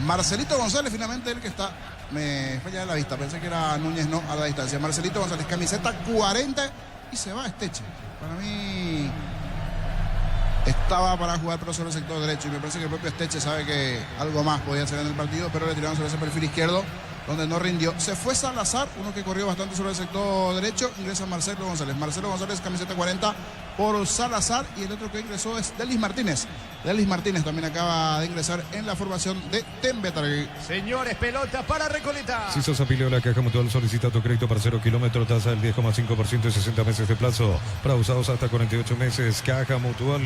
Marcelito González, finalmente el que está. Me falla la vista, pensé que era Núñez, no, a la distancia. Marcelito González, camiseta 40 y se va a Esteche. Para mí estaba para jugar pero sobre el sector derecho y me parece que el propio Esteche sabe que algo más podía hacer en el partido, pero le tiraron sobre ese perfil izquierdo donde no rindió. Se fue Salazar, uno que corrió bastante sobre el sector derecho, ingresa Marcelo González. Marcelo González, camiseta 40, por Salazar y el otro que ingresó es Delis Martínez. Delis Martínez también acaba de ingresar en la formación de Tembetarguí. Señores, pelota para Recoleta. Si sos afiliado a la Caja Mutual, solicita tu crédito para 0 kilómetros, tasa del 10,5% y 60 meses de plazo. Para usados hasta 48 meses. Caja Mutual.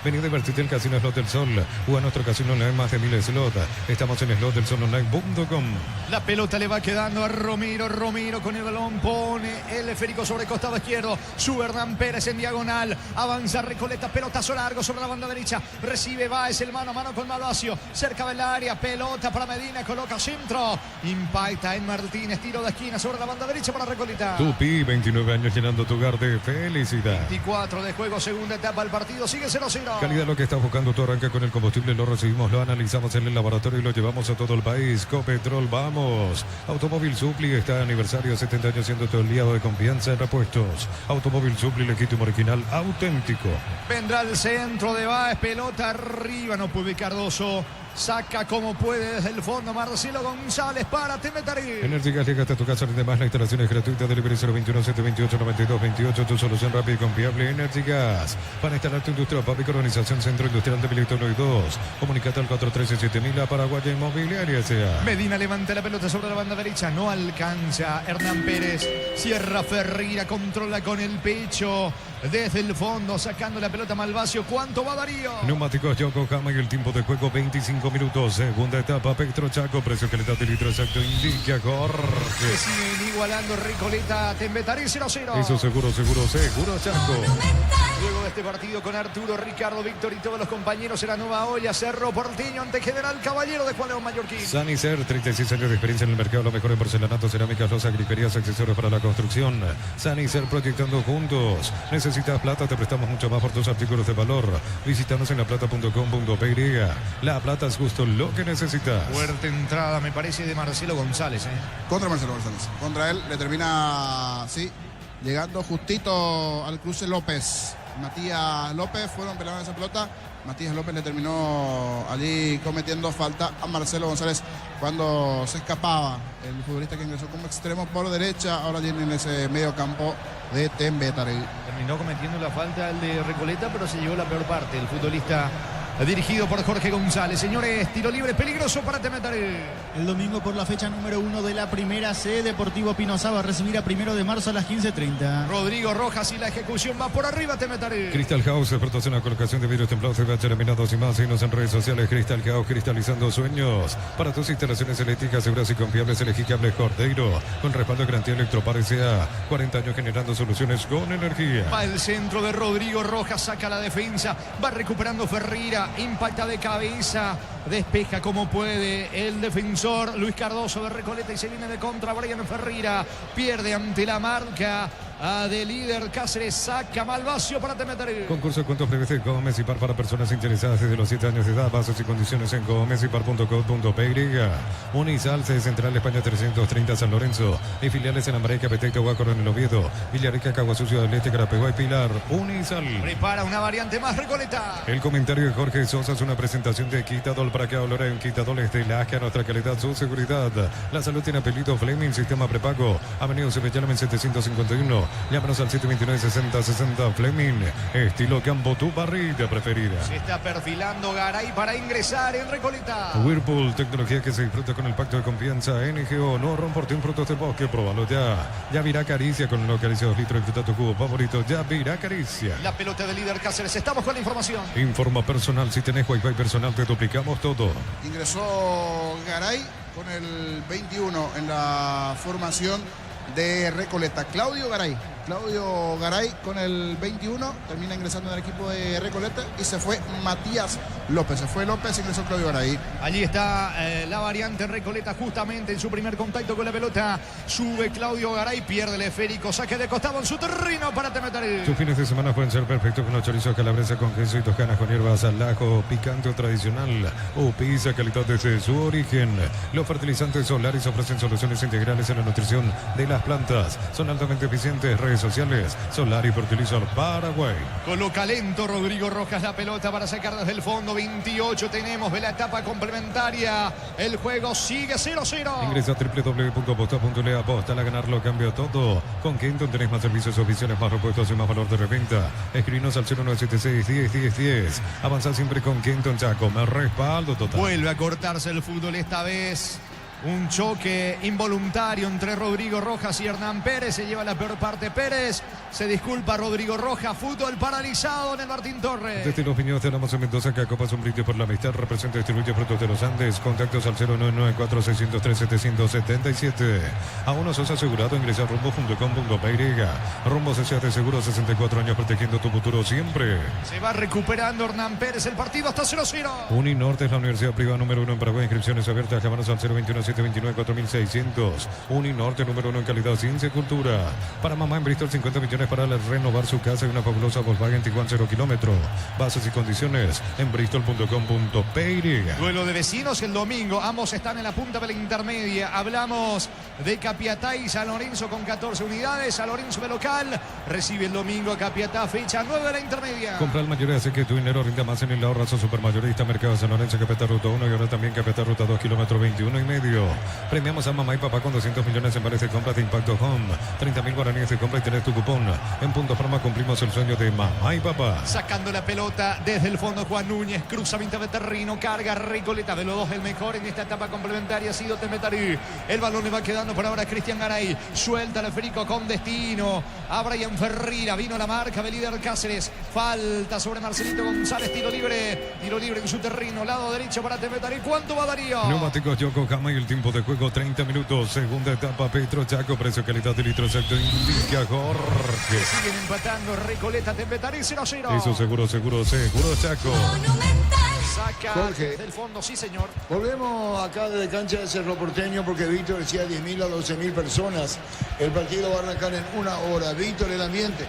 Vení a divertirte al Casino Slot del Sol. Juega nuestro casino online, más de 1000 slots. Estamos en slotdelsononline.com. La pelota le va quedando a Romero. Romero con el balón pone el esférico sobre el costado izquierdo. Sube Hernán Pérez en diagonal. Avanza Recoleta, pelotazo largo sobre la banda derecha. Recibe Báez, el mano a mano con Malacio. Cerca del área, pelota para Medina, coloca centro. Impacta en Martínez, tiro de esquina sobre la banda derecha para Recoleta. Tupi, 29 años llenando tu hogar de felicidad. 24 de juego, segunda etapa del partido, sigue 0-0. Calidad lo que estás buscando, tú arranca con el combustible, lo recibimos, lo analizamos en el laboratorio y lo llevamos a todo el país. Copetrol, vamos. Automóvil Supli está de aniversario, 70 años siendo tu aliado de confianza en repuestos. Automóvil Supli, legítimo original, auténtico. Vendrá el centro de Báez, pelota arriba, no puede Cardoso. Saca como puede desde el fondo Marcelo González para Tembetarguí. Energía llega hasta tu casa, además la instalación es gratuita. Delivery 021-728-9228. Tu solución rápida y confiable. Energigas para instalar tu industria fábrica, organización Centro Industrial de Milito 1 y 2. Comunicate al 413-7000 a Paraguaya Inmobiliaria S.A. Medina levanta la pelota sobre la banda derecha, no alcanza Hernán Pérez. Cierra Ferreira, controla con el pecho desde el fondo, sacando la pelota Malvacio. ¿Cuánto va Darío? Neumáticos Yokohama y el tiempo de juego 25 minutos. Segunda etapa, Petro Chaco, precio calidad de litro exacto, indica Jorge. Siguen igualando Recoleta, Tembetarguí 0-0. Eso seguro Chaco. Luego de este partido con Arturo, Ricardo, Víctor y todos los compañeros en la nueva olla, Cerro Porteño ante General Caballero de Juan León Mallorquín. Sanicer, 36 años de experiencia en el mercado, lo mejor en porcelanato, cerámicas, losas, griferías, accesorios para la construcción. Sanicer, proyectando juntos. Necesitas plata, te prestamos mucho más por tus artículos de valor. Visítanos en laplata.com.py. La plata es justo lo que necesitas. Fuerte entrada, me parece, de Marcelo González. Contra Marcelo González. Contra él le termina, llegando justito al cruce López. Matías López fueron peleando esa pelota. Matías López le terminó allí cometiendo falta a Marcelo González cuando se escapaba el futbolista que ingresó como extremo por derecha. Ahora tiene en ese medio campo de Tembetarguí. Terminó cometiendo la falta el de Recoleta, pero se llevó la peor parte. El futbolista dirigido por Jorge González. Señores, tiro libre peligroso para Tembetarguí. El domingo por la fecha número 1 de la primera C, Deportivo Pinoza va a recibir a 1 de marzo a las 15:30. Rodrigo Rojas y la ejecución va por arriba Tembetarguí. Crystal House, expertos en la colocación de vidrios templados, laminados y más. Síguenos en redes sociales. Crystal House, cristalizando sueños. Para tus instalaciones eléctricas seguras y confiables, elegí Cables Cordeiro. Con respaldo de garantía Electropar S.A. 40 años generando soluciones con energía. Va el centro de Rodrigo Rojas, saca la defensa. Va recuperando Ferreira. Impacta de cabeza, despeja como puede el defensor Luis Cardoso de Recoleta y se viene de contra Brian Ferreira. Pierde ante la marca de líder Cáceres, saca Malvacio para Tembetarguí. Concurso de cuentos previos de Comecipar para personas interesadas desde los 7 años de edad. Bases y condiciones en comecipar.com.py. Unisal, sede central España 330 San Lorenzo y filiales en América, Petecta, Huácaro en el Oviedo, Villarrica, Caguasucio del Este, Carapeguá y Pilar. Unisal. Prepara una variante más Recoleta. El comentario de Jorge Sosa es una presentación de Quitadol para que hablar en Quitadol es de la que a nuestra calidad, su seguridad. La salud tiene apellido Fleming, sistema prepago. Avenida Cepellalmen 751. Llámanos al 729-6060 Fleming. Estilo campo, tu barrida preferida. Se está perfilando Garay para ingresar en Recoleta. Whirlpool, tecnología que se disfruta con el pacto de confianza. NGO, no romporte un frutos del bosque, próbalo ya. Ya virá Caricia con lo que Caricia 2 litros, disfruta tu cubo favorito. Ya virá Caricia. La pelota del líder Cáceres, estamos con la información. Informa personal, si tenés Wi-Fi personal te duplicamos todo. Ingresó Garay con el 21 en la formación de Recoleta. Claudio Garay con el 21 termina ingresando en el equipo de Recoleta y se fue Matías López. Se fue López, ingresó Claudio Garay. Allí está la variante Recoleta justamente en su primer contacto con la pelota. Sube Claudio Garay, pierde el esférico, saque de costado en su terreno para Tembetarguí. Sus fines de semana pueden ser perfectos con los chorizos calabresa con queso y toscanas con hierbas al ajo, picante o tradicional o pizza calidad desde su origen. Los fertilizantes solares ofrecen soluciones integrales en la nutrición de las plantas. Son altamente eficientes, redes sociales. Solar y Fertilizar Paraguay. Coloca lento Rodrigo Rojas la pelota para sacar desde el fondo. 28 tenemos de la etapa complementaria. El juego sigue 0-0. Ingresa a www.aposta.le. Aposta a ganarlo, cambia todo. Con Kenton tenés más servicios oficiales, más repuestos y más valor de reventa. Escribinos al 0976-10-10-10. Avanza siempre con Kenton, Chaco. Me respaldo total. Vuelve a cortarse el fútbol esta vez. Un choque involuntario entre Rodrigo Rojas y Hernán Pérez. Se lleva la peor parte Pérez. Se disculpa Rodrigo Rojas. Fútbol paralizado en el Martín Torres. Desde los Viñedos de la Moza Mendoza, que Copas un brindis por la amistad. Representa y distribuye productos de los Andes. Contactos al 0994-603-777. Aún no sos asegurado. Ingresa a rumbo.com.py. Rumbo S.A. de Seguro, 64 años protegiendo tu futuro siempre. Se va recuperando Hernán Pérez. El partido está 0-0. Uninorte es la universidad privada número 1 en Paraguay. Inscripciones abiertas. Llámanos al 021-729-4600. Uninorte número 1 en calidad, ciencia y cultura. Para mamá en Bristol, 50 millones para renovar su casa y una fabulosa Volkswagen Tiguan 0 kilómetro. Bases y condiciones en bristol.com.py. Duelo de vecinos el domingo. Ambos están en la punta de la intermedia. Hablamos de Capiatá y San Lorenzo con 14 unidades. San Lorenzo de local recibe el domingo a Capiatá, fecha 9 de la intermedia. Comprar mayoría hace que tu dinero rinda más en el ahorrazo supermayorista. Mercado San Lorenzo, Capiatá Ruta 1 y ahora también Capiatá Ruta 2 kilómetro 21 y medio. Premiamos a mamá y papá con 200 millones en vales de compras de Impacto Home. 30.000 guaraníes de compra y tenés tu cupón. En Punto Farma cumplimos el sueño de mamá y papá. Sacando la pelota desde el fondo Juan Núñez. Cruza mitad de terreno. Carga Recoleta. De los dos el mejor en esta etapa complementaria ha sido Temetari. El balón le va quedando por ahora a Cristian Garay. Suelta el Ferico con destino a Brian Ferreira. Vino la marca de líder Cáceres. Falta sobre Marcelito González. Tiro libre en su terreno. Lado derecho para Temetari. ¿Cuánto va Darío? Neumáticos Yokohama y el tiempo de juego 30 minutos. Segunda etapa Petro Chaco. Precio calidad de litro exacto. Indica Jorge. Siguen empatando Recoleta, Temetari 0-0. Eso seguro Chaco. Saca Jorge, del fondo, sí señor. Volvemos acá desde cancha de Cerro Porteño porque Víctor decía 10.000 a 12.000 personas. El partido va a arrancar en una hora. Víctor, el ambiente.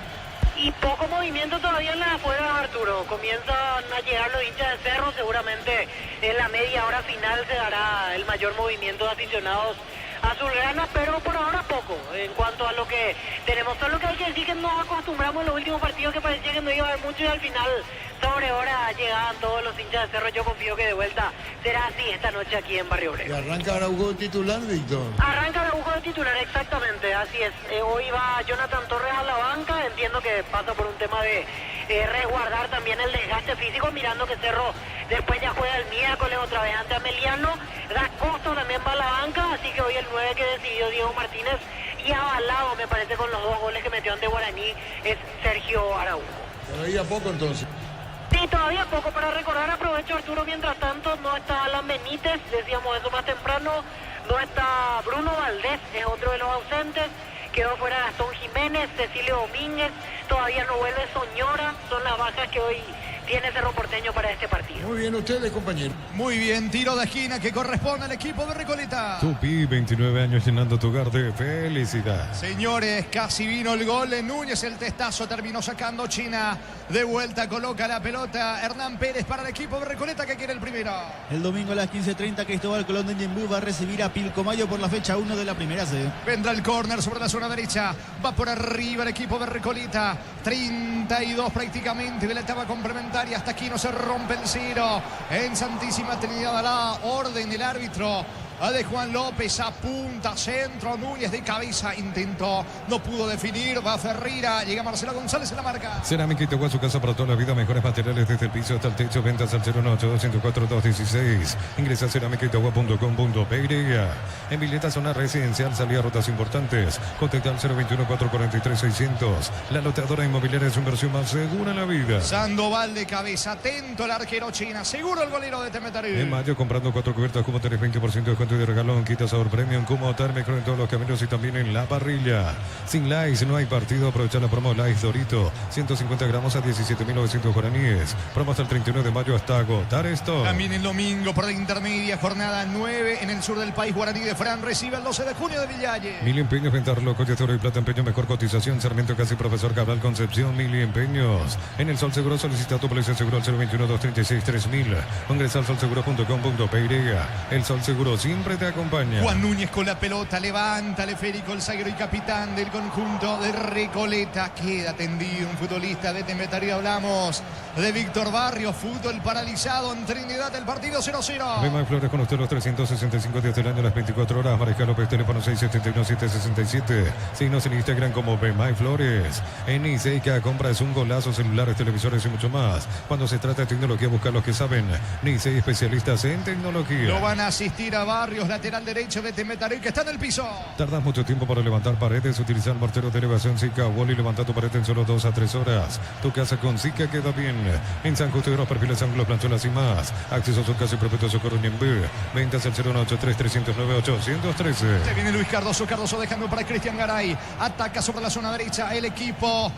Y poco movimiento todavía en la afuera, Arturo. Comienzan a llegar los hinchas de Cerro. Seguramente en la media hora final se dará el mayor movimiento de aficionados azulgrana, pero por ahora poco. En cuanto a lo que tenemos, solo que hay que decir que nos acostumbramos en los últimos partidos que parecía que no iba a haber mucho y al final sobre hora llegaban todos los hinchas de Cerro. Yo confío que de vuelta será así esta noche aquí en Barrio Obrero. ¿Y arranca Araujo de titular, Víctor? Arranca Araujo de titular, exactamente, así es. Hoy va Jonathan Torres a la banca. Entiendo que pasa por un tema de resguardar también el desgaste físico, mirando que Cerro después ya juega el miércoles otra vez ante Ameliano. Da Costa también va a la banca, así que hoy el 9 que decidió Diego Martínez y avalado, me parece, con los 2 goles que metió ante Guaraní, es Sergio Araujo. Todavía poco entonces. Sí, todavía poco para recordar. Aprovecho, Arturo, mientras tanto no está Alan Benítez, decíamos eso más temprano. No está Bruno Valdés, es otro de los ausentes. Quedó fuera Gastón Jiménez, Cecilio Domínguez, todavía no vuelve Soñora. Son las bajas que hoy tiene Cerro Porteño para este partido. Muy bien ustedes, compañeros. Muy bien, tiro de esquina que corresponde al equipo de Recoleta. Tupi, 29 años llenando tu hogar de felicidad. Señores, casi vino el gol de Núñez, el testazo terminó sacando China. De vuelta coloca la pelota Hernán Pérez para el equipo de Recoleta que quiere el primero. El domingo a las 15:30 Cristóbal Colón de Ñembú va a recibir a Pilcomayo por la fecha 1 de la primera C. Vendrá el córner sobre la zona derecha. Va por arriba el equipo de Recoleta. 32 prácticamente de la etapa complementaria. Hasta aquí no se rompe el cero. En Santísima Trinidad a la orden del árbitro de Juan López. Apunta, centro, Núñez de cabeza. Intentó, no pudo definir. Va Ferreira. Llega Marcelo González en la marca. Cerámica Itagua, su casa para toda la vida. Mejores materiales desde el piso hasta el techo. Ventas al 018-204-216. Ingresa a cerámicaitagua.com.py. En Vileta, zona residencial, salida a rutas importantes. Contacta al 021-443-600. La loteadora inmobiliaria es su inversión más segura en la vida. Sandoval de cabeza. Atento el arquero China. Seguro el golero de Temetari. En mayo, comprando 4 cubiertas, como tenés 20% de descuento de regalón. Quita sabor premium, como térmico en todos los caminos y también en la parrilla. Sin Lice no hay partido. Aprovecha la promo Lice Dorito. 150 gramos a 17.900 guaraníes. Promo hasta el 31 de mayo hasta agotar esto. También el domingo por la intermedia, jornada 9 en el sur del país. Guaraní de Fran recibe el 12 de junio de Villalle. Mil empeños, ventarlo, coche de oro y plata, empeño, mejor cotización. Sarmiento Casi, Profesor Cabral, Concepción. Mil empeños. En el Sol Seguro solicita tu policía seguro al 021-236-3000. Ingresa al solseguro.com.py. El Sol Seguro, 100% siempre te acompaña. Juan Núñez con la pelota, levanta el esférico, el zaguero y capitán del conjunto de Recoleta. Queda tendido un futbolista de Temetari. Hablamos de Víctor Barrios, fútbol paralizado en Trinidad, el partido 0-0. Bemay Flores con usted los 365 días del año, las 24 horas. Mariscal López, teléfono 671-767. Síguenos en Instagram como Bemay Flores. En Niseica compras un golazo, celulares, televisores y mucho más. Cuando se trata de tecnología, busca los que saben. Nisei, especialistas en tecnología. Lo van a asistir a Barrios, lateral derecho de Temetari, que está en el piso. Tardas mucho tiempo para levantar paredes. Utilizar mortero de elevación Zika Wall y levanta tu pared en solo 2 a 3 horas. Tu casa con Zika queda bien. En San Justo de los perfiles, ángulos, plancholas y más. Acceso a su casa y perpetuo socorro en B. Ventas al 0183-309-813. Se viene Luis Cardoso. Cardoso dejando para Cristian Garay. Ataca sobre la zona derecha el equipo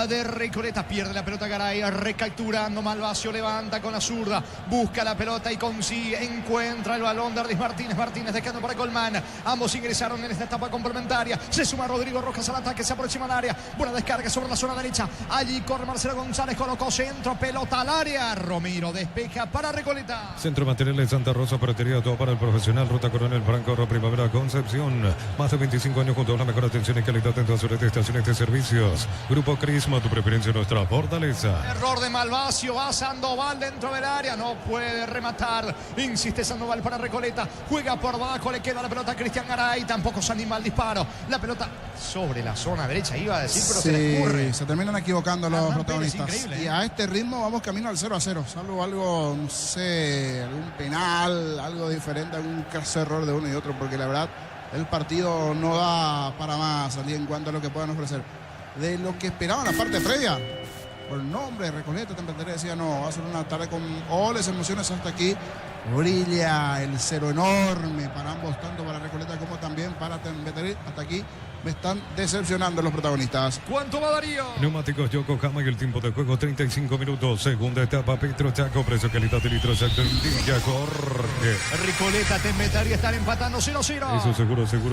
de Recoleta. Pierde la pelota Garay. Recapturando Malvacio. Levanta con la zurda. Busca la pelota y consigue. Encuentra el balón de Ardis Martínez. Martínez dejando para Colmán. Ambos ingresaron en esta etapa complementaria. Se suma Rodrigo Rojas al ataque. Se aproxima al área. Buena descarga sobre la zona derecha. Allí corre Marcelo González. Colocó centro. Pelota al área. Romero despeja para Recoleta. Centro de Materiales Santa Rosa, Ferretería, todo para el profesional. Ruta Coronel Franco, Primavera, Concepción. Más de 25 años junto a una mejor atención y calidad en todas sus estaciones de servicios. Grupo Crisma, tu preferencia, nuestra fortaleza. Error de Malvacio. Va Sandoval dentro del área. No puede rematar. Insiste Sandoval para Recoleta. Juega por abajo. Le queda la pelota a Cristian Garay. Tampoco se anima al disparo. La pelota sobre la zona derecha, iba a decir, pero se le escurre. Se terminan equivocando los protagonistas. Increíble, y a este ritmo vamos camino al 0-0. Salvo algo, no sé, algún penal, algo diferente, algún caso error de uno y otro, porque la verdad el partido no da para más allí en cuanto a lo que puedan ofrecer. De lo que esperaban la parte previa, por el nombre de Recoleta, Temetari decía, no, va a ser una tarde con oles, emociones hasta aquí. Brilla el cero enorme para ambos, tanto para Recoleta como también para Temetari. Hasta aquí me están decepcionando los protagonistas. ¿Cuánto va Darío? Neumáticos Yokohama y el tiempo de juego 35 minutos. Segunda etapa, Petro Chaco, precio calidad de litro exacto en Villa Jorge. Recoleta, Temetari están empatando 0-0. Eso seguro Chaco.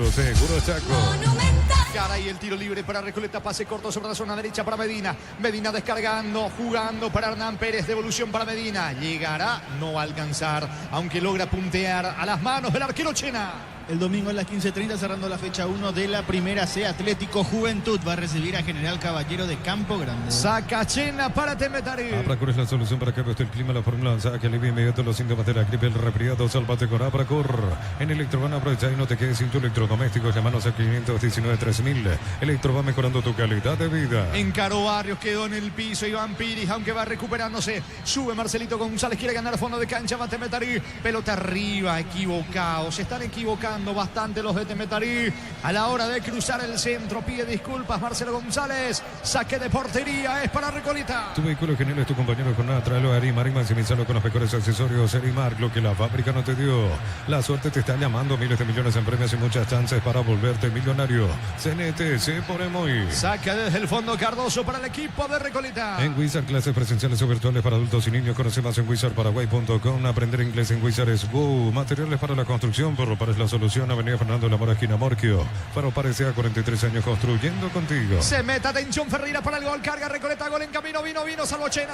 Garay, el tiro libre para Recoleta, pase corto sobre la zona derecha para Medina. Medina descargando, jugando para Hernán Pérez, devolución para Medina. Llegará, no va a alcanzar, aunque logra puntear a las manos del arquero Chena. El domingo a las 15:30, cerrando la fecha 1 de la primera C, Atlético Juventud va a recibir a General Caballero de Campo Grande. Saca Chena para Temetari. Apracor es la solución para que esté el clima, la fórmula avanzada que alivia inmediato los síntomas de la gripe, el resfriado. Sálvate con Apracor. En Electroban aprovecha y no te quedes sin tu electrodoméstico. Llamanos a 519-3000. Electro va mejorando tu calidad de vida. Encaró Barrios, quedó en el piso Iván Piris, aunque va recuperándose. Sube Marcelito González, quiere ganar a fondo de cancha, va Temetari. Pelota arriba, equivocado. Se están equivocando bastante los de Temetari a la hora de cruzar el centro. Pide disculpas Marcelo González. Saque de portería, es para Recoleta. Tu vehículo genial es tu compañero de jornada. Tráelo a Arimar y maximizarlo con los mejores accesorios. Arimar, lo que la fábrica no te dio. La suerte te está llamando. Miles de millones en premios y muchas chances para volverte millonario. CNTC por Emoy. Saca desde el fondo Cardoso para el equipo de Recoleta. En Wizard, clases presenciales o virtuales para adultos y niños. Conoce más en wizardparaguay.com. Aprender inglés en Wizard es wow. Materiales para la construcción, por es la solución. Avenida Fernando Lamora, esquina Morquio. Faro parecía 43 años construyendo contigo. Se mete, atención Ferreira para el gol. Carga Recoleta, gol en camino. Vino. Salvó Chena.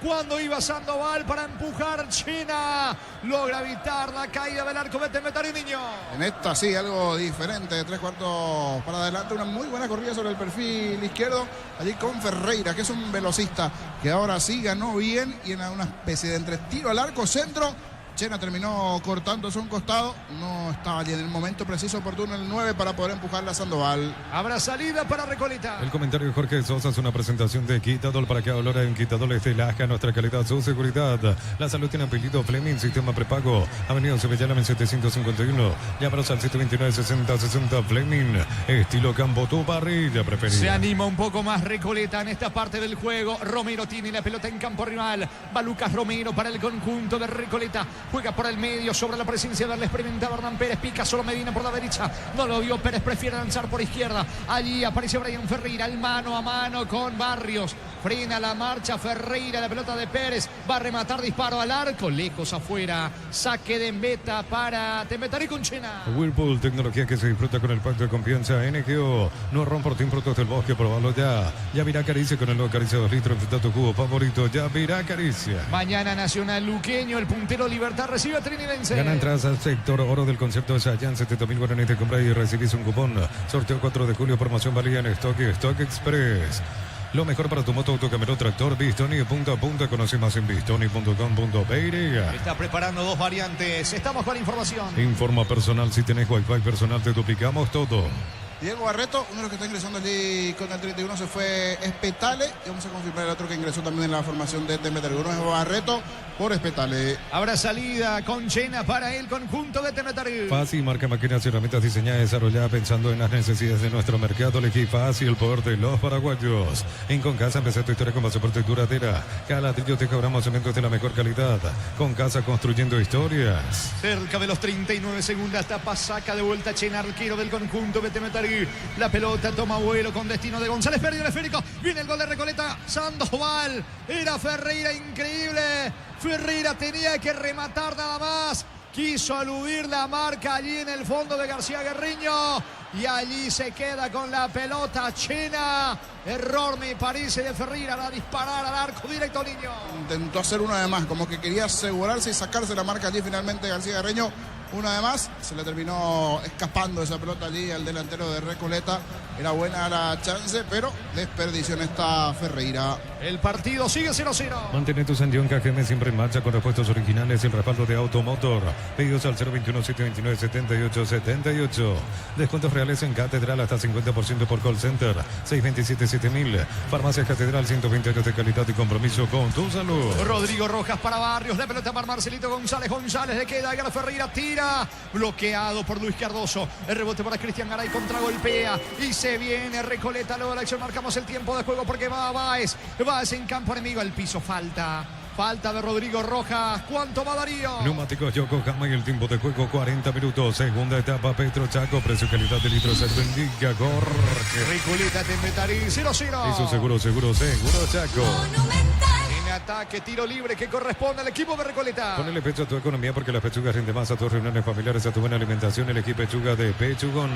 Cuando iba Sandoval para empujar Chena. Logra evitar la caída del arco de Temetari, niño. En esta sí, algo diferente. De 3/4 para adelante. Una muy buena corrida sobre el perfil izquierdo. Allí con Ferreira, que es un velocista que ahora sí ganó bien. Y en una especie de entretiro al arco centro. Chena terminó cortándose un costado. No estaba allí en el momento preciso oportuno el 9 para poder empujarla a Sandoval. Habrá salida para Recoleta. El comentario de Jorge Sosa es una presentación de Quitadol. Para que valora en Quitadol es de Laja, nuestra calidad, su seguridad. La salud tiene apellido Fleming, sistema prepago. Avenida Sevillana 751. Llámanos al 729-6060 Fleming. Estilo campo, tu parrilla preferida. Se anima un poco más Recoleta en esta parte del juego. Romero tiene la pelota en campo rival. Va Lucas Romero para el conjunto de Recoleta. Juega por el medio sobre la presencia del experimentado Hernán Pérez. Pica solo Medina por la derecha. No lo vio Pérez, prefiere lanzar por izquierda. Allí aparece Brian Ferreira, el mano a mano con Barrios. Frena la marcha Ferreira, la pelota de Pérez. Va a rematar, disparo al arco. Lejos afuera. Saque de meta para Temetari con Chena. Whirlpool, tecnología que se disfruta con el pacto de confianza. NGO, no rompo Team Productos del Bosque, probalo ya. Yavirá Caricia con el nuevo Caricia 2 litros. Enfrenta tu cubo favorito. Yavirá Caricia. Mañana Nacional Luqueño, el puntero Libertad pelota, recibe Trinidense. Gana entradas al sector oro del concierto de Sayan, 70.000 guaraníes de compra y recibís un cupón. Sorteo 4 de julio, promoción valía en Stock Express. Lo mejor para tu moto, auto, camioneta, tractor, Bistoni, punta a punta. Conoce más en bistoni.com.py. Está preparando 2 variantes. Estamos con información. Informa personal. Si tenés Wi-Fi personal, te duplicamos todo. Diego Barreto, uno de los que está ingresando allí con el 31 se fue Espetale. Y vamos a confirmar el otro que ingresó también en la formación de Temetarí. Uno es Barreto por Espetale. Habrá salida con Chena para el conjunto de Temetarí. Fácil, marca máquinas y herramientas diseñadas y desarrolladas pensando en las necesidades de nuestro mercado. Elegí Fácil, el poder de los paraguayos. En Concasa empecé tu historia con pasaporte duradera. Cada ladrillo te cobramos cementos de la mejor calidad. Concasa, construyendo historias. Cerca de los 39 segundos, tapa, saca de vuelta Chena, arquero del conjunto de Temetarí. La pelota toma vuelo con destino de González, perdió el esférico. Viene el gol de Recoleta. Sandoval. Era Ferreira, increíble. Ferreira tenía que rematar nada más. Quiso aludir la marca allí en el fondo de García Guerriño. Y allí se queda con la pelota Chena. Error, me parece, de Ferreira a disparar al arco directo, niño. Intentó hacer una de más, como que quería asegurarse y sacarse la marca allí finalmente García Guerriño. Una de más, se le terminó escapando esa pelota allí al delantero de Recoleta. Era buena la chance, pero desperdició en esta Ferreira. El partido sigue 0-0. Mantén tu Sandión KGM siempre en marcha con repuestos originales y el respaldo de Automotor. Pedidos al 021-729-7878. Descuentos reales en Catedral hasta 50% por call center. 627-7000. Farmacias Catedral, 120 años de calidad y compromiso con tu salud. Rodrigo Rojas para Barrios. La pelota para Marcelito González. González le queda. Gana Ferreira. Tira. Bloqueado por Luis Cardoso. El rebote para Cristian Garay. Contragolpea. Y se viene Recoleta. Luego de la acción marcamos el tiempo de juego porque va Báez. Báez en campo enemigo. Al piso falta. Falta de Rodrigo Rojas. ¿Cuánto va Darío? Neumáticos Yokohama y el tiempo de juego 40 minutos. Segunda etapa Petro Chaco. Precio calidad de litro se indica Jorge. Recoleta Temetarí 0-0. Eso seguro Chaco. En ataque, tiro libre que corresponde al equipo de Recoleta. Ponele pecho a tu economía porque las pechugas rinden más a tus reuniones familiares, a tu buena alimentación. El equipo Pechuga de Pechugón.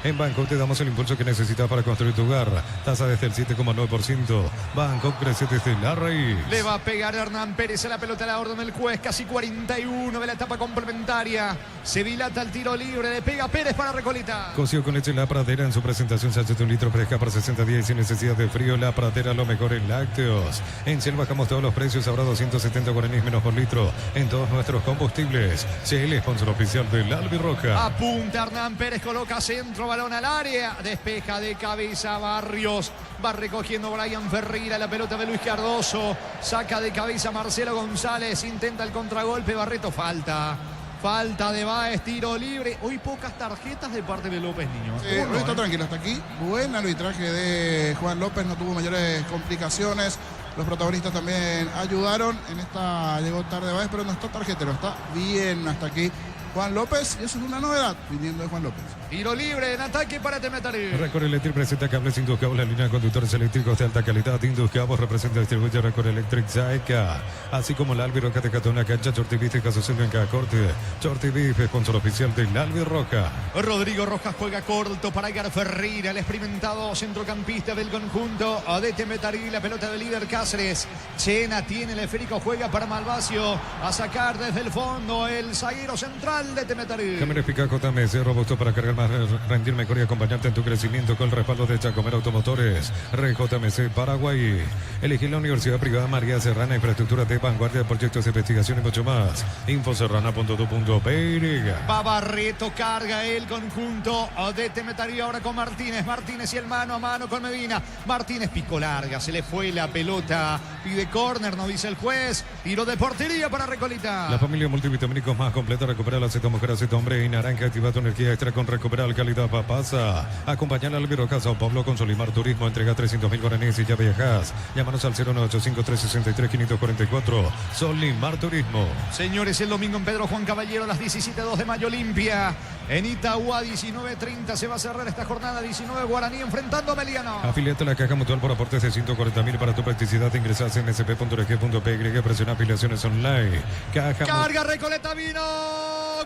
En Bangkok te damos el impulso que necesitas para construir tu hogar. Tasa desde el 7,9%. Bangkok crece desde la raíz. Le va a pegar Hernán Pérez a la pelota a la orden del juez. Casi 41 de la etapa complementaria. Se dilata el tiro libre. Le pega Pérez para Recoleta. Cocido con leche La Pradera en su presentación. Se hace un litro fresca para 60 días y sin necesidad de frío. La Pradera, lo mejor en lácteos. En Shell bajamos todos los precios. Ahora 270 guaraníes menos por litro en todos nuestros combustibles. Shell, sponsor oficial del Albirroja. Apunta Hernán Pérez, coloca centro, balón al área. Despeja de cabeza Barrios. Va recogiendo Brian Ferreira la pelota de Luis Cardoso. Saca de cabeza Marcelo González. Intenta el contragolpe. Barreto, falta. Falta de Báez, tiro libre. Hoy pocas tarjetas de parte de López, niño. Luis está tranquilo hasta aquí. Buen arbitraje de Juan López. No tuvo mayores complicaciones. Los protagonistas también ayudaron. En esta llegó tarde Báez, pero no está tarjetero. Está bien hasta aquí Juan López. Y eso es una novedad viniendo de Juan López. Tiro libre en ataque para Temetarí. Record Electric presenta cables Indus Cabos, la línea de conductores eléctricos de alta calidad. Indus Cabos representa y distribuye Record Electric Saeca. Así como la Albirroja de Catona Cancha, Chortibiste, Caso Silva en cada corte. Chortibiste, sponsor oficial del Albirroja. Rodrigo Rojas juega corto para Edgar Ferreira, el experimentado centrocampista del conjunto de Temetarí. La pelota del líder Cáceres. Chena tiene el esférico, juega para Malvacio. A sacar desde el fondo el zaguero central de Temetarí. Cámara eficaz JMS, robusto para cargar más, rendir mejor y acompañarte en tu crecimiento con el respaldo de Chacomer Automotores. JMC Paraguay. Elegí la Universidad Privada María Serrana, infraestructura de vanguardia, proyectos de investigación y mucho más. Infoserrana.tu.py. Va Barreto, carga el conjunto de Temetarí ahora con Martínez. Martínez y el mano a mano con Medina. Martínez picó larga, se le fue la pelota. Pide córner, no dice el juez. Tiro de portería para Recoleta. La familia multivitamínicos más completa. Recupera la aceta mujer, aceta hombre y naranja. Activa tu energía extra con Recuperar calidad Papasa. Acompañar al Albirroja Sao Paulo con Solimar Turismo. Entrega 300.000 guaraníes y ya viajas. Llámanos al 0985-363-544. Solimar Turismo. Señores, el domingo en Pedro Juan Caballero a las 17:02 de Mayo Olimpia. En Itagua, 19:30 se va a cerrar esta jornada. 19 Guaraní enfrentando a Meliano. Afiliate a la Caja Mutual por aportes de 140.000 para tu practicidad. Ingresas en sp.org.py. Presiona afiliaciones online. Caja Carga Recoleta, vino.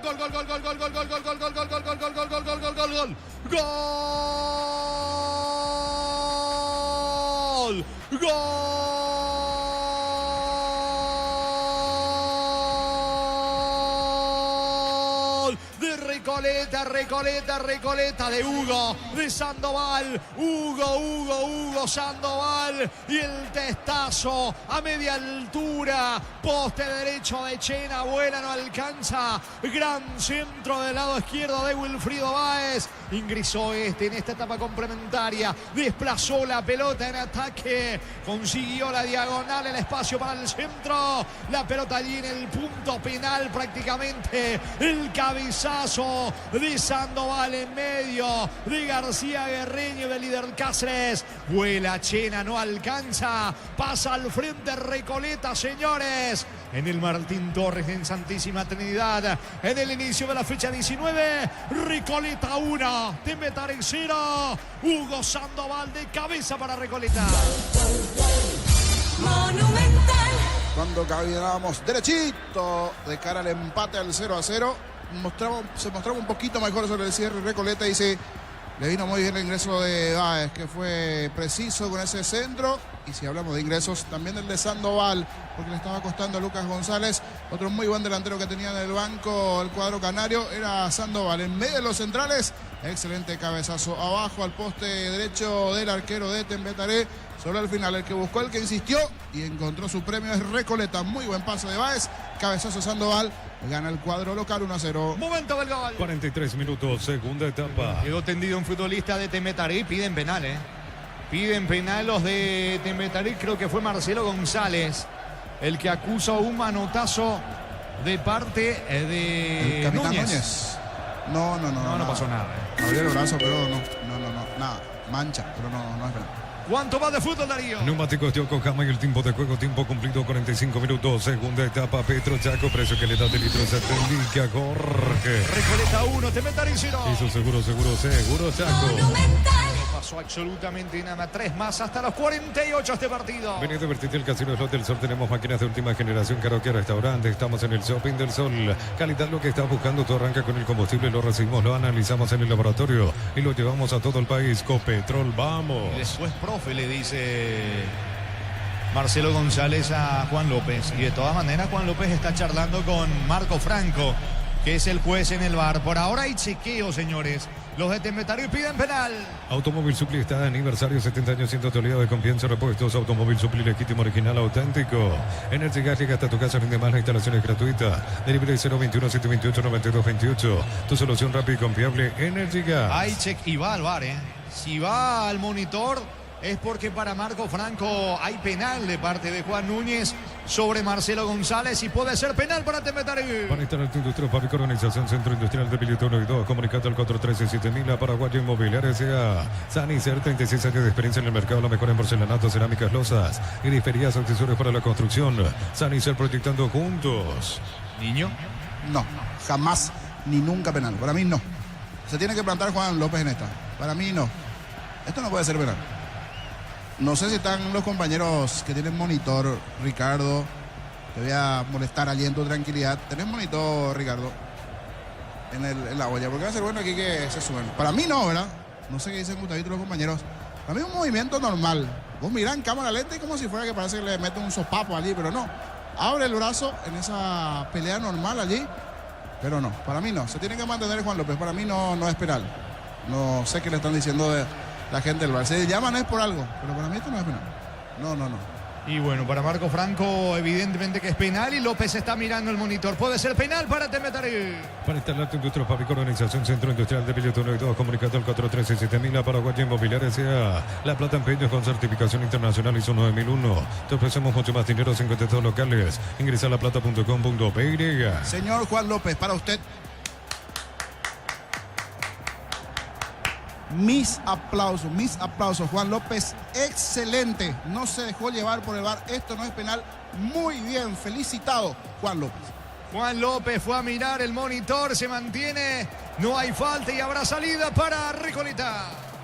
Gol, gol, gol, gol, gol, gol, gol, gol, gol, gol, gol, gol, gol, gol, gol, gol, gol, gol, gol, gol. Gol. Gol. Recoleta de Hugo, de Sandoval. Hugo Sandoval. Y el testazo a media altura. Poste derecho de Chena. Vuela, no alcanza. Gran centro del lado izquierdo de Wilfrido Báez. Ingresó en esta etapa complementaria. Desplazó la pelota en ataque. Consiguió la diagonal, el espacio para el centro. La pelota allí en el punto penal prácticamente. El cabezazo de Sandoval en medio de García Guerreño, del líder Cáceres. Vuela Chena, no alcanza. Pasa al frente Recoleta, señores. En el Martín Torres, en Santísima Trinidad. En el inicio de la fecha 19. Recoleta 1, Temetari 0. Hugo Sandoval de cabeza para Recoleta. Monumental. Cuando caminábamos derechito de cara al empate al 0-0, se mostraba un poquito mejor sobre el cierre Recoleta y le vino muy bien el ingreso de Báez, que fue preciso con ese centro. Y si hablamos de ingresos, también el de Sandoval, porque le estaba costando a Lucas González. Otro muy buen delantero que tenía en el banco el cuadro canario era Sandoval. En medio de los centrales, excelente cabezazo abajo al poste derecho del arquero de Tembetaré. Solo al final el que buscó, el que insistió y encontró su premio es Recoleta. Muy buen pase de Báez, cabezazo Sandoval. Gana el cuadro local 1-0. Momento del gol. 43 minutos, segunda etapa. Quedó tendido un futbolista de Tembetaré. Piden penal, Piden penal los de Tembetaré. Creo que fue Marcelo González el que acusa un manotazo de parte de el capitán Núñez. No pasó nada. Abrió el brazo, pero no, nada. Mancha, pero no es penal. ¿Cuánto va de fútbol, Darío? Neumáticos Yokohama y el tiempo de juego, tiempo cumplido, 45 minutos. Segunda etapa, Petro Chaco, precio que le da de litro Satélite, Jorge. Recoleta 1, Tembetaré 0. Hizo seguro, Chaco. No pasó absolutamente nada. 3 más hasta los 48 este partido. Vení a divertirte al Casino Slot del Sol. Tenemos máquinas de última generación, karaoke, restaurante. Estamos en el Shopping del Sol. Calidad, lo que estás buscando. Tú arranca con el combustible, lo recibimos, lo analizamos en el laboratorio y lo llevamos a todo el país. Copetrol, vamos. Y después, profe, le dice Marcelo González a Juan López. Y de todas maneras, Juan López está charlando con Marco Franco, que es el juez en el VAR. Por ahora hay chequeo, señores. Los de Tembetaré piden penal. Automóvil Supli está de aniversario, 70 años sin totalidad de confianza, repuestos. Automóvil Supli, legítimo, original, auténtico. Energy Gas llega hasta tu casa, rinde más, la instalación es gratuita. Delivery 021-728-9228. Tu solución rápida y confiable, Energy Gas. Hay check y va al VAR, Si va al monitor es porque para Marco Franco hay penal de parte de Juan Núñez sobre Marcelo González y puede ser penal para Tembetaré. Para instalar tu industria, fábrica, organización, Centro Industrial de Billetón 1 y 2, comunicado al 413-7000, a Paraguayo Inmobiliaria S.A. Sanicer, 36 años de experiencia en el mercado, la mejor en porcelanato, cerámicas, losas, griferías, accesorios para la construcción. Sanicer, proyectando juntos. ¿Niño? No, jamás ni nunca penal. Para mí no. Se tiene que plantar Juan López en esta. Para mí no. Esto no puede ser penal. No sé si están los compañeros que tienen monitor, Ricardo. Te voy a molestar allí en tu tranquilidad. ¿Tenés monitor, Ricardo? En la olla. Porque va a ser bueno aquí que se suban. Para mí no, ¿verdad? No sé qué dicen Gustavito los compañeros. Para mí es un movimiento normal. Vos mirá en cámara lenta y como si fuera que parece que le mete un sopapo allí, pero no. Abre el brazo en esa pelea normal allí. Pero no, para mí no. Se tiene que mantener Juan López. Para mí no es penal. No sé qué le están diciendo de la gente del VAR. Se llaman es por algo, pero para mí esto no es penal. No. Y bueno, para Marco Franco evidentemente que es penal y López está mirando el monitor. Puede ser penal para Tembetaré. Para instalar tu industria, fábrica, organización, Centro Industrial de Billetón 1 y 2, comunicado al 413-7000, a Paraguayo Inmobiliaria S.A. La Plata, empeños con certificación internacional ISO 9001. Te ofrecemos mucho más dinero, 50 estados locales. Ingresa a laplata.com.py. Señor Juan López, para usted, mis aplausos. Juan López, excelente. No se dejó llevar por el VAR. Esto no es penal. Muy bien, felicitado, Juan López. Juan López fue a mirar el monitor, se mantiene. No hay falta y habrá salida para Recoleta.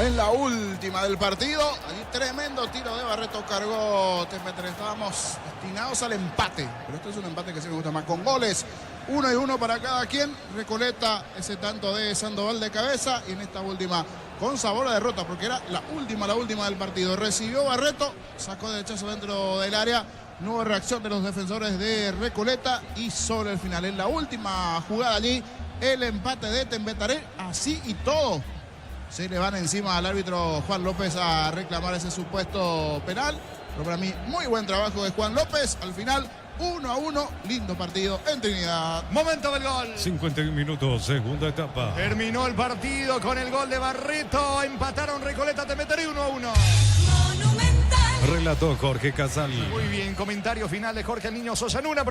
en la última del partido. Allí tremendo tiro de Barreto cargó Tembeter. Estábamos destinados al empate, pero este es un empate que sí me gusta más, con goles 1-1 para cada quien. Recoleta ese tanto de Sandoval de cabeza, y en esta última con sabor a derrota, porque era la última del partido. Recibió Barreto, sacó derechazo dentro del área, no hubo reacción de los defensores de Recoleta, y sobre el final, en la última jugada allí, el empate de Tembetaré. Así y todo, se le van encima al árbitro Juan López a reclamar ese supuesto penal. Pero para mí, muy buen trabajo de Juan López. Al final, 1-1, lindo partido en Trinidad. Momento del gol. 51 minutos, segunda etapa. Terminó el partido con el gol de Barreto. Empataron Recoleta, Tembetaré 1-1. Relató Jorge Casal. Muy bien, comentario final de Jorge el Niño Sosa en una